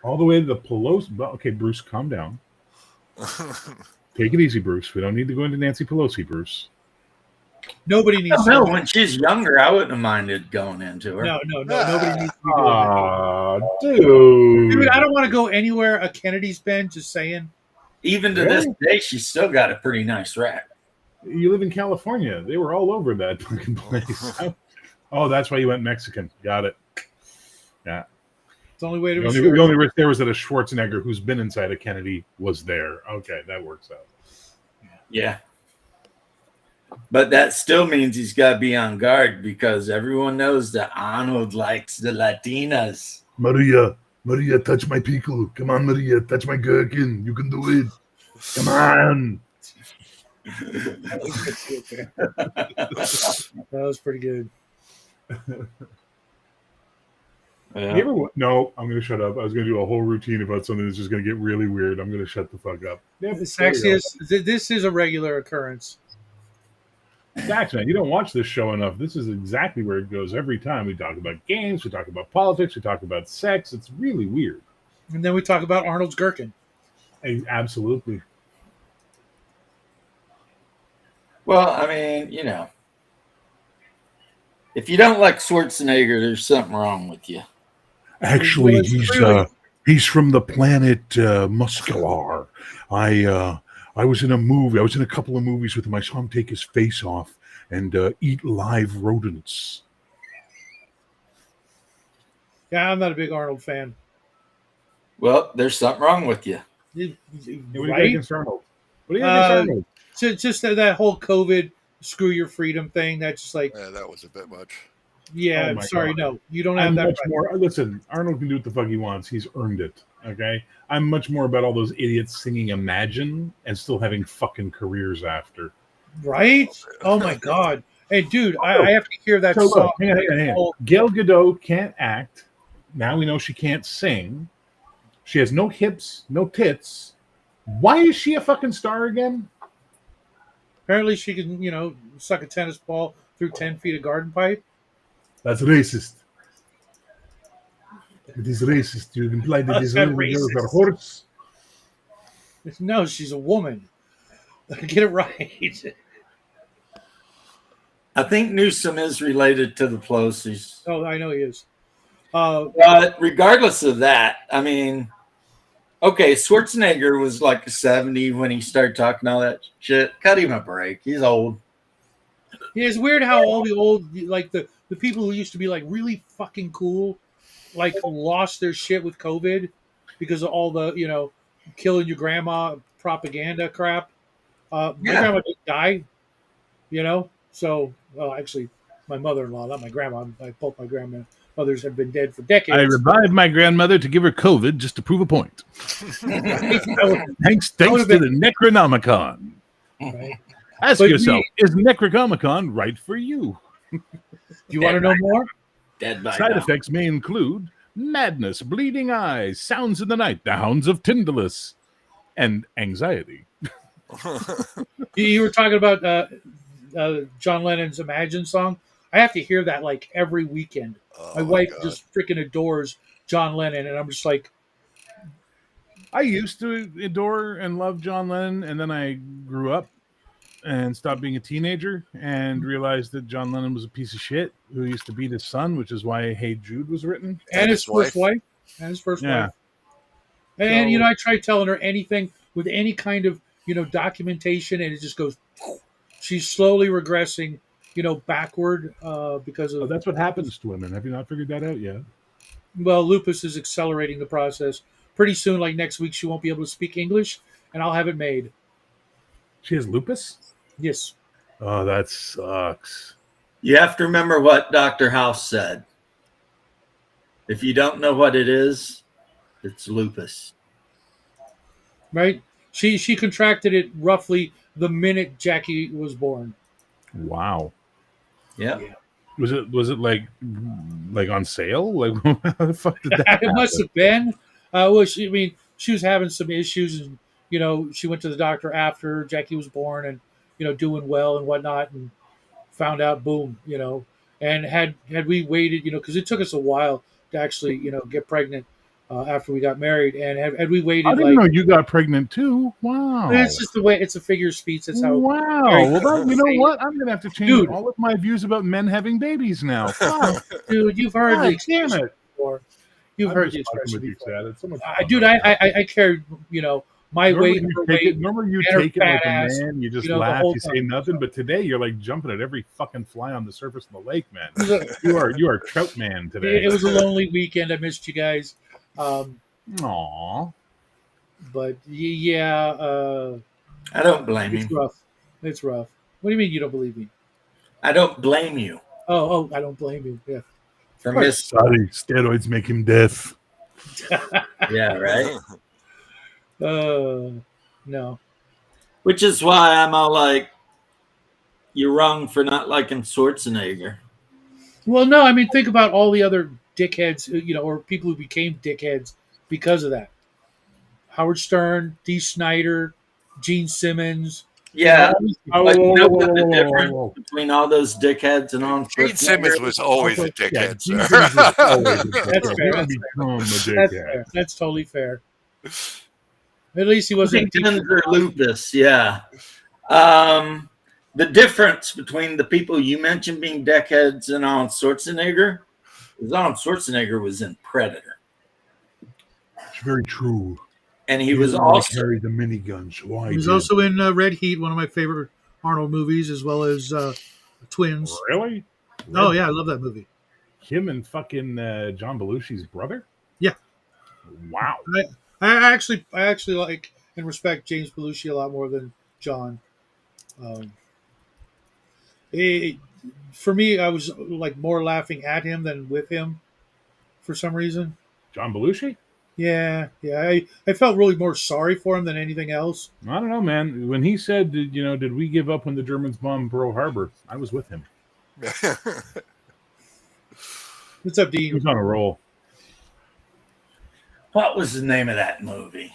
All the way to the Pelosi. Well, okay, Bruce, calm down. Take it easy, Bruce. We don't need to go into Nancy Pelosi, Bruce. Nobody needs to. No, when she's younger, I wouldn't have minded going into her. No. Nobody needs to be doing that. Dude, I don't want to go anywhere a Kennedy's been, just saying. Even to this day, she's still got a pretty nice rack. You live in California. They were all over that fucking place. Oh, that's why you went Mexican. Got it. Yeah. It's the only way to be sure. The only risk there was that a Schwarzenegger who's been inside a Kennedy was there. Okay, that works out. Yeah. But that still means he's got to be on guard because everyone knows that Arnold likes the Latinas. Maria, touch my pickle. Come on, Maria, touch my gherkin. You can do it. Come on. That was pretty good. Yeah. No, I'm going to shut up. I was going to do a whole routine about something that's just going to get really weird. I'm going to shut the fuck up. Yeah, this is a regular occurrence. Dax, man, you don't watch this show enough. This is exactly where it goes every time. We talk about games, we talk about politics, we talk about sex. It's really weird. And then we talk about Arnold's gherkin. Absolutely. Well, I mean, if you don't like Schwarzenegger, there's something wrong with you. Actually, he's from the planet Muscular. I was in a movie. I was in a couple of movies with him. I saw him take his face off and eat live rodents. Yeah, I'm not a big Arnold fan. Well, there's something wrong with you. What do you think against Arnold? What do you think against Arnold? just that whole COVID screw your freedom thing. That's just like, Yeah, that was a bit much. yeah, Oh I'm my sorry, God. no, you don't have I'm that much right. more. Listen, Arnold can do what the fuck he wants. He's earned it. Okay, I'm much more about all those idiots singing "Imagine" and still having fucking careers after. Right? Oh my God. Hey, dude, I Oh, have to hear that so song. look, hang on. Oh, Gail Godot can't act. Now we know she can't sing. She has no hips, no tits. Why is she a fucking star again? apparently, she can, suck a tennis ball through 10 feet of garden pipe. That's racist. It is racist. You imply that How's these that little girls are racist? horse. No, she's a woman. Get it right. I think Newsom is related to the Pelosi's. Oh, I know he is. But regardless of that, I mean, okay, Schwarzenegger was like a 70 when he started talking all that shit. Cut him a break. He's old. Yeah, it's weird how all the old, like the people who used to be like really fucking cool, like lost their shit with COVID because of all the, killing your grandma propaganda crap. My Yeah. grandma didn't die, so, well, actually, my mother-in-law, not my grandma. Both my grandmothers have been dead for I decades. revived my grandmother to give her COVID just to prove a point. Right? Thanks would've to been- the Necronomicon. Right? Ask But yourself, is Necronomicon right for you? Do you want to know more? Dead by Side now. effects may include madness, bleeding eyes, sounds in the night, the hounds of Tyndalus, and anxiety. You were talking about John Lennon's Imagine song. I have to hear that like every weekend. Oh, My my wife God. just freaking adores John Lennon, and I'm just like, I used to adore and love John Lennon, and then I grew up and stopped being a teenager and realized that John Lennon was a piece of shit who used to beat his son, which is why Hey Jude was written. and his his first wife. wife, and his first Yeah. wife. And So- I try telling her anything with any kind of documentation, and it just goes. She's slowly regressing, backward because Oh, of that's what happens to women. Have you not figured that out yet? lupus is accelerating the process. Pretty soon, like next week, she won't be able to speak English, and I'll have it made. She has lupus? Yes. Oh, that sucks. You have to remember what Dr. House said. If you don't know what it is, it's lupus. Right? She contracted it roughly the minute Jackie was born. Wow. Yeah. Was it like on sale? Like how the fuck did that It happen? must have been. Well, she was having some issues, and she went to the doctor after Jackie was born, and doing well and whatnot, and found out, boom, and had we waited, because it took us a while to actually, get pregnant after we got married, and had we I waited didn't know you got pregnant too. Wow. it's just the way, it's a figure of speech. That's how. Wow. Very Well, good. you know what? I'm gonna have to change Dude. all of my views about men having babies now. Fuck. Dude, you've heard God the damn expression it. before. You've I'm heard just the fucking expression with you, before. Chad. It's so much Dude, fun. I carried, my Normally weight, you her take weight. it. Normally you and her take it like fat a ass, man. You just the laugh. whole You say time. nothing. But today you're like jumping at every fucking fly on the surface of the lake, man. It was a- You are trout man today. It was a lonely weekend. I missed you guys. Aww. But yeah, I don't blame it's you. rough. It's rough. What do you mean you don't believe me? I don't blame you Oh, I don't blame you. Yeah. for course. miss. Sorry, steroids make him deaf. Yeah, right. No. Which is why I'm all like, you're wrong for not liking Schwarzenegger. Well, no. I mean, think about all the other dickheads, or people who became dickheads because of that. Howard Stern, Dee Snider, Gene Simmons. Yeah. all these people. Oh, But you know whoa, what the whoa, whoa, difference whoa. between all those dickheads and on Gene Simmons Schwarzenegger? was always a Yeah, dickhead, Gene sir. Simmons was always a That's dickhead. fair, He that's didn't become a That's dickhead. fair. That's totally fair. At least he wasn't. Huntington's or lupus, yeah. The difference between the people you mentioned being dickheads and Arnold Schwarzenegger is Arnold Schwarzenegger was in Predator. It's very true. And he was didn't want to also carry the minigun, so I He was did. also in Red Heat, one of my favorite Arnold movies, as well as Twins. Really? Oh yeah, I love that movie. Him and fucking John Belushi's brother? Yeah. Wow. I actually like and respect James Belushi a lot more than John. Um, it, for me, I was like more laughing at him than with him for some reason. John Belushi? Yeah. I felt really more sorry for him than anything else. I don't know, man. When he said, did we give up when the Germans bombed Pearl Harbor? I was with him. What's up, He Dean? was on a roll. What was the name of that movie?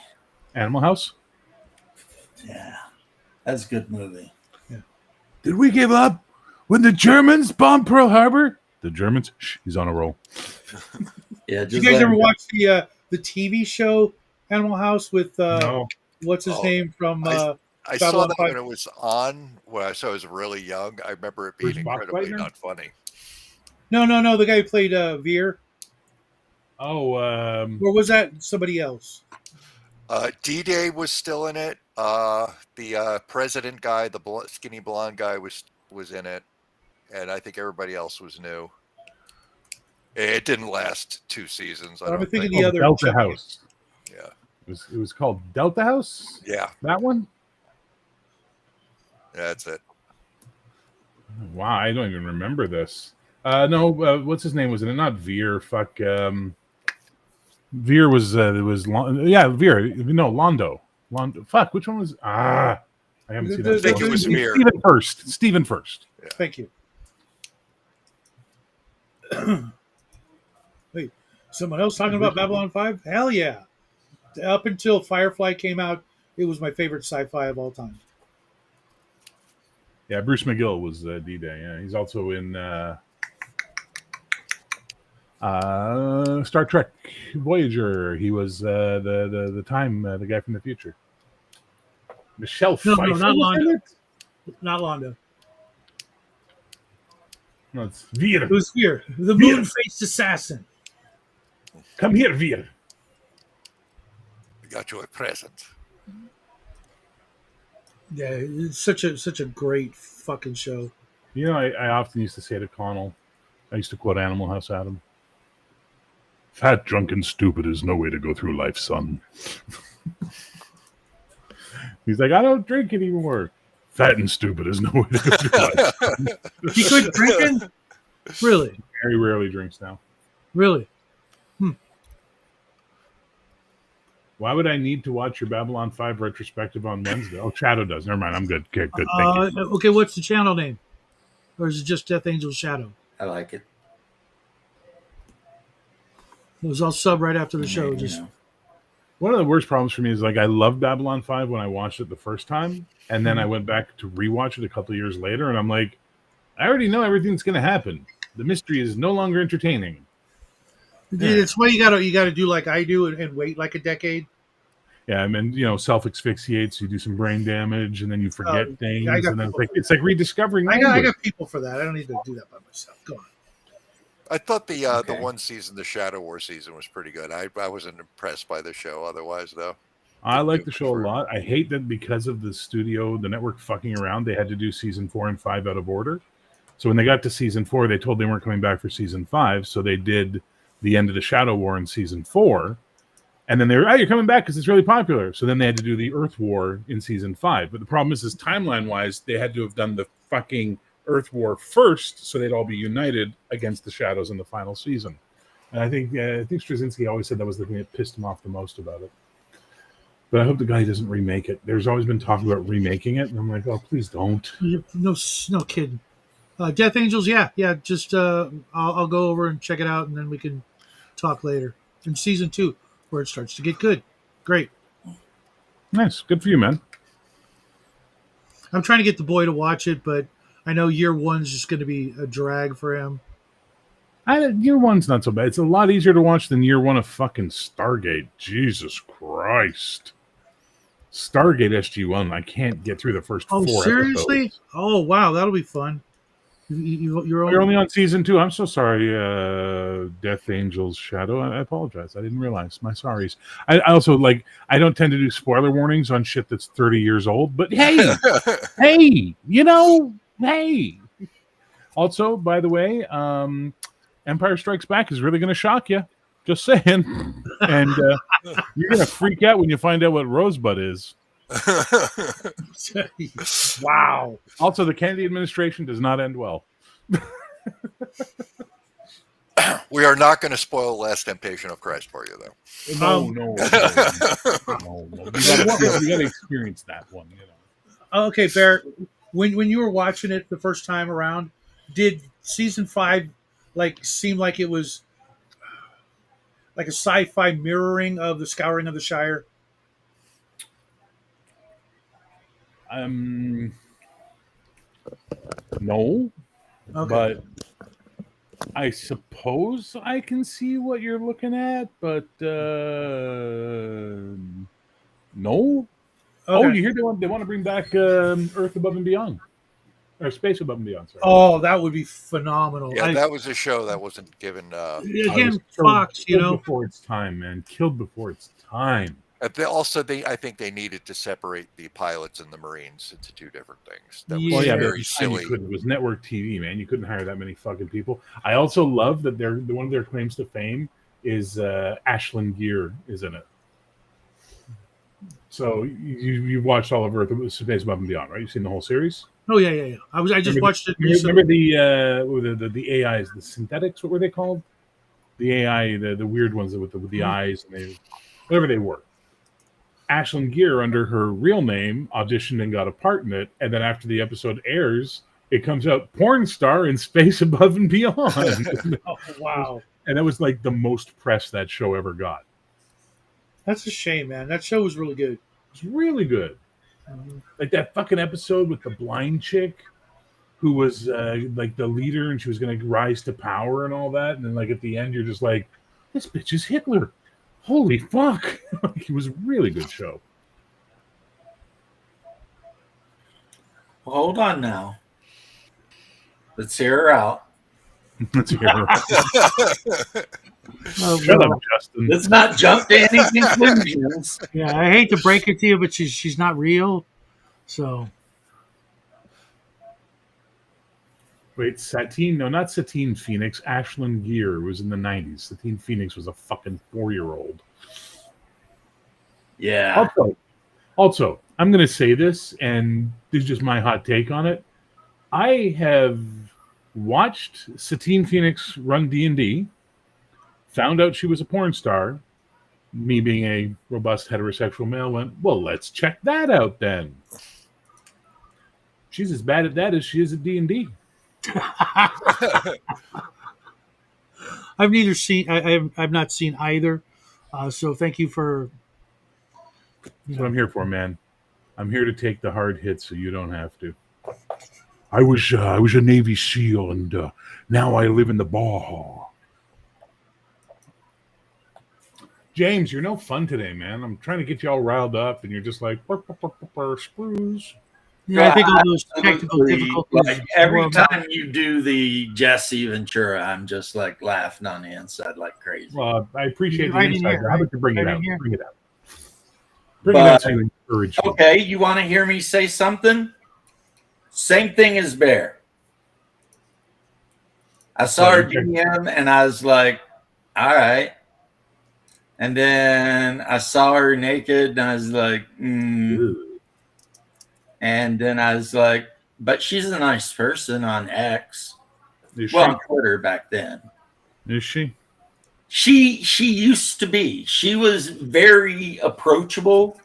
Animal House? Yeah, that's a good movie. Did we give up when the Germans bombed Pearl Harbor? The Germans? Shh, he's on a roll. Yeah, Did just you guys let ever him go. watch the TV show Animal House with No. what's his Oh, name from I saw Babylon that 5? when it was on. When I was really young. I remember it being Bruce incredibly Boxleitner? not funny. No, the guy who played Veer, Oh, or was that somebody else? D-Day was still in it. The president guy, the skinny blonde guy, was in it, and I think everybody else was new. It didn't last 2 seasons. I I'm don't thinking think. the other Delta chubby- House. Yeah, It was called Delta House? yeah, That one? that's it. Wow, I don't even remember this. No, what's his name was in it? Not Veer. Fuck. Veer was Veer. No, Londo. Fuck, which one was? I haven't seen that. I think it was Veer. Stephen First. Thank you. Wait, someone else talking about Babylon 5? Hell yeah! Up until Firefly came out, it was my favorite sci-fi of all time. Yeah, Bruce McGill was D-Day. Yeah, he's also in Star Trek Voyager. He was the guy from the future. Michelle No, Pfeiffer not was in Londo. it? Not Londo. No, it's Veer. It was Fear, the Veer. moon-faced assassin. Come here, Veer. I got you a present. Yeah, it's such a great fucking show. You know, I often used to say to Connell, I used to quote Animal House at him. Fat, drunk, and stupid is no way to go through life, son. He's like, I don't drink anymore. Fat and stupid is no way to go through life. He quit drinking? Really? Very rarely drinks now. Really? Why would I need to watch your Babylon 5 retrospective on Wednesday? Oh, Shadow does. Never mind. I'm good. Okay, good. Thank you. Okay, what's the channel name? Or is it just Death Angel Shadow? I like it. It was all sub right after the show. You Just know. One of the worst problems for me is like I loved Babylon 5 when I watched it the first time, and then I went back to rewatch it a couple of years later, and I'm like, I already know everything's going to happen. The mystery is no longer entertaining. It's why you gotta do like I do and wait like a decade. Yeah, I mean, self asphyxiates, you do some brain damage, and then you forget things, I got and then people it's like rediscovering I language. got people for that. I don't need to do that by myself. Go on. I thought the Okay. one season, the Shadow War season, was pretty good. I wasn't impressed by the show otherwise, though. I like the show a lot. I hate that because of the network fucking around, they had to do season 4 and 5 out of order. So when they got to season 4, they told they weren't coming back for season 5, so they did the end of the Shadow War in season 4. And then they were, you're coming back because it's really popular. So then they had to do the Earth War in season 5. But the problem is timeline-wise, they had to have done the fucking Earth War first, so they'd all be united against the Shadows in the final season. And I think Straczynski always said that was the thing that pissed him off the most about it. But I hope the guy doesn't remake it. There's always been talk about remaking it, and I'm like, oh, please don't. No kidding. Death Angels, yeah. Just I'll go over and check it out, and then we can talk later. In season 2, where it starts to get good. Great. Nice, good for you, man. I'm trying to get the boy to watch it, but I know year 1's just going to be a drag for him. Year 1's not so bad. It's a lot easier to watch than year 1 of fucking Stargate. Jesus Christ. Stargate SG-1, I can't get through the first 4 seriously? episodes. Oh, wow, that'll be fun. You're only on season 2. I'm so sorry, Death Angel's Shadow. I apologize. I didn't realize. My sorries. I also, I don't tend to do spoiler warnings on shit that's 30 years old, but hey, hey. Also, by the way, Empire Strikes Back is really going to shock you. Just saying. And you're going to freak out when you find out what Rosebud is. Wow. Also, the Kennedy administration does not end well. We are not going to spoil Last Temptation of Christ for you, though. No. You got to experience that one. You know. Okay, Bear. When you were watching it the first time around, did season 5 seem like it was like a sci-fi mirroring of the Scouring of the Shire? No, Okay. but I suppose I can see what you're looking at, but no. Okay. Oh, you hear they want to bring back Earth Above and Beyond, or Space Above and Beyond. Sorry. Oh, that would be phenomenal. Yeah, that was a show that wasn't given. Again, Fox, killed before its time, man. Killed before its time. I think they needed to separate the pilots and the Marines into two different things. That was very silly. It was network TV, man. You couldn't hire that many fucking people. I also love that one of their claims to fame is Ashland Gear is in it. So you've watched all of Earth Space Above and Beyond, right? You've seen the whole series. Oh yeah. I just watched it. Remember the AIs, the synthetics? What were they called? The AI, the weird ones with the eyes, and whatever they were. Ashland Gear, under her real name, auditioned and got a part in it, and then after the episode airs, it comes out porn star in Space Above and Beyond. Oh, wow! And that was like the most press that show ever got. That's a shame, man. That show was really good. It was really good. Like that fucking episode with the blind chick who was like the leader, and she was going to rise to power and all that, and then like at the end, you're just like, this bitch is Hitler. Holy fuck. It was a really good show. Well, hold on now. Let's hear her out. Let's hear her out. Shut up, Justin. Let's not jump to any conclusions. Yeah, I hate to break it to you, but she's not real. So. Wait, Satine? No, not Satine Phoenix. Ashland Gear was in the 90s. Satine Phoenix was a fucking 4-year-old. Yeah. Also, I'm going to say this, and this is just my hot take on it. I have watched Satine Phoenix run D&D, found out she was a porn star. Me being a robust heterosexual male went, well, let's check that out then. She's as bad at that as she is at D&D. I've neither seen. I've not seen either. So thank you for. That's what I'm here for, man. I'm here to take the hard hits, so you don't have to. I was a Navy SEAL, and now I live in the Baja. James, you're no fun today, man. I'm trying to get you all riled up, and you're just like sprues. Yeah, I think all those technical difficulties. Like every time you do the Jesse Ventura, I'm just like laughing on the inside like crazy. Well, I appreciate the right insight. here, How right? about you bring it Right out? in here. Bring it out. Bring it out so you encourage me. Okay, you want to hear me say something? Same thing as Bear. I saw her DM and I was like, all right. And then I saw her naked and I was like, And then I was like, but she's a nice person on X. On Twitter back then. Is she? She used to be. She was very approachable.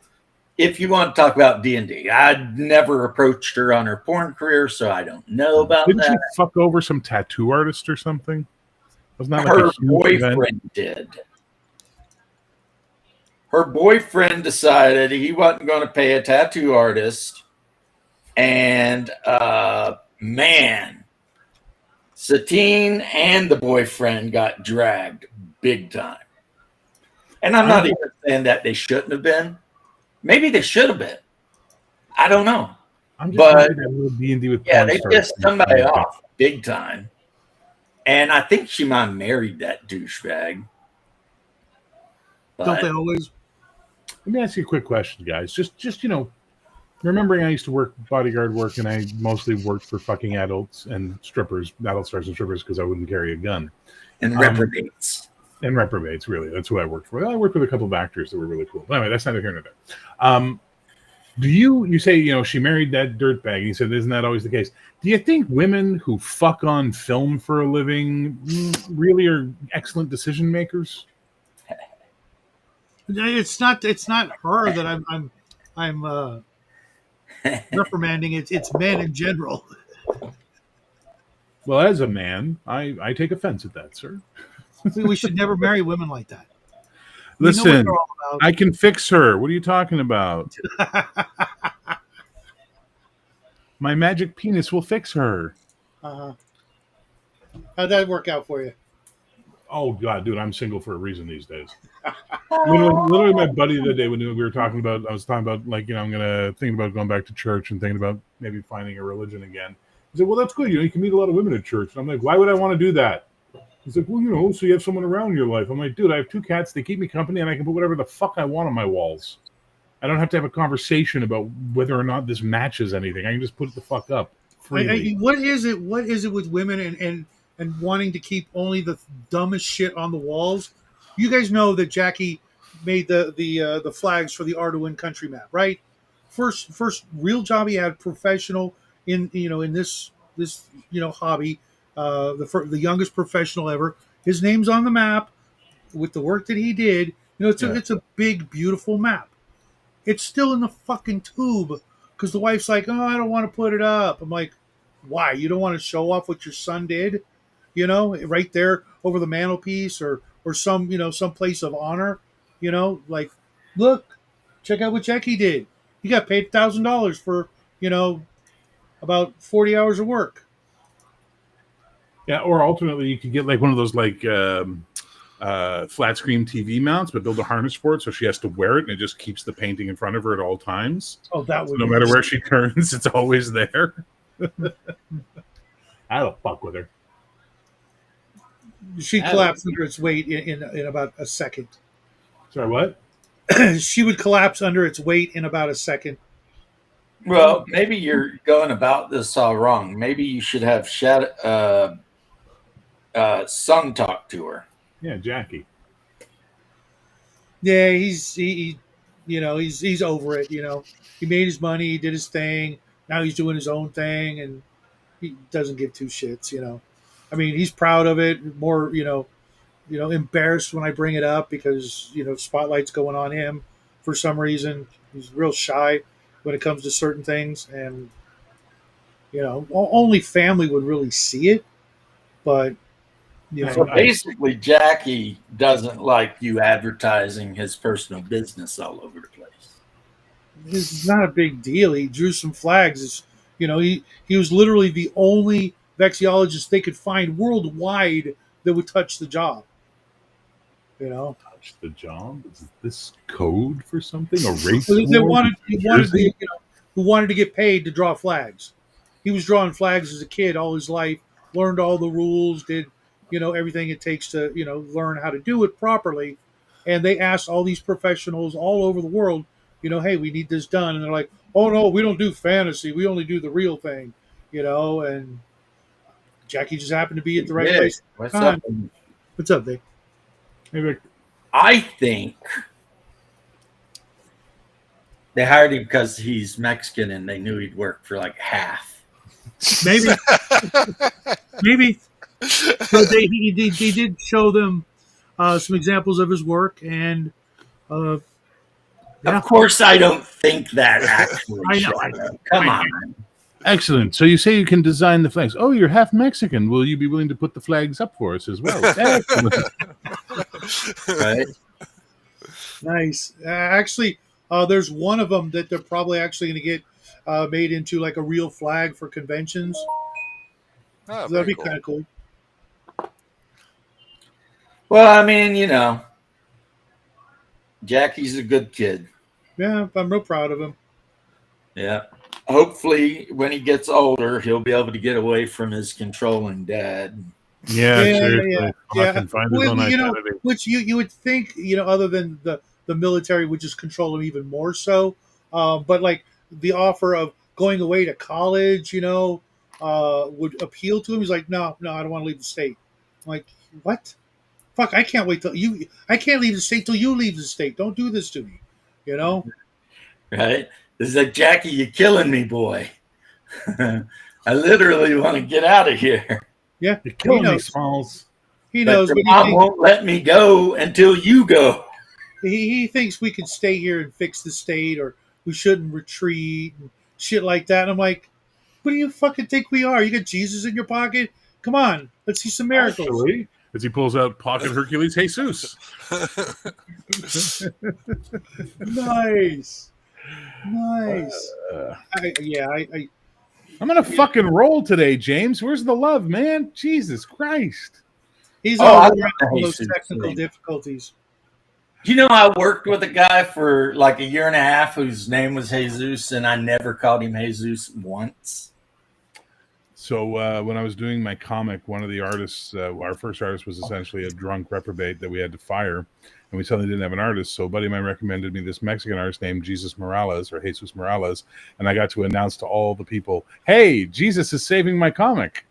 If you want to talk about D&D, I'd never approached her on her porn career, so I don't know about Didn't that. she fuck over some tattoo artist or something? Wasn't that like Her a huge boyfriend event? did. Her boyfriend decided he wasn't going to pay a tattoo artist. And man, Satine and the boyfriend got dragged big time. And I'm not even saying that they shouldn't have been. Maybe they should have been. I don't know. I'm just But that little D&D with yeah, porn they stars. pissed somebody off big time. And I think she might have married that douchebag. Don't they always? Let me ask you a quick question, guys. Just remembering I used to work bodyguard work, and I mostly worked for fucking adults and strippers, adult stars and strippers, because I wouldn't carry a gun. And reprobates. And reprobates, really. That's who I worked for. I worked with a couple of actors that were really cool. But anyway, that's neither here nor there. Do you say, she married that dirtbag? You said, isn't that always the case? Do you think women who fuck on film for a living really are excellent decision makers? It's not her that I'm reprimanding. It's men in general. Well, as a man, I take offense at that, sir. We should never marry women like that. Listen, we know what they're all about. I can fix her. What are you talking about? My magic penis will fix her. Uh-huh. How'd that work out for you? Oh God, dude, I'm single for a reason these days. Literally, my buddy the other day when we were talking about, I was talking about I'm thinking about going back to church and thinking about maybe finding a religion again. He said, "Well, that's good. You can meet a lot of women at church." And I'm like, "Why would I want to do that?" He's like, "Well, so you have someone around in your life." I'm like, "Dude, I have 2 cats. They keep me company, and I can put whatever the fuck I want on my walls. I don't have to have a conversation about whether or not this matches anything. I can just put it the fuck up freely." What is it with women and wanting to keep only the dumbest shit on the walls? You guys know that Jackie made the flags for the Arduin country map, right? First real job he had, professional in this hobby, the youngest professional ever. His name's on the map with the work that he did. It's a big, beautiful map. It's still in the fucking tube because the wife's like, "Oh, I don't want to put it up." I'm like, "Why? You don't want to show off what your son did? Right there over the mantelpiece or some place of honor. Like, look, check out what Jackie did. He got paid $1,000 for about 40 hours of work." Yeah, or alternately, you could get like one of those flat screen TV mounts, but build a harness for it so she has to wear it and it just keeps the painting in front of her at all times. Oh, that would no matter where she turns, it's always there. I don't fuck with her. She collapsed under its weight in about a second. Sorry, what? She would collapse under its weight in about a second. Well, maybe you're going about this all wrong. Maybe you should have son talk to her. Yeah, Jackie. Yeah, he's over it. He made his money, he did his thing. Now he's doing his own thing, and he doesn't give 2 shits. I mean, he's proud of it. More, embarrassed when I bring it up because spotlight's going on him for some reason. He's real shy when it comes to certain things, and only family would really see it. But so basically, Jackie doesn't like you advertising his personal business all over the place. It's not a big deal. He drew some flags. He was literally the only vexillologist they could find worldwide that would touch the job. Touch the job? Is this code for something? A race? Who wanted to get paid to draw flags. He was drawing flags as a kid all his life, learned all the rules, did everything it takes to learn how to do it properly. And they asked all these professionals all over the world, hey, we need this done. And they're like, "Oh no, we don't do fantasy. We only do the real thing." And Jackie just happened to be at the right place. What's up? What's up, Dave? Maybe. I think they hired him because he's Mexican and they knew he'd work for like half. Maybe. So he did show them some examples of his work, and Of course, I don't think that actually. I know. Come on. Excellent. So you say you can design the flags. Oh, you're half Mexican. Will you be willing to put the flags up for us as well? Excellent. Right? Nice. Actually, there's one of them that they're probably actually going to get made into like a real flag for conventions. Oh, So that'd be cool. kind of cool. Well, I mean, Jackie's a good kid. Yeah, I'm real proud of him. Yeah. Hopefully, when he gets older, he'll be able to get away from his controlling dad. Yeah, seriously. Yeah. Can find his own identity. Which you would think, other than the military would just control him even more so. But like the offer of going away to college, would appeal to him. He's like, no, I don't want to leave the state. I'm like, what? Fuck, I can't wait I can't leave the state till you leave the state. Don't do this to me. Right? It's like, Jackie, you're killing me, boy. I literally want to get out of here. Yeah, You're he killing me, knows. Smalls. He But knows, your but mom won't let me go until you go. he thinks we can stay here and fix the state, or we shouldn't retreat and shit like that. And I'm like, what do you fucking think we are? You got Jesus in your pocket? Come on, let's see some miracles. Actually, as he pulls out pocket Hercules Jesus. Nice. Uh, I I'm gonna fucking roll today, James. Where's the love, man? Jesus Christ. he's Oh, all I around love the all those Jesus technical thing. difficulties. You know, I worked with a guy for like a year and a half whose name was Jesus, and I never called him Jesus once. So when I was doing my comic, one of the artists, our first artist, was essentially a drunk reprobate that we had to fire, and we suddenly didn't have an artist. So a buddy of mine recommended me this Mexican artist named Jesus Morales, and I got to announce to all the people, "Hey, Jesus is saving my comic."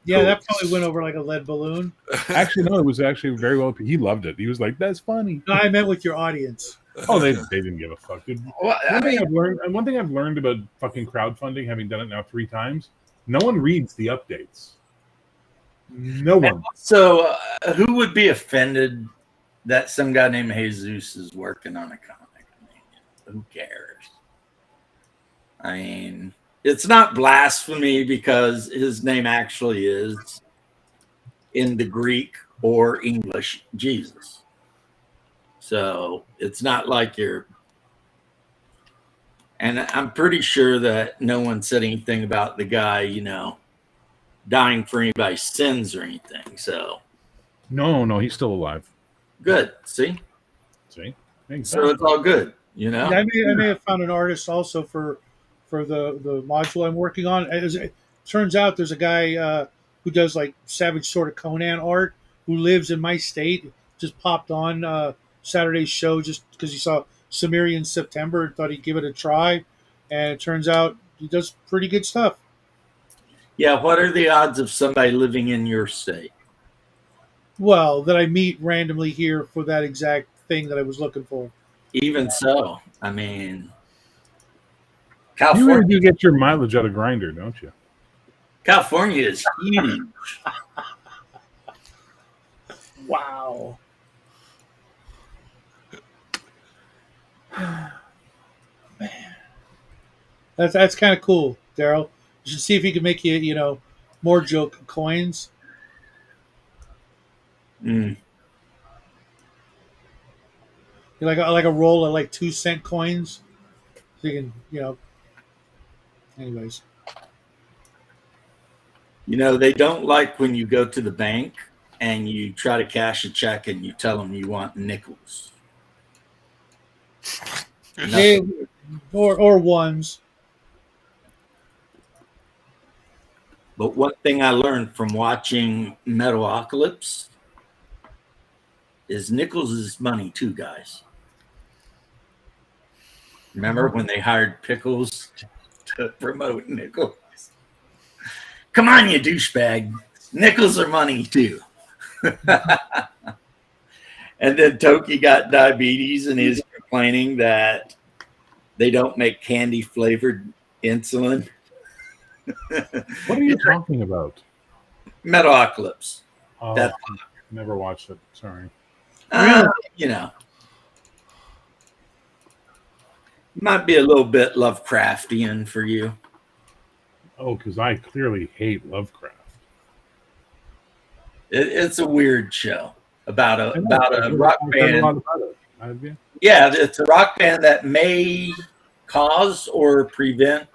Yeah, Cool. that probably went over like a lead balloon. Actually, no, it was actually very well. He loved it. He was like, "That's funny." No, I meant with your audience. Oh, they didn't give a fuck, dude. Well, I mean, One thing I've learned about fucking crowdfunding, having done it now 3 times, no one reads the updates. No one. so who would be offended that some guy named Jesus is working on a comic? I mean, who cares? I mean, it's not blasphemy because his name actually is in the Greek or English Jesus. So it's not like you're. And I'm pretty sure that no one said anything about the guy, dying for anybody's sins or anything. So No, he's still alive. good. See? See? So Exactly. it's all good, Yeah, I may have found an artist also for the module I'm working on. It turns out there's a guy who does like Savage Sword of Conan art who lives in my state. Just popped on Saturday's show just because he saw Sumerian September and thought he'd give it a try. And it turns out he does pretty good stuff. Yeah, what are the odds of somebody living in your state? Well, that I meet randomly here for that exact thing that I was looking for. Even so, I mean, You California, really do get your mileage out of Grinder, don't you? California is huge. Wow. Man. That's kind of cool, Daryl. You should see if he can make you, more joke coins. Mm. Like a roll of like 2-cent coins. So you can, anyways. They don't like when you go to the bank and you try to cash a check and you tell them you want nickels. Hey, or ones. But one thing I learned from watching Metalocalypse is nickels is money too, guys. Remember when they hired Pickles to promote nickels? Come on, you douchebag. Nickels are money too. And then Toki got diabetes and he's complaining that they don't make candy flavored insulin. What are you talking about? Metalocalypse. Oh, That's never watched it. Sorry. Might be a little bit Lovecraftian for you. Oh, because I clearly hate Lovecraft. It's a weird show about a rock band. Have you? Yeah, it's a rock band that may cause or prevent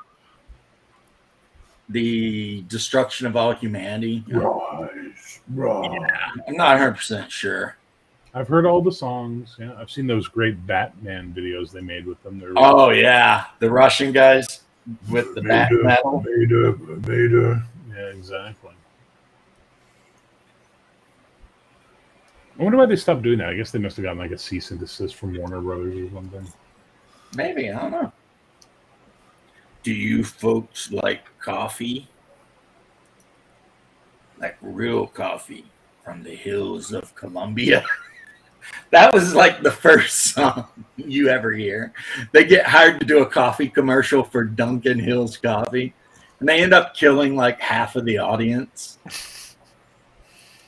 the destruction of all humanity. Rise. Yeah, I'm not 100% sure. I've heard all the songs. Yeah, I've seen those great Batman videos they made with them. They're Oh yeah, the Russian guys with the bat metal. Vader. Yeah, exactly. I wonder why they stopped doing that. I guess they must have gotten like a cease and desist from Warner Brothers or something. Maybe, I don't know. Do you folks like coffee? Like real coffee from the hills of Colombia? That was like the first song you ever hear. They get hired to do a coffee commercial for Duncan Hill's Coffee, and they end up killing like half of the audience.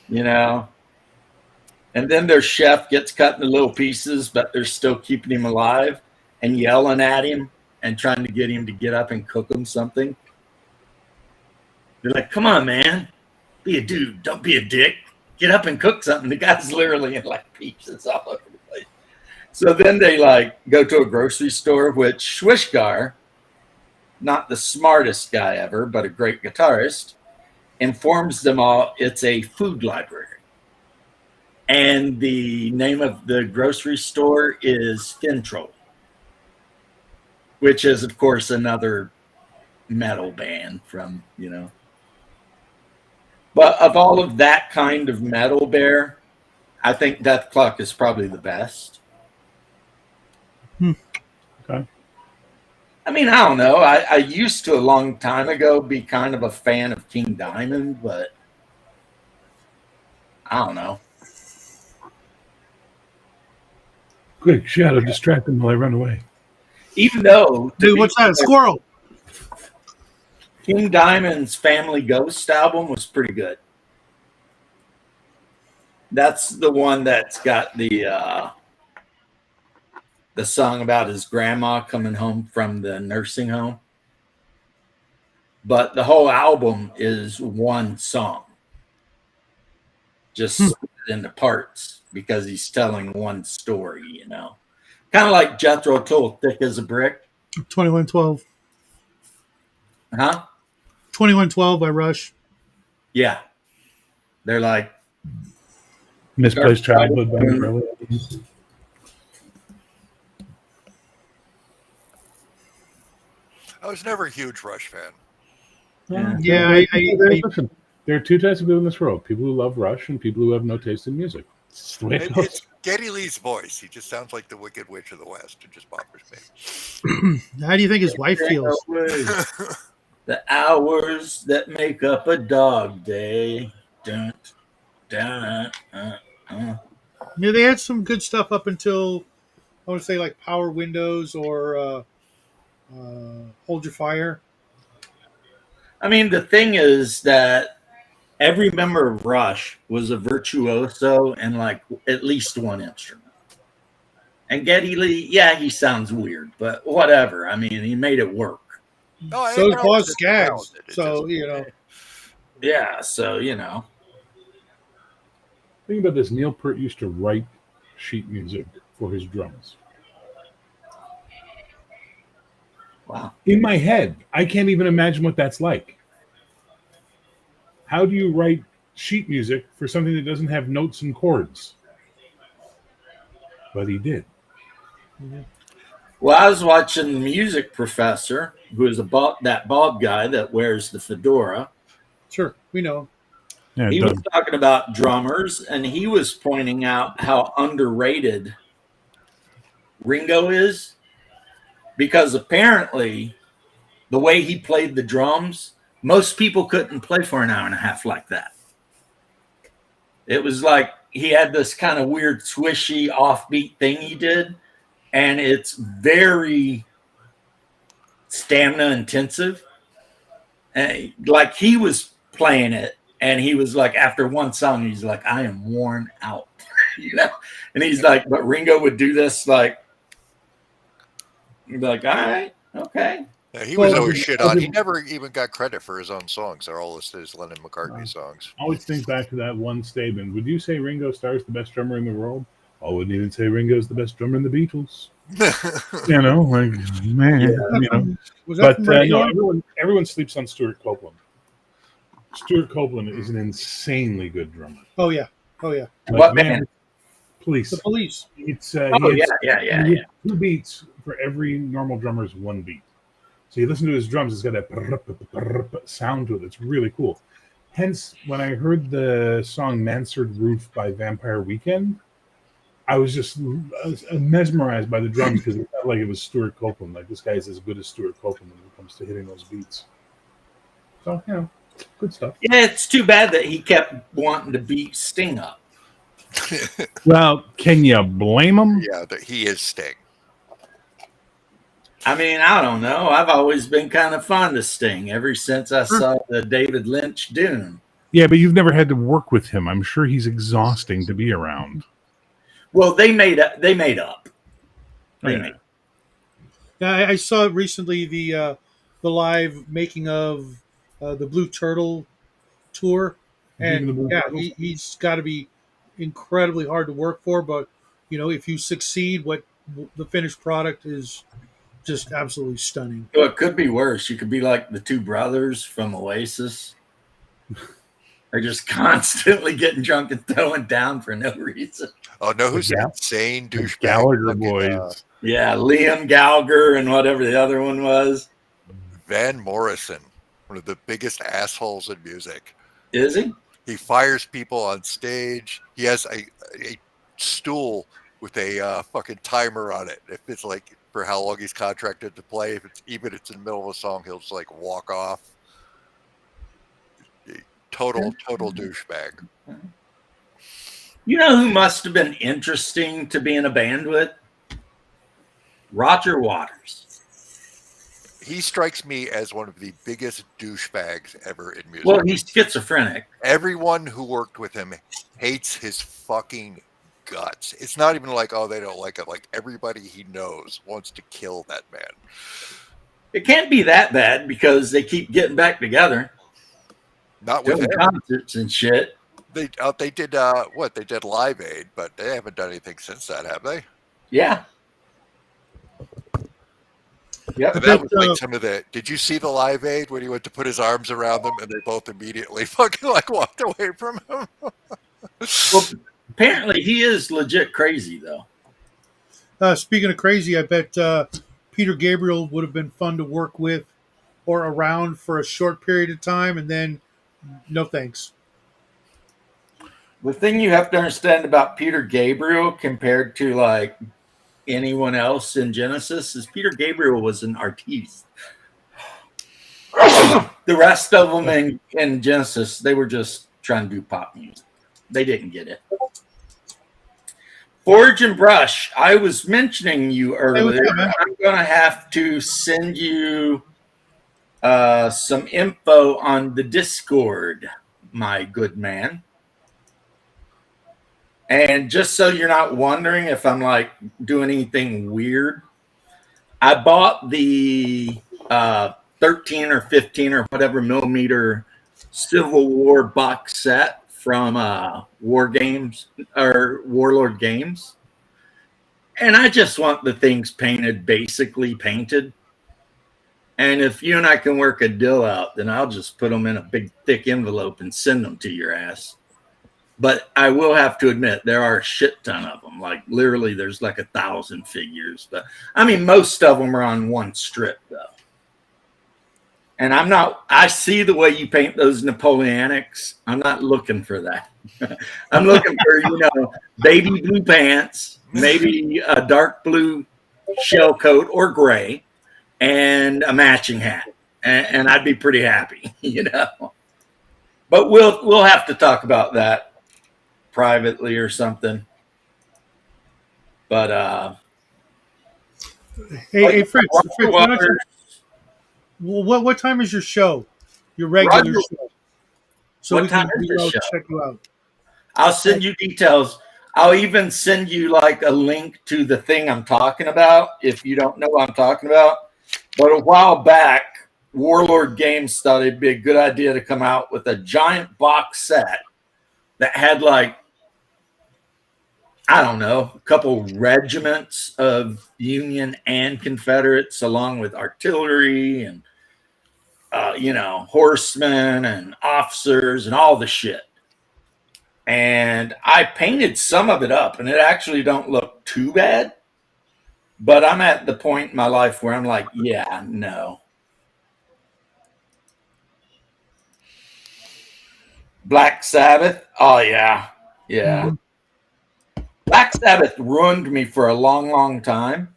You know, and then their chef gets cut into little pieces, but they're still keeping him alive and yelling at him and trying to get him to get up and cook them something. They're like, "Come on, man, be a dude. Don't be a dick. Get up and cook something." The guy's literally in like pieces all over the place. So then they like go to a grocery store, which Swishgar, not the smartest guy ever, but a great guitarist, informs them all it's a food library. And the name of the grocery store is Fintroll, which is, of course, another metal band from, you know. But of all of that kind of metal, Bear, I think Death Clock is probably the best. Okay. I mean, I don't know. I used to a long time ago be kind of a fan of King Diamond, but I don't know. Quick, Shadow, distract them while I run away. Even though, Dude, what's that? A squirrel? King Diamond's Family Ghost album was pretty good. That's the one that's got the song about his grandma coming home from the nursing home. But the whole album is one song, just split into parts because he's telling one story, you know. Kind of like Jethro Tull, Thick as a Brick. 2112. Huh? 2112 by Rush. Yeah. They're like Misplaced Childhood by Umbrella. I was never a huge Rush fan. Yeah, Listen, there are two types of people in this world: people who love Rush and people who have no taste in music. It's the way it goes. It's Geddy Lee's voice. He just sounds like the Wicked Witch of the West. It just bothers me. How do you think his wife feels? The hours that make up a dog day. Dun, dun, Yeah, they had some good stuff up until I want to say like Power Windows or Hold Your Fire. I mean, the thing is that every member of Rush was a virtuoso and like at least one instrument. And Geddy Lee, yeah, he sounds weird, but whatever. I mean, he made it work. No, So is I Boss it's Skaggs. talented. It So, just- you know. Yeah, so, you know. Think about this: Neil Peart used to write sheet music for his drums. Wow. In my head, I can't even imagine what that's like. How do you write sheet music for something that doesn't have notes and chords? But he did. Well, I was watching Music Professor, who is that bald guy that wears the fedora. Sure, we know. Yeah, He was talking about drummers, and he was pointing out how underrated Ringo is, because apparently the way he played the drums, most people couldn't play for an hour and a half like that. It was like he had this kind of weird swishy offbeat thing he did, and it's very stamina intensive. And like he was playing it, and he was like, after one song, he's like, I am worn out, you know. And he's like, but Ringo would do this, like, he'd be like, all right, okay. Yeah, he was always shit on. He never even got credit for his own songs. They're all listed as Lennon McCartney songs. I always think back to that one statement. Would you say Ringo Starr's the best drummer in the world? I wouldn't even say Ringo's the best drummer in the Beatles. You know, like, man, you know. But no, everyone sleeps on Stuart Copeland. Stuart Copeland is an insanely good drummer. Oh yeah. Like, What band? Police. The Police. It's yeah. 2 beats for every normal drummer's 1 beat. So you listen to his drums; it's got that sound to it. It's really cool. Hence, when I heard the song "Mansard Roof" by Vampire Weekend, I was mesmerized by the drums because it felt like it was Stuart Copeland. Like, this guy is as good as Stuart Copeland when it comes to hitting those beats. So, you know, good stuff. Yeah, it's too bad that he kept wanting to beat Sting up. Well, can you blame him? Yeah, he is Sting. I mean, I don't know. I've always been kind of fond of Sting ever since I saw the David Lynch Dune. Yeah, but you've never had to work with him. I'm sure he's exhausting to be around. Well, they made up. They made up. Oh, They yeah. made. Yeah, I saw recently the live making of the Blue Turtle tour, Even the and Blue yeah, Turtles? he's got to be incredibly hard to work for. But if you succeed, what the finished product is just absolutely stunning. Well, it could be worse. You could be like the two brothers from Oasis. They're just constantly getting drunk and throwing down for no reason. Oh no, who's The an Gal- insane The douchebag? Gallagher Fucking, boys. Yeah, Liam Gallagher and whatever the other one was. Van Morrison, one of the biggest assholes in music. Is he? He fires people on stage. He has a stool with a fucking timer on it. If it's like for how long he's contracted to play, if it's in the middle of a song, he'll just like walk off. Total douchebag. You know who must have been interesting to be in a band with? Roger Waters. He strikes me as one of the biggest douchebags ever in music. Well, he's schizophrenic. Everyone who worked with him hates his fucking guts. It's not even like, oh, they don't like it. Like everybody he knows wants to kill that man. It can't be that bad because they keep getting back together, Not with doing him. concerts and shit. They did what? They did Live Aid, but they haven't done anything since that, have they? Yeah. Yep. And that was like some of the. Did you see the Live Aid when he went to put his arms around them and they both immediately fucking like walked away from him? Well, apparently he is legit crazy though. Speaking of crazy, I bet Peter Gabriel would have been fun to work with or around for a short period of time, and then no thanks. The thing you have to understand about Peter Gabriel compared to like anyone else in Genesis is Peter Gabriel was an artiste. The rest of them in Genesis, they were just trying to do pop music. They didn't get it. Forge and Brush, I was mentioning you earlier. I'm going to have to send you some info on the Discord, my good man. And just so you're not wondering if I'm like doing anything weird, I bought the 13 or 15 or whatever millimeter Civil War box set from War Games or Warlord Games. And I just want the things painted, basically painted. And if you and I can work a deal out, then I'll just put them in a big thick envelope and send them to your ass. But I will have to admit, there are a shit ton of them. Like literally there's like 1,000 figures. But I mean, most of them are on one strip though. And I see the way you paint those Napoleonics. I'm not looking for that. I'm looking for, baby blue pants, maybe a dark blue shell coat or gray, and a matching hat. And I'd be pretty happy, But we'll have to talk about that privately or something. But Hey, Fritz, what time is your show? Your regular show? So we can check you out. I'll send you details. I'll even send you like a link to the thing I'm talking about if you don't know what I'm talking about. But a while back, Warlord Games thought it'd be a good idea to come out with a giant box set that had like, I don't know, a couple regiments of Union and Confederates along with artillery and, horsemen and officers and all the shit. And I painted some of it up and it actually don't look too bad. But I'm at the point in my life where I'm like, yeah, no. Black Sabbath. Oh, yeah. Yeah. Mm-hmm. Black Sabbath ruined me for a long, long time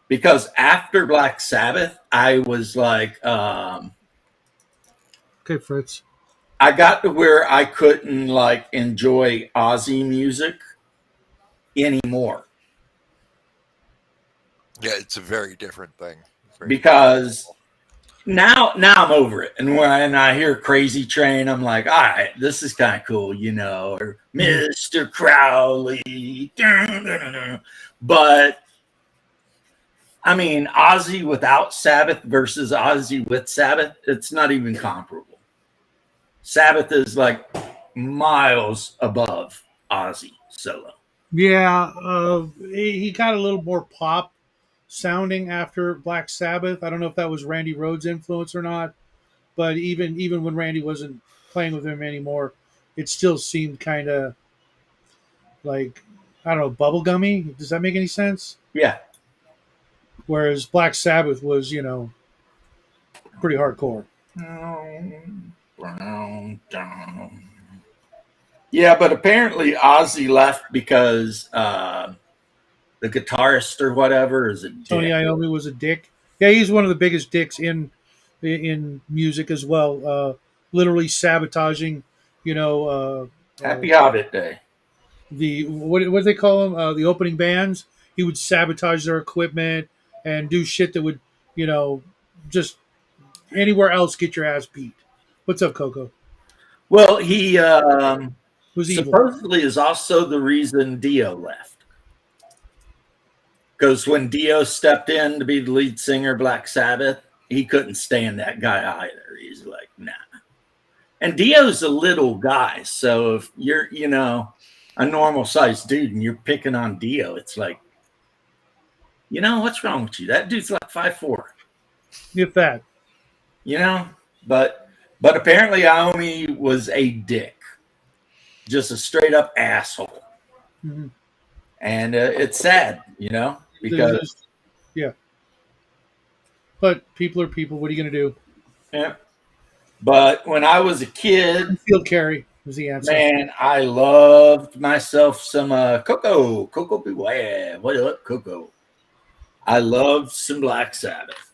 because after Black Sabbath, I was like, okay, Fritz. I got to where I couldn't like enjoy Aussie music anymore Yeah, it's a very different thing. Very different. because now I'm over it. And when I hear Crazy Train, I'm like, all right, this is kind of cool, you know, or Mr. Crowley. But I mean, Ozzy without Sabbath versus Ozzy with Sabbath, it's not even comparable. Sabbath is like miles above Ozzy solo. Yeah, he got a little more pop sounding after Black Sabbath. I don't know if that was Randy Rhoads' influence or not, but even when Randy wasn't playing with him anymore, it still seemed kind of like, I don't know, bubblegummy. Does that make any sense? Yeah. Whereas Black Sabbath was, pretty hardcore. Yeah, but apparently Ozzy left because the guitarist or whatever is a Tony dick. Iommi was a dick. Yeah, he's one of the biggest dicks in music as well. Literally sabotaging, you know, Happy Hobbit Day. the what do they call them? The opening bands. He would sabotage their equipment and do shit that would, you know, just anywhere else get your ass beat. What's up, Coco? Well, he Was evil. supposedly is also the reason Dio left. Because when Dio stepped in to be the lead singer of Black Sabbath, he couldn't stand that guy either. He's like, nah. And Dio's a little guy. So if you're, a normal sized dude and you're picking on Dio, it's like, what's wrong with you? That dude's like 5'4". If that. But apparently Iommi was a dick. Just a straight up asshole. Mm-hmm. And it's sad, because yeah. But people are people. What are you going to do? yeah. But when I was a kid, Field carry was the answer. Man, I loved myself some Coco Beware. What up, Coco? I loved some Black Sabbath.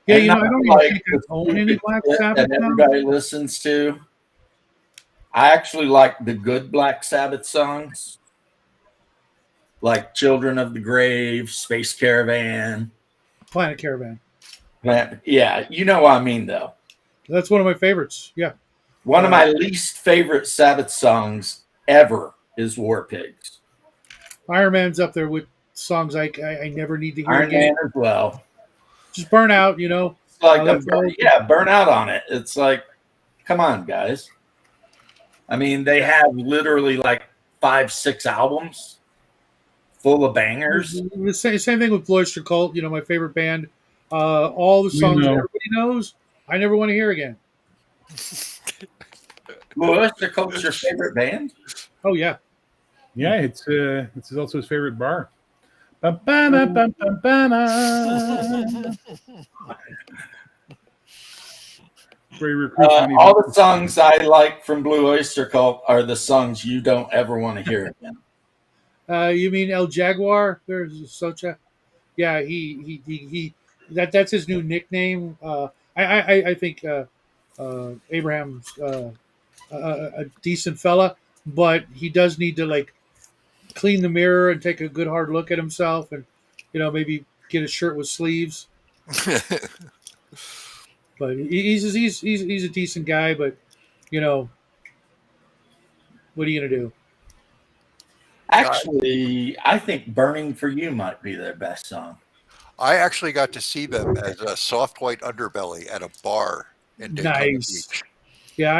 Yeah, And I don't even think I own any Black Sabbath that now. everybody listens to. I actually like the good Black Sabbath songs, like "Children of the Grave," "Space Caravan," Planet Caravan. Yeah, you know what I mean, though. That's one of my favorites. Yeah. One of my least favorite Sabbath songs ever is "War Pigs." Iron Man's up there with songs I never need to hear Iron again. Man as well. Just burn out, Like burn out on it. It's like, come on, guys. I mean, they have literally like 5-6 albums full of bangers. The same thing with Blue Oyster Cult. My favorite band. All the songs that everybody knows, I never want to hear again. Blue Oyster Cult's your favorite band? Oh yeah. Yeah, it's also his favorite bar. All the songs I like from Blue Oyster Cult are the songs you don't ever want to hear again. You mean El Jaguar? There's Socha. Yeah, he that's his new nickname. I think Abraham's a decent fella, but he does need to like clean the mirror and take a good hard look at himself, and maybe get a shirt with sleeves. But he's a decent guy, but what are you gonna do? Actually, I think "Burning for You" might be their best song. I actually got to see them as a Soft White Underbelly at a bar in Daytona Beach. Yeah,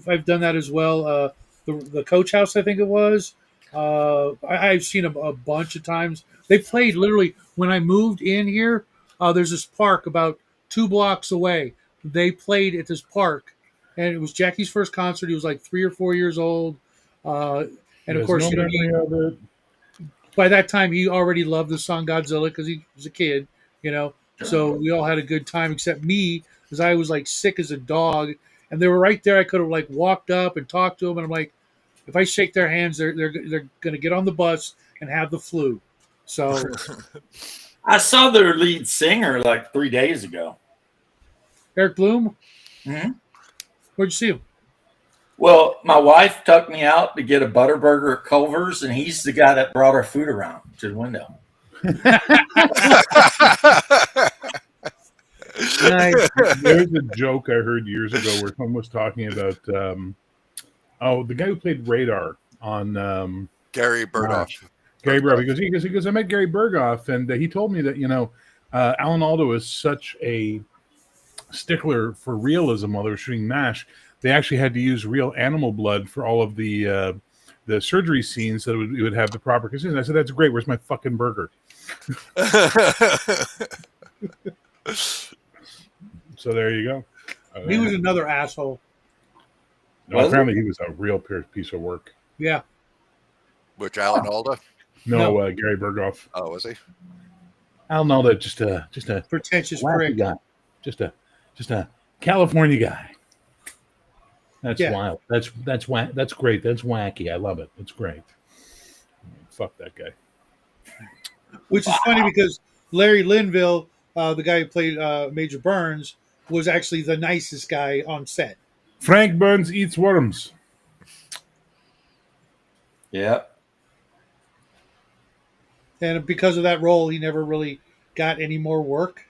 I've done that as well. The Coach House, I think it was. I've seen a bunch of times. They played literally when I moved in here. There's this park about 2 blocks away. They played at this park, and it was Jackie's first concert. He was like 3 or 4 years old, and of course, by that time he already loved the song Godzilla because he was a kid, So we all had a good time, except me, because I was like sick as a dog, and they were right there. I could have like walked up and talked to them, and I'm like, if I shake their hands, they're going to get on the bus and have the flu. So I saw their lead singer like 3 days ago. Eric Bloom. Mm-hmm. Where'd you see him? Well, my wife took me out to get a Butterburger at Culver's, and he's the guy that brought our food around to the window. Nice. There's a joke I heard years ago where someone was talking about the guy who played Radar on Gary Burdoff. Gary Burdoff. He goes, I met Gary Burdoff, and he told me that Alan Alda is such a stickler for realism while they were shooting MASH. They actually had to use real animal blood for all of the surgery scenes so it would have the proper consistency. I said, that's great. Where's my fucking burger? So there you go. He was another asshole. No, apparently he was a real piece of work. Yeah. Which Alan Alda? No. Gary Burdoff. Oh, was he? Alan Alda, just a Pretentious wacky prick. guy, just a California guy. That's wild. That's great. That's wacky. I love it. It's great. Fuck that guy. Which is funny because Larry Linville, the guy who played Major Burns, was actually the nicest guy on set. Frank Burns eats worms. Yep. And because of that role, he never really got any more work.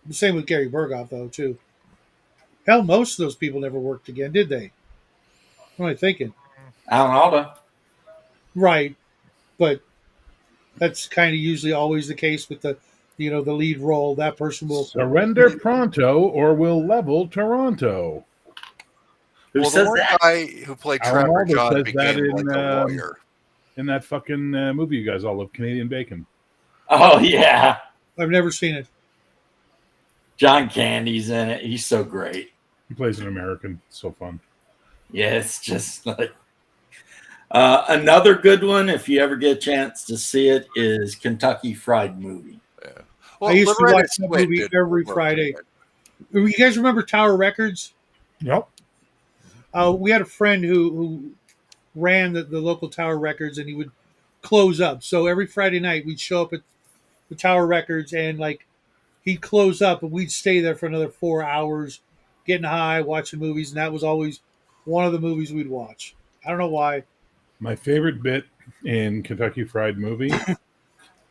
The same with Gary Burghoff, though, too. Hell, most of those people never worked again, did they? What am I thinking? Alan Alda. Right. But that's kind of usually always the case with the lead role. That person will Surrender pronto or we'll level Toronto. Who Well, says the one that? guy who played Alan Trevor Alda John says that became like a lawyer. in that fucking movie you guys all love, Canadian Bacon. Oh, yeah. I've never seen it. John Candy's in it. He's so great. He plays an American. It's so fun. Yeah, it's just like another good one. If you ever get a chance to see it, is Kentucky Fried Movie. Yeah. Well, I used to Loretta watch that Swit movie did every work Friday. with it. You guys remember Tower Records? Yep. We had a friend who ran the local Tower Records, and he would close up. So every Friday night, we'd show up at the Tower Records, and he'd close up, and we'd stay there for another 4 hours, getting high, watching movies, and that was always one of the movies we'd watch. I don't know why. My favorite bit in Kentucky Fried Movie,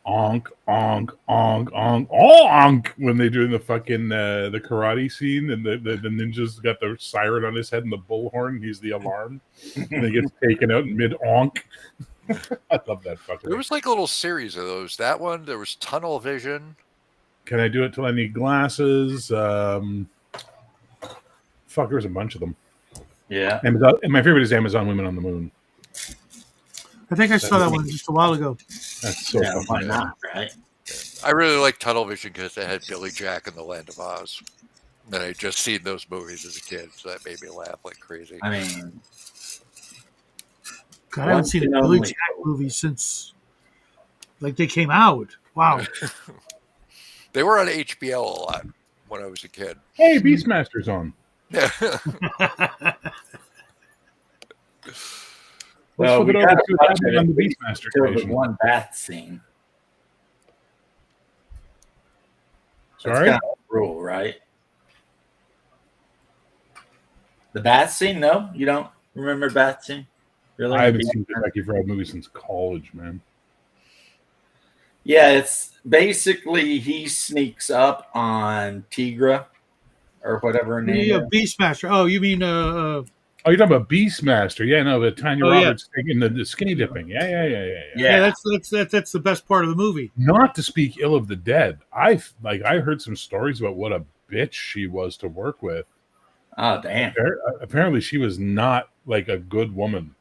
onk, onk, onk, onk, onk, when they're doing the fucking the karate scene and the ninja's got the siren on his head and the bullhorn. He's the alarm. And he gets taken out in mid onk. I love that fucker. There was like a little series of those. That one, there was Tunnel Vision. Can I do it till I need glasses? Fuck, there's a bunch of them. Yeah. Amazon, and my favorite is Amazon Women on the Moon. I think I saw that one just a while ago. That's so Yeah, fucking why good. not, right? I really like Tunnel Vision because it had Billy Jack in the Land of Oz. And I had just seen those movies as a kid, so that made me laugh like crazy. I mean, God, I haven't seen a One Billy and Jack movie since they came out. Wow. They were on HBO a lot when I was a kid. Hey, Beastmaster's on. Yeah. Let's flip we it over gotta to what's watch happening it on the at least Beastmaster till the occasion. one bath scene. That's Sorry? kind of a rule, right? The bath scene? No, you don't remember bath scene? Really? I haven't seen Kentucky Fried Movie since college, man. Yeah, it's basically he sneaks up on Tigra or whatever her name Yeah, is. Beastmaster. Oh, you mean Oh, you're talking about Beastmaster? Yeah, no, the Tanya Oh, yeah. Roberts taking the skinny dipping. Yeah. yeah, that's the best part of the movie. Not to speak ill of the dead. I heard some stories about what a bitch she was to work with. Oh, damn. Apparently, she was not like a good woman.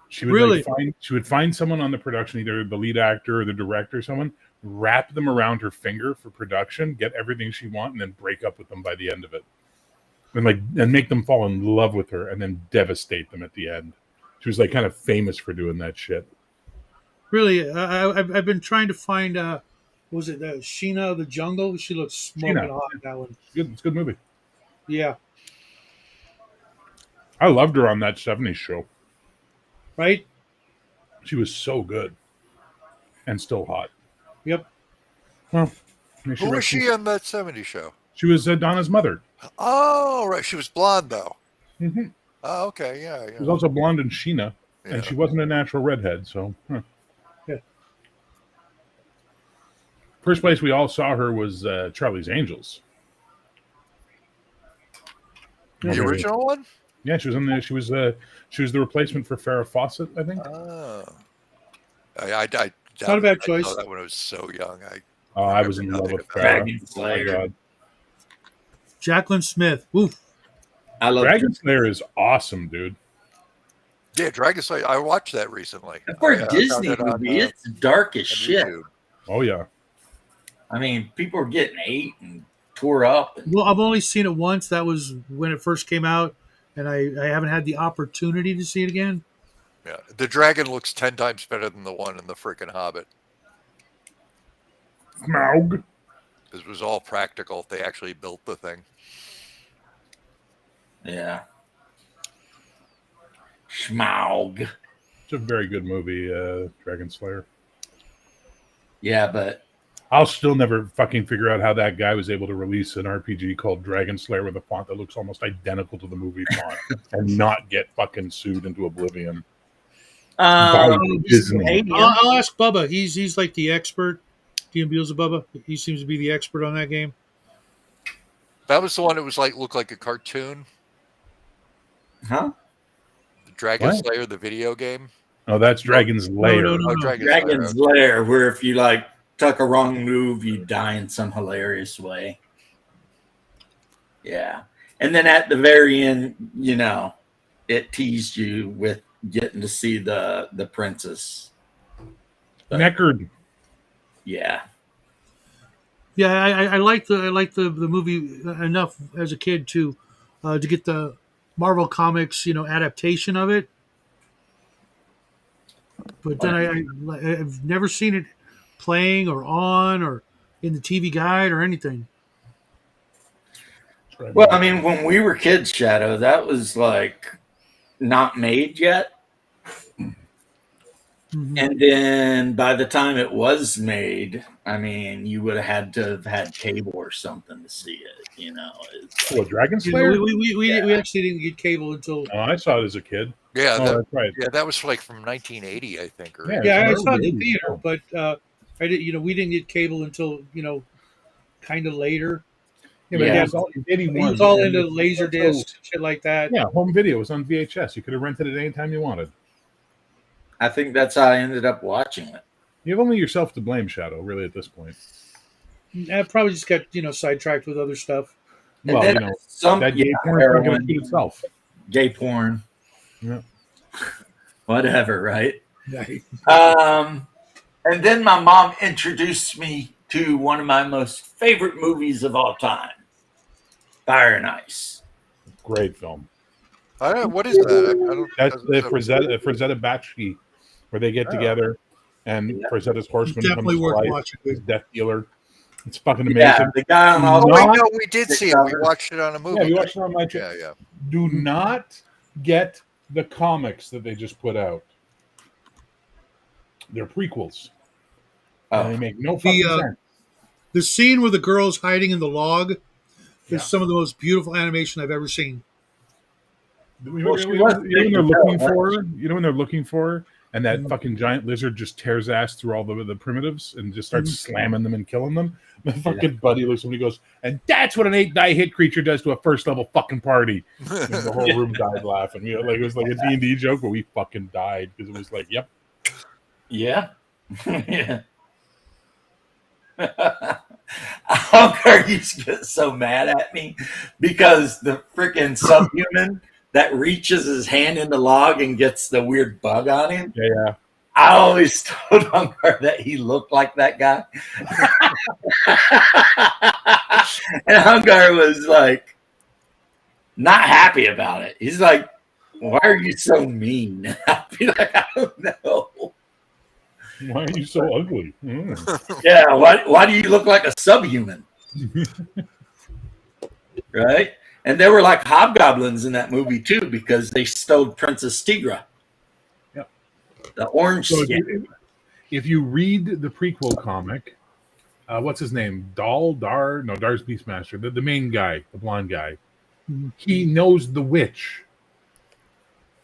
She would Really? she would find someone on the production, either the lead actor or the director or someone, wrap them around her finger for production, get everything she wanted, and then break up with them by the end of it. And make them fall in love with her and then devastate them at the end. She was kind of famous for doing that shit. Really, I've been trying to find. Was it Sheena of the Jungle? She looks smoking Sheena. hot in that one. It's a good movie. Yeah, I loved her on that 70s show. right. She was so good and still hot. Yep. Well, Who was she on that 70s show? She was Donna's mother. Oh, right. She was blonde, though. Mm-hmm. Oh, okay, yeah, She was yeah. also blonde in Sheena, Yeah. and she wasn't a natural redhead. So, Yeah. first place we all saw her was Charlie's Angels. The original one? Yeah, she was in there. She was the replacement for Farrah Fawcett, I think. Oh. It's not a bad I choice. saw that when I was so young. I was in remember love with nothing about Farrah. Dragon Oh my Slayer. god, Jacqueline Smith. Oof. I love Dragon Slayer is awesome, dude. Yeah, Dragon Slayer. I watched that recently. For I a Disney found it on, movie, it's dark as on shit. YouTube. Oh yeah, I mean, people are getting ate and tore up. And, Well, I've only seen it once. That was when it first came out, and I haven't had the opportunity to see it again. Yeah, the dragon looks 10 times better than the one in the freaking Hobbit. Smaug. This was all practical. They actually built the thing. yeah. Schmaug. It's a very good movie, Dragon Slayer. Yeah, but I'll still never fucking figure out how that guy was able to release an RPG called Dragon Slayer with a font that looks almost identical to the movie font and not get fucking sued into oblivion. Disney. I'll ask Bubba. He's like the expert. Bubba. He seems to be the expert on that game. That was the one that was looked like a cartoon. Huh? The Dragon What? Slayer, the video game. Oh, that's Dragon's Lair. no. Oh, Dragon's Lair, where if you tuck a wrong move, you die in some hilarious way. Yeah. And then at the very end, it teased you with getting to see the princess. Neckard. Yeah. Yeah, I like the movie enough as a kid to get the Marvel Comics adaptation of it. But then I've never seen it playing or on or in the TV guide or anything. Well, I mean, when we were kids, Shadow, that was not made yet. Mm-hmm. And then by the time it was made, I mean, you would have had to have had cable or something to see it. What, Dragon Slayer? We actually didn't get cable until. Oh, I saw it as a kid. Yeah, that's right. Yeah, that was from 1980, I think. Or Yeah, I saw it in the theater, but I did. We didn't get cable until kind of later. Yeah, but Yeah. it was He was all into laser discs, shit like that. Yeah, home video was on VHS. You could have rented it anytime you wanted. I think that's how I ended up watching it. You have only yourself to blame, Shadow, really, at this point. I probably just got sidetracked with other stuff. And Well, then that gay porn is going to shoot itself. Gay porn. Yeah. Whatever, right? Right. And then my mom introduced me to one of my most favorite movies of all time, Fire and Ice. Great film. I don't know, what is that? That's the Frazetta Bakshi, where they get together and Frazetta's horseman Definitely comes to worth life, watching. his death dealer. It's fucking amazing. Yeah, the guy on all Oh, the wait, no, we did see it. We watched it on a movie. Yeah, we watched it on my channel. Yeah. Do not get the comics that they just put out. They're prequels. And they make no fucking sense. The scene where the girl's hiding in the log is some of the most beautiful animation I've ever seen. You know when they're looking for? You know when they're looking for? And that fucking giant lizard just tears ass through all the primitives and just starts slamming them and killing them. My fucking buddy looks at me and goes, and that's what an 8-die hit creature does to a first level fucking party. And the whole room died laughing. It was like a D&D joke, but we fucking died because it was like, yep. Yeah. Yeah. Hunker used to get so mad at me because the freaking subhuman that reaches his hand in the log and gets the weird bug on him. Yeah. I always told Hunker that he looked like that guy. And Hunker was not happy about it. He's like, why are you so mean? I'd be like, I don't know. Why are you so ugly? Yeah, why do you look like a subhuman? Right? And there were hobgoblins in that movie too because they stole Princess Tigra. Yep. The orange skin. If you read the prequel comic, what's his name? Dar's Beastmaster, the main guy, the blonde guy. He knows the witch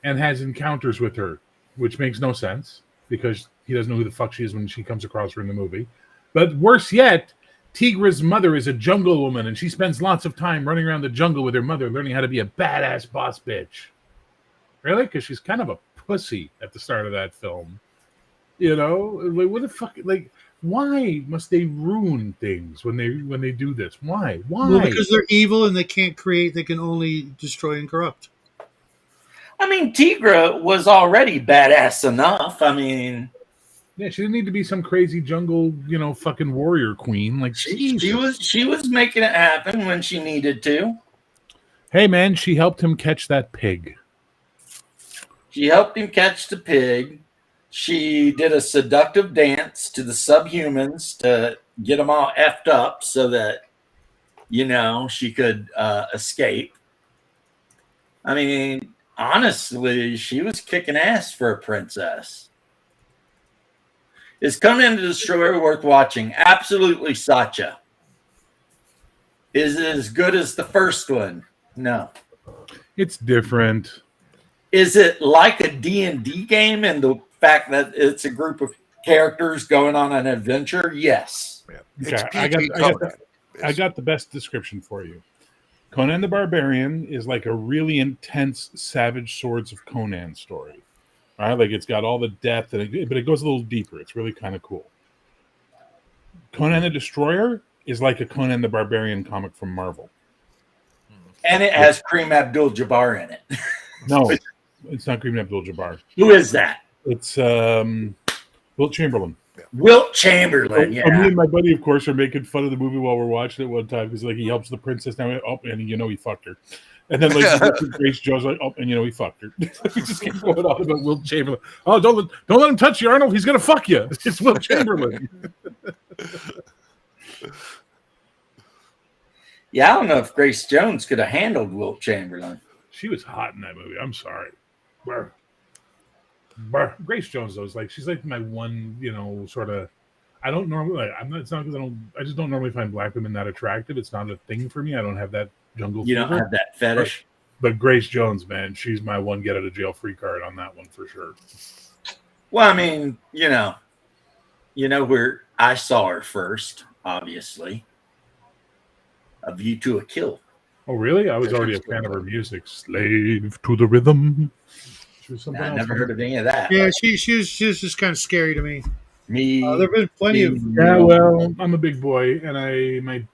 and has encounters with her, which makes no sense because he doesn't know who the fuck she is when she comes across her in the movie. But worse yet, Tigra's mother is a jungle woman, and she spends lots of time running around the jungle with her mother, learning how to be a badass boss bitch. Really? Because she's kind of a pussy at the start of that film. You know, like what the fuck? Like, why must they ruin things when they do this? Why? Well, because they're evil and they can't create; they can only destroy and corrupt. I mean, Tigra was already badass enough. I mean, yeah, she didn't need to be some crazy jungle, fucking warrior queen. Like she was making it happen when she needed to. Hey, man, she helped him catch that pig. She helped him catch the pig. She did a seductive dance to the subhumans to get them all effed up so that, she could escape. I mean, honestly, she was kicking ass for a princess. Is Conan the Destroyer worth watching? Absolutely, Sacha. Is it as good as the first one? No. It's different. Is it like a D&D game in the fact that it's a group of characters going on an adventure? Yes. Yeah. Okay, I got the best description for you. Conan the Barbarian is like a really intense Savage Swords of Conan story. All right, like it's got all the depth, but it goes a little deeper. It's really kind of cool. Conan the Destroyer is like a Conan the Barbarian comic from Marvel. And it has Kareem Abdul-Jabbar in it. No, it's not Kareem Abdul-Jabbar. Who is that? It's Wilt Chamberlain. Yeah. Wilt Chamberlain, yeah. Me and my buddy, of course, are making fun of the movie while we're watching it one time because he helps the princess now, and he fucked her. And then Grace Jones and he fucked her. We just keep going on about Wilt Chamberlain. Oh, don't let him touch you, Arnold. He's gonna fuck you. It's Wilt Chamberlain. Yeah, I don't know if Grace Jones could have handled Wilt Chamberlain. She was hot in that movie. I'm sorry. Grace Jones though is she's like my one, sort of. I don't normally. I'm not. It's not because I just don't normally find black women that attractive. It's not a thing for me. I don't have that jungle. You don't have that fetish. But Grace Jones, man, she's my one get out of jail free card on that one for sure. Well, I mean, where I saw her first, obviously. A View to a Kill. Oh, really? I was already a fan of her music. Slave to the Rhythm. I never heard of any of that. Yeah, she was just kind of scary to me. There've been plenty of. Yeah, well, I'm a big boy, and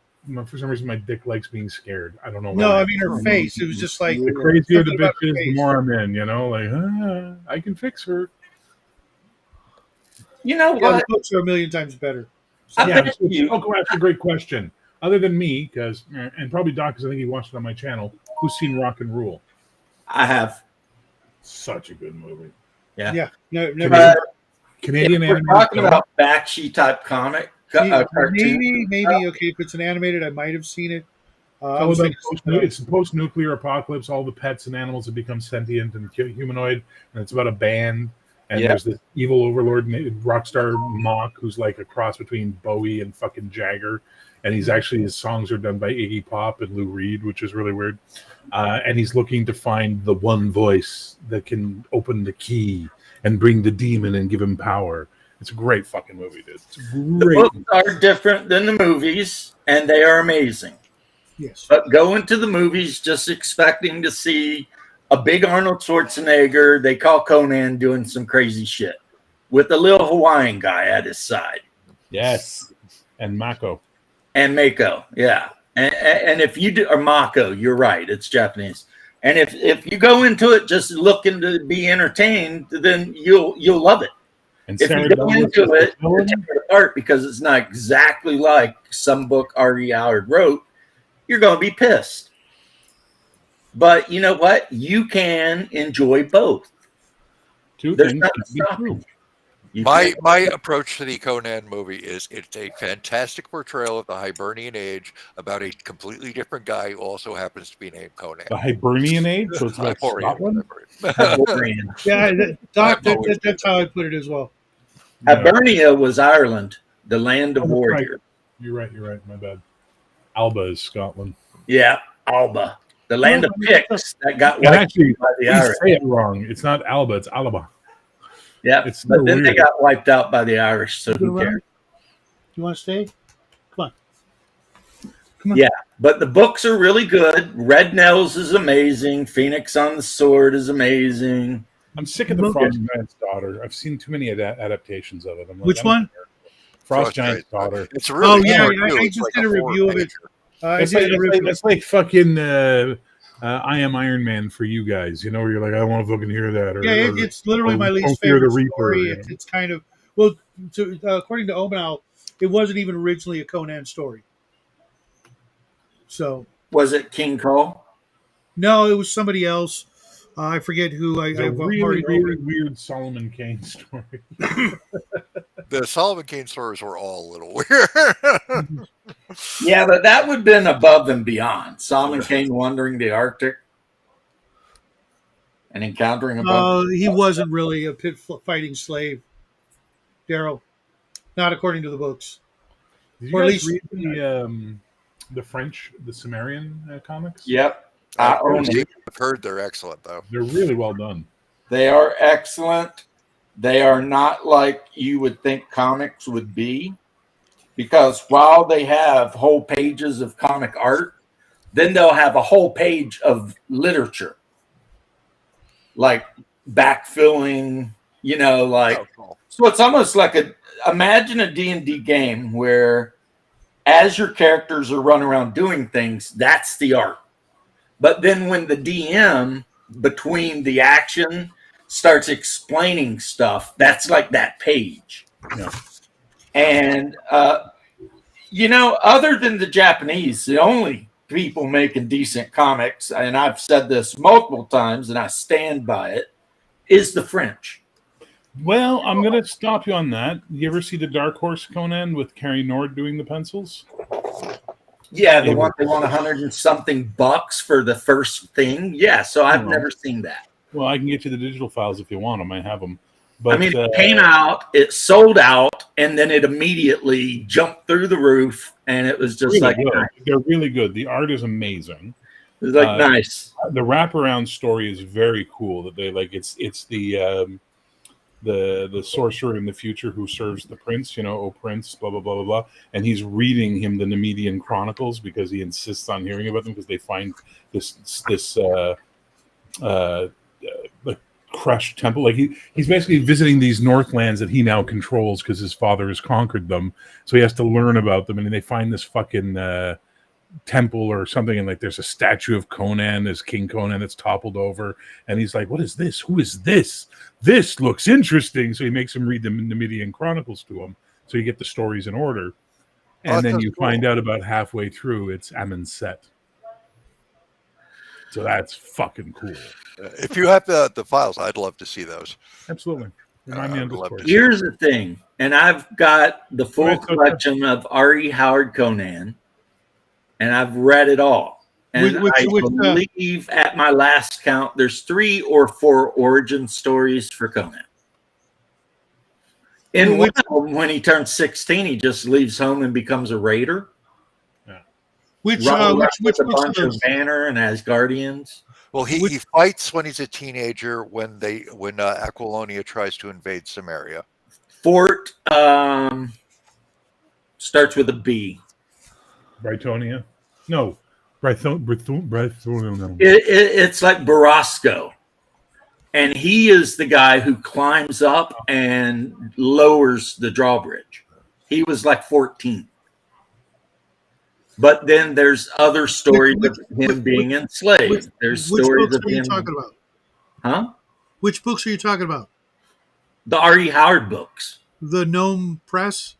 for some reason my dick likes being scared. I don't know. No, I mean her face. It was just like the crazier the bitch is, the more I'm in. I can fix her. You know what? The books are a million times better. So, that's a great question. Other than me, and probably Doc, because I think he watched it on my channel. Who's seen Rock and Rule? I have. Such a good movie. Yeah. No, never. Canadian if we're talking about Bakshi type comic cartoon. Maybe okay. If it's an animated, I might have seen it. It's post-nuclear apocalypse. All the pets and animals have become sentient and humanoid, and it's about a band. And there's this evil overlord, rockstar Mock, who's like a cross between Bowie and fucking Jagger. And his songs are done by Iggy Pop and Lou Reed, which is really weird. And he's looking to find the one voice that can open the key and bring the demon and give him power. It's a great fucking movie, dude. It's great. The books are different than the movies, and they are amazing. Yes. But go into the movies just expecting to see a big Arnold Schwarzenegger, they call Conan, doing some crazy shit with a little Hawaiian guy at his side. Yes. And Mako. And Mako, yeah. And if you do, or Mako, you're right, it's Japanese. And if you go into it just looking to be entertained, then you'll love it. And if you go into it, take it apart because it's not exactly like some book R.E. Howard wrote, you're going to be pissed. But you know what? You can enjoy both. Two things can be true. My approach to the Conan movie is it's a fantastic portrayal of the Hibernian age about a completely different guy who also happens to be named Conan. The Hibernian age? So it's like Scotland? Yeah, that's how I put it as well. Hibernia was Ireland, the land of warrior. You're right. My bad. Alba is Scotland. Yeah, Alba. The land of Picts that got And wiped actually, by the you Irish. say it wrong. It's not Alba, it's Alaba. Yeah, It's but so then they weird. got wiped out by the Irish, so who cares? You want to stay? Come on. Yeah, but the books are really good. Red Nels is amazing. Phoenix on the Sword is amazing. I'm sick of the Frost Giant's Daughter. I've seen too many adaptations of it. I'm like, Which one? Frost Giant's Daughter. It's really Oh yeah, short, I too. just It's like did a review of it. It's like fucking I Am Iron Man for you guys. You know, where you're like, I don't want to fucking hear that. Or, Yeah, it's literally my least Fear the favorite Reaper, story. you know? It's kind of well, according to Omenal, it wasn't even originally a Conan story. So Was it King Cole? no, it was somebody else. I forget who. It's a really weird Solomon Kane story. The Solomon Kane stories were all a little weird. Yeah, but that would have been above and beyond. Solomon Kane wandering the Arctic and encountering a bunch. He wasn't really a pit fighting slave, Daryl. Not according to the books. Did you guys read the French, the Sumerian comics? Yep. I own it. I've heard they're excellent, though. They're really well done. They are excellent. They are not like you would think comics would be, because while they have whole pages of comic art, then they'll have a whole page of literature, like backfilling, you know, like, so it's almost like imagine a D&D game where as your characters are running around doing things, that's the art. But then when the DM between the action starts explaining stuff, that's like that page. Yeah. And, you know, other than the Japanese, the only people making decent comics, and I've said this multiple times and I stand by it, is the French. Well, I'm going to stop you on that. You ever see the Dark Horse Conan with Carrie Nord doing the pencils? Yeah, the one they want $100 and something bucks for the first thing. Yeah, so I've never seen that. Well, I can get you the digital files if you want them. I have them. But I mean, it came out, it sold out, and then it immediately jumped through the roof, and it was just really like, good. They're really good. The art is amazing. It was like nice. The wraparound story is very cool. That they like. It's the sorcerer in the future who serves the prince. You know, oh prince, blah blah blah blah blah, and he's reading him the Nemedian Chronicles because he insists on hearing about them because they find this like crushed temple. Like he's basically visiting these Northlands that he now controls because his father has conquered them. So he has to learn about them, and they find this fucking temple or something, and like there's a statue of Conan as King Conan that's toppled over, and he's like, what is this? Who is this? This looks interesting. So he makes him read the Nemedian Chronicles to him, so you get the stories in order, and then you find out about halfway through it's Amonset. So that's fucking cool. If you have the files, I'd love to see those. Absolutely. Remind me on Discord. Here's the thing, and I've got the full collection of R.E. Howard Conan, and I've read it all. And I believe at my last count, there's 3 or 4 origin stories for Conan. In one of them, when he turns 16, he just leaves home and becomes a raider. Yeah. Which a bunch of Banner and Asgardians. Well, he fights when he's a teenager when Aquilonia tries to invade Samaria. Fort starts with a B. Britonia? No. Britonia. It's like Borasco. And he is the guy who climbs up and lowers the drawbridge. He was like 14. But then there's other stories of him being enslaved. There's stories of him. Which books are you talking about? Huh? Which books are you talking about? The R.E. Howard books. The Gnome Press?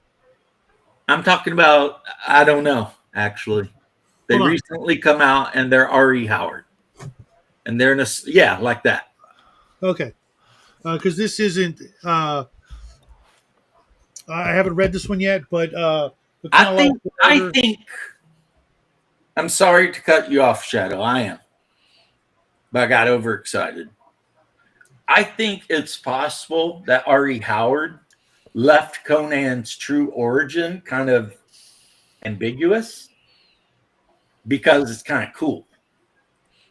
I'm talking about, I don't know, actually. They recently come out and they're R.E. Howard. And they're in a, like that. Okay. Because this isn't, I haven't read this one yet, but I think, I'm sorry to cut you off, Shadow. I am. But I got overexcited. I think it's possible that R.E. Howard left Conan's true origin kind of ambiguous because it's kind of cool.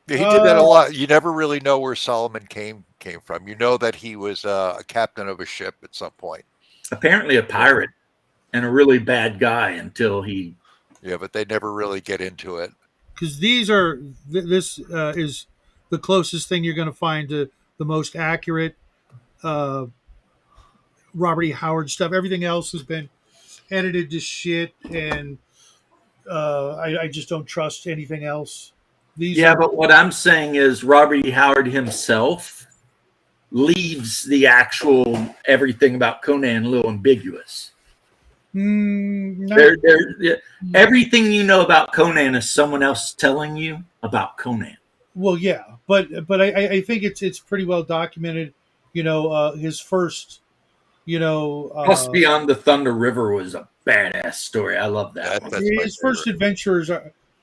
Yeah, he did that a lot. You never really know where Solomon came from. You know that he was a captain of a ship at some point. Apparently a pirate and a really bad guy until he. Yeah, but they never really get into it. Because these are this is the closest thing you're going to find to the most accurate uh, Robert E. Howard stuff. Everything else has been edited to shit, and I just don't trust anything else. These Yeah, are but what I'm saying is Robert E. Howard himself leaves the actual everything about Conan a little ambiguous. not Everything you know about Conan is someone else telling you about Conan. well, yeah, but I think it's pretty well documented. His first, Plus, Beyond the Thunder River was a badass story. I love that one. That's my his first favorite. adventures,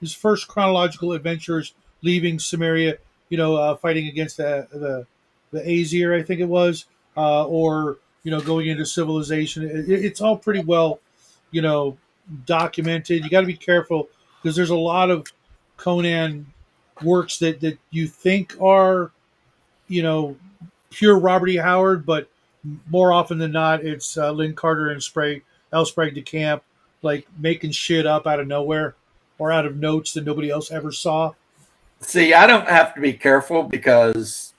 his first chronological adventures, leaving Samaria, fighting against the Aesir, I think it was, or going into civilization. It's all pretty well, you know, documented. You got to be careful because there's a lot of Conan works that you think are, you know, pure Robert E. Howard, but more often than not, it's Lynn Carter and Sprague de Camp, like making shit up out of nowhere or out of notes that nobody else ever saw. See, I don't have to be careful because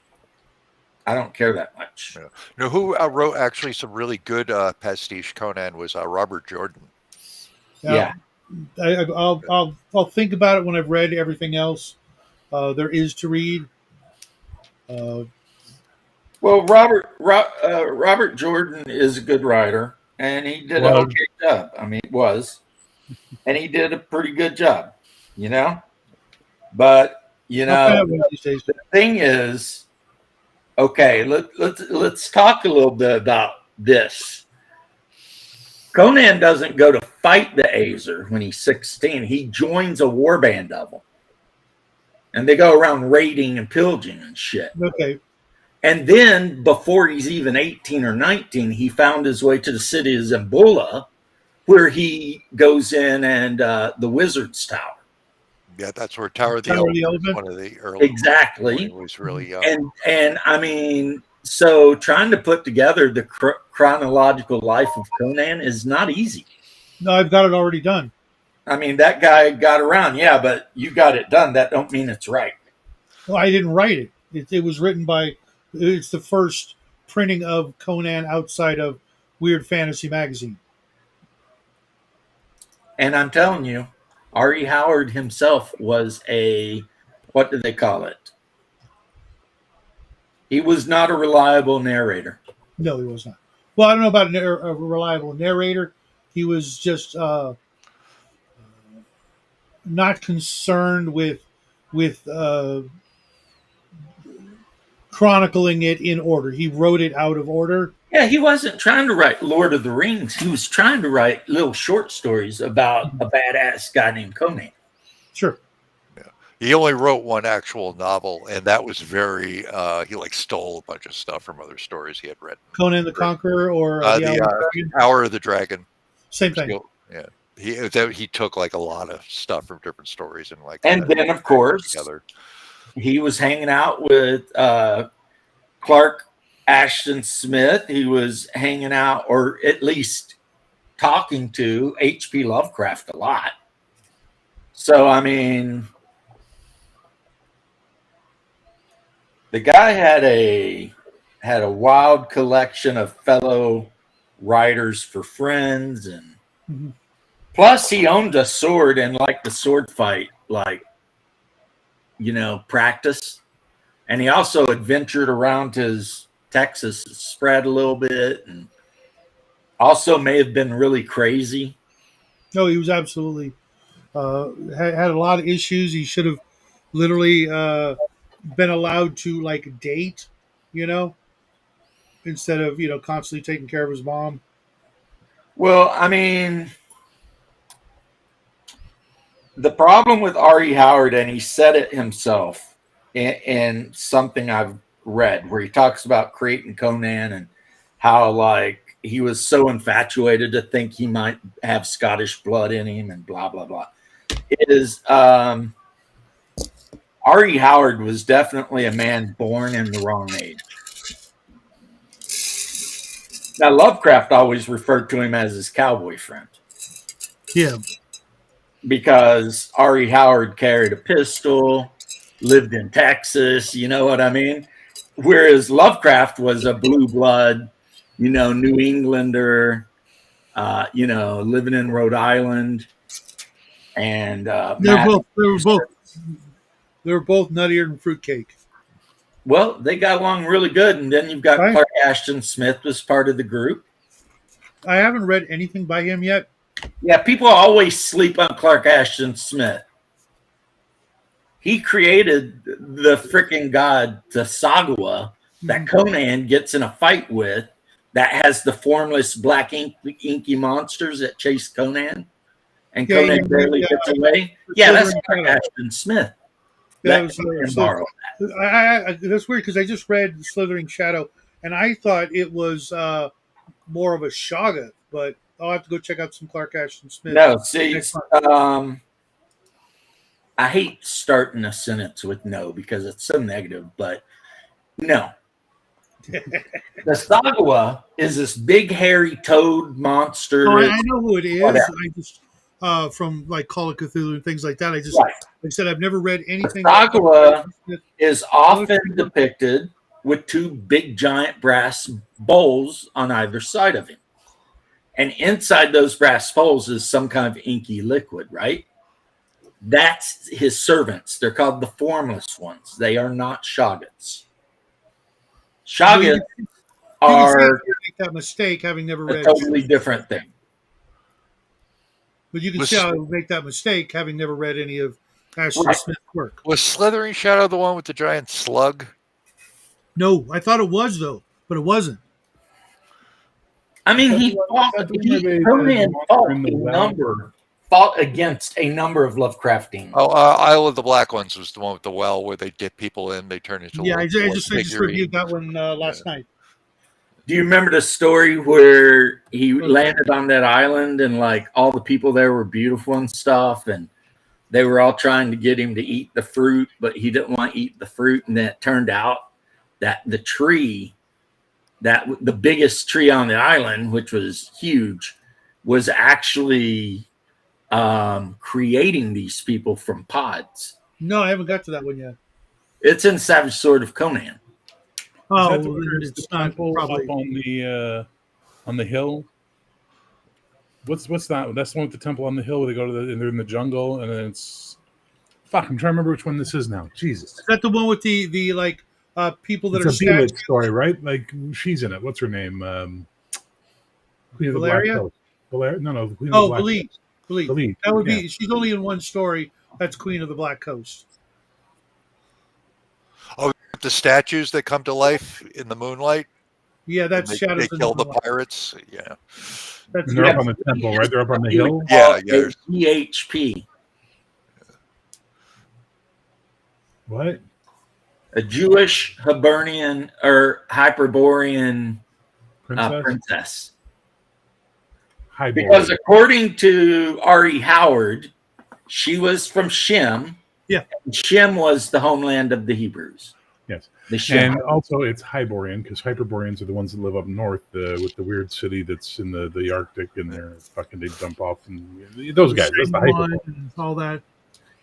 I don't care that much. Yeah. No, who wrote actually some really good pastiche Conan was Robert Jordan. Yeah. I'll think about it when I've read everything else there is to read. Well, Robert Jordan is a good writer, and he did an okay job. I mean, and he did a pretty good job, you know. But the thing is, okay, let's talk a little bit about this. Conan doesn't go to fight the Aesir when he's 16. He joins a warband of them, and they go around raiding and pillaging and shit. Okay. And then, before he's even 18 or 19, he found his way to the city of Zamboula, where he goes in and the Wizard's Tower. Yeah, that's where Tower of the Elephant, one of the early. Exactly. He was really young. And I mean, so trying to put together the chronological life of Conan is not easy. No, I've got it already done. I mean, that guy got around, yeah, but you got it done. That don't mean it's right. Well, I didn't write it. It was written by. It's the first printing of Conan outside of Weird Fantasy magazine. And I'm telling you, R.E. Howard himself was what do they call it? He was not a reliable narrator. No, he was not. Well, I don't know about a reliable narrator. He was just not concerned with chronicling it in order. He wrote it out of order. Yeah, he wasn't trying to write Lord of the Rings. He was trying to write little short stories about a badass guy named Conan. Sure. Yeah. He only wrote one actual novel, and that was very, he stole a bunch of stuff from other stories he had written. Conan the Conqueror or the Hour of the Dragon. Same thing. Yeah. He took a lot of stuff from different stories and then of course he was hanging out with Clark Ashton Smith. He was hanging out, or at least talking to H.P. Lovecraft a lot. So I mean, the guy had a wild collection of fellow writers for friends, and plus he owned a sword and liked the sword fight, practice. And he also adventured around his Texas spread a little bit, and also may have been really crazy. No, he was absolutely had a lot of issues. He should have literally been allowed to date, instead of constantly taking care of his mom. Well, I mean, the problem with R.E. Howard, and he said it himself in something I've read, where he talks about creating Conan and how he was so infatuated to think he might have Scottish blood in him and blah blah blah, is R.E. Howard was definitely a man born in the wrong age. Now, Lovecraft always referred to him as his cowboy friend Yeah. because R.E. Howard carried a pistol, lived in Texas, you know what I mean? Whereas Lovecraft was a blue blood, New Englander, living in Rhode Island. And They were both nuttier than fruitcake. well, they got along really good. And then you've got Right. Clark Ashton Smith was part of the group. I haven't read anything by him yet. Yeah, people always sleep on Clark Ashton Smith. He created the freaking god Tsagawa that Conan gets in a fight with, that has the formless black inky monsters that chase Conan, and Yeah, Conan barely gets away. Yeah, that's Clark Ashton Smith. Yeah, that's weird because I just read Slithering Shadow and I thought it was more of a Shoggoth, but I'll have to go check out some Clark Ashton Smith. No, see, I hate starting a sentence with no because it's so negative, but no. The Sagawa is this big hairy toad monster. Oh, I know who it is. Whatever. I just from like Call of Cthulhu and things like that. I said I've never read anything. Sagawa is often depicted with two big giant brass bowls on either side of him. And inside those brass bowls is some kind of inky liquid, right? That's his servants. They're called the formless ones. They are not Shoggoths. Shoggoths are make that mistake having never a read totally different thing. But you can see how I would make that mistake having never read any of Ashton Smith's work. Was Slithering Shadow the one with the giant slug? No, I thought it was though, but it wasn't. I mean, Conan fought against a number of Lovecraftian. Oh, Isle of the Black Ones was the one with the well where they dip people in, they turn into. Yeah, I just reviewed that one last night. Do you remember the story where he landed on that island and like all the people there were beautiful and stuff, and they were all trying to get him to eat the fruit, but he didn't want to eat the fruit, and then it turned out that the tree, that the biggest tree on the island, which was huge, was actually creating these people from pods. No, I haven't got to that one yet. It's in Savage Sword of Conan. Oh, it's not probably on the hill. What's that? That's the one with the temple on the hill where they go to they're in the jungle, and then it's fuck. I'm trying to remember which one this is now. Jesus, is that the one with the like people that it's are a Belit story, right? Like she's in it. What's her name? Queen of the Black Coast. No, Queen of the Black Coast. Believe. That would be. She's only in one story. That's Queen of the Black Coast. Oh, the statues that come to life in the moonlight. Yeah, that's Shadows. They kill the pirates. Yeah, and they're up on the temple, right? They're up on the hill. Yeah. EHP. What? A Jewish Hibernian or Hyperborean princess. Because according to R.E. Howard, she was from Shem. Yeah. And Shem was the homeland of the Hebrews. Yes. And also it's Hyborian, because Hyperboreans are the ones that live up north with the weird city that's in the Arctic, and they're fucking, they dump off. And those guys, that's the Hyperboreans. All that.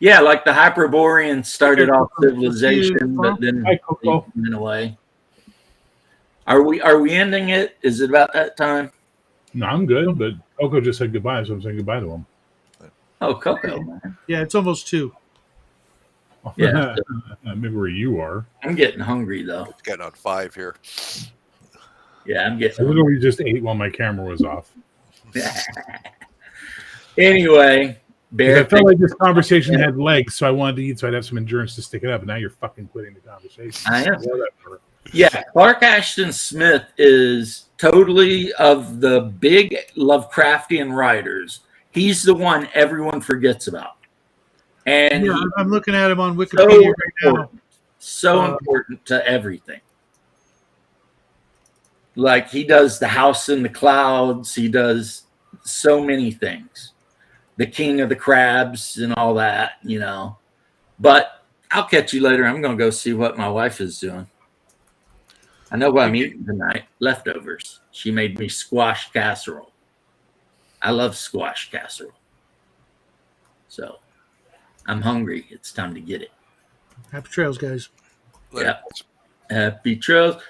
Yeah, like the Hyperboreans started off civilization, but then they went away. Are we ending it? Is it about that time? No, I'm good, but Coco just said goodbye, so I'm saying goodbye to him. Oh, Coco, man. Yeah, it's almost 2. Yeah. Maybe where you are. I'm getting hungry, though. It's getting on 5 here. Yeah, I'm getting I literally just ate while my camera was off. Anyway, I felt like this conversation had legs, so I wanted to eat, so I'd have some endurance to stick it up. But now you're fucking quitting the conversation. I am. Yeah, Clark Ashton Smith is totally of the big Lovecraftian writers. He's the one everyone forgets about. And yeah, I'm looking at him on Wikipedia right now. So important to everything. Like he does the House in the Clouds. He does so many things. The King of the Crabs and all that, But I'll catch you later. I'm going to go see what my wife is doing. I know what I'm eating tonight. Leftovers. She made me squash casserole. I love squash casserole. So I'm hungry. It's time to get it. Happy trails, guys. Later. Yeah. Happy trails.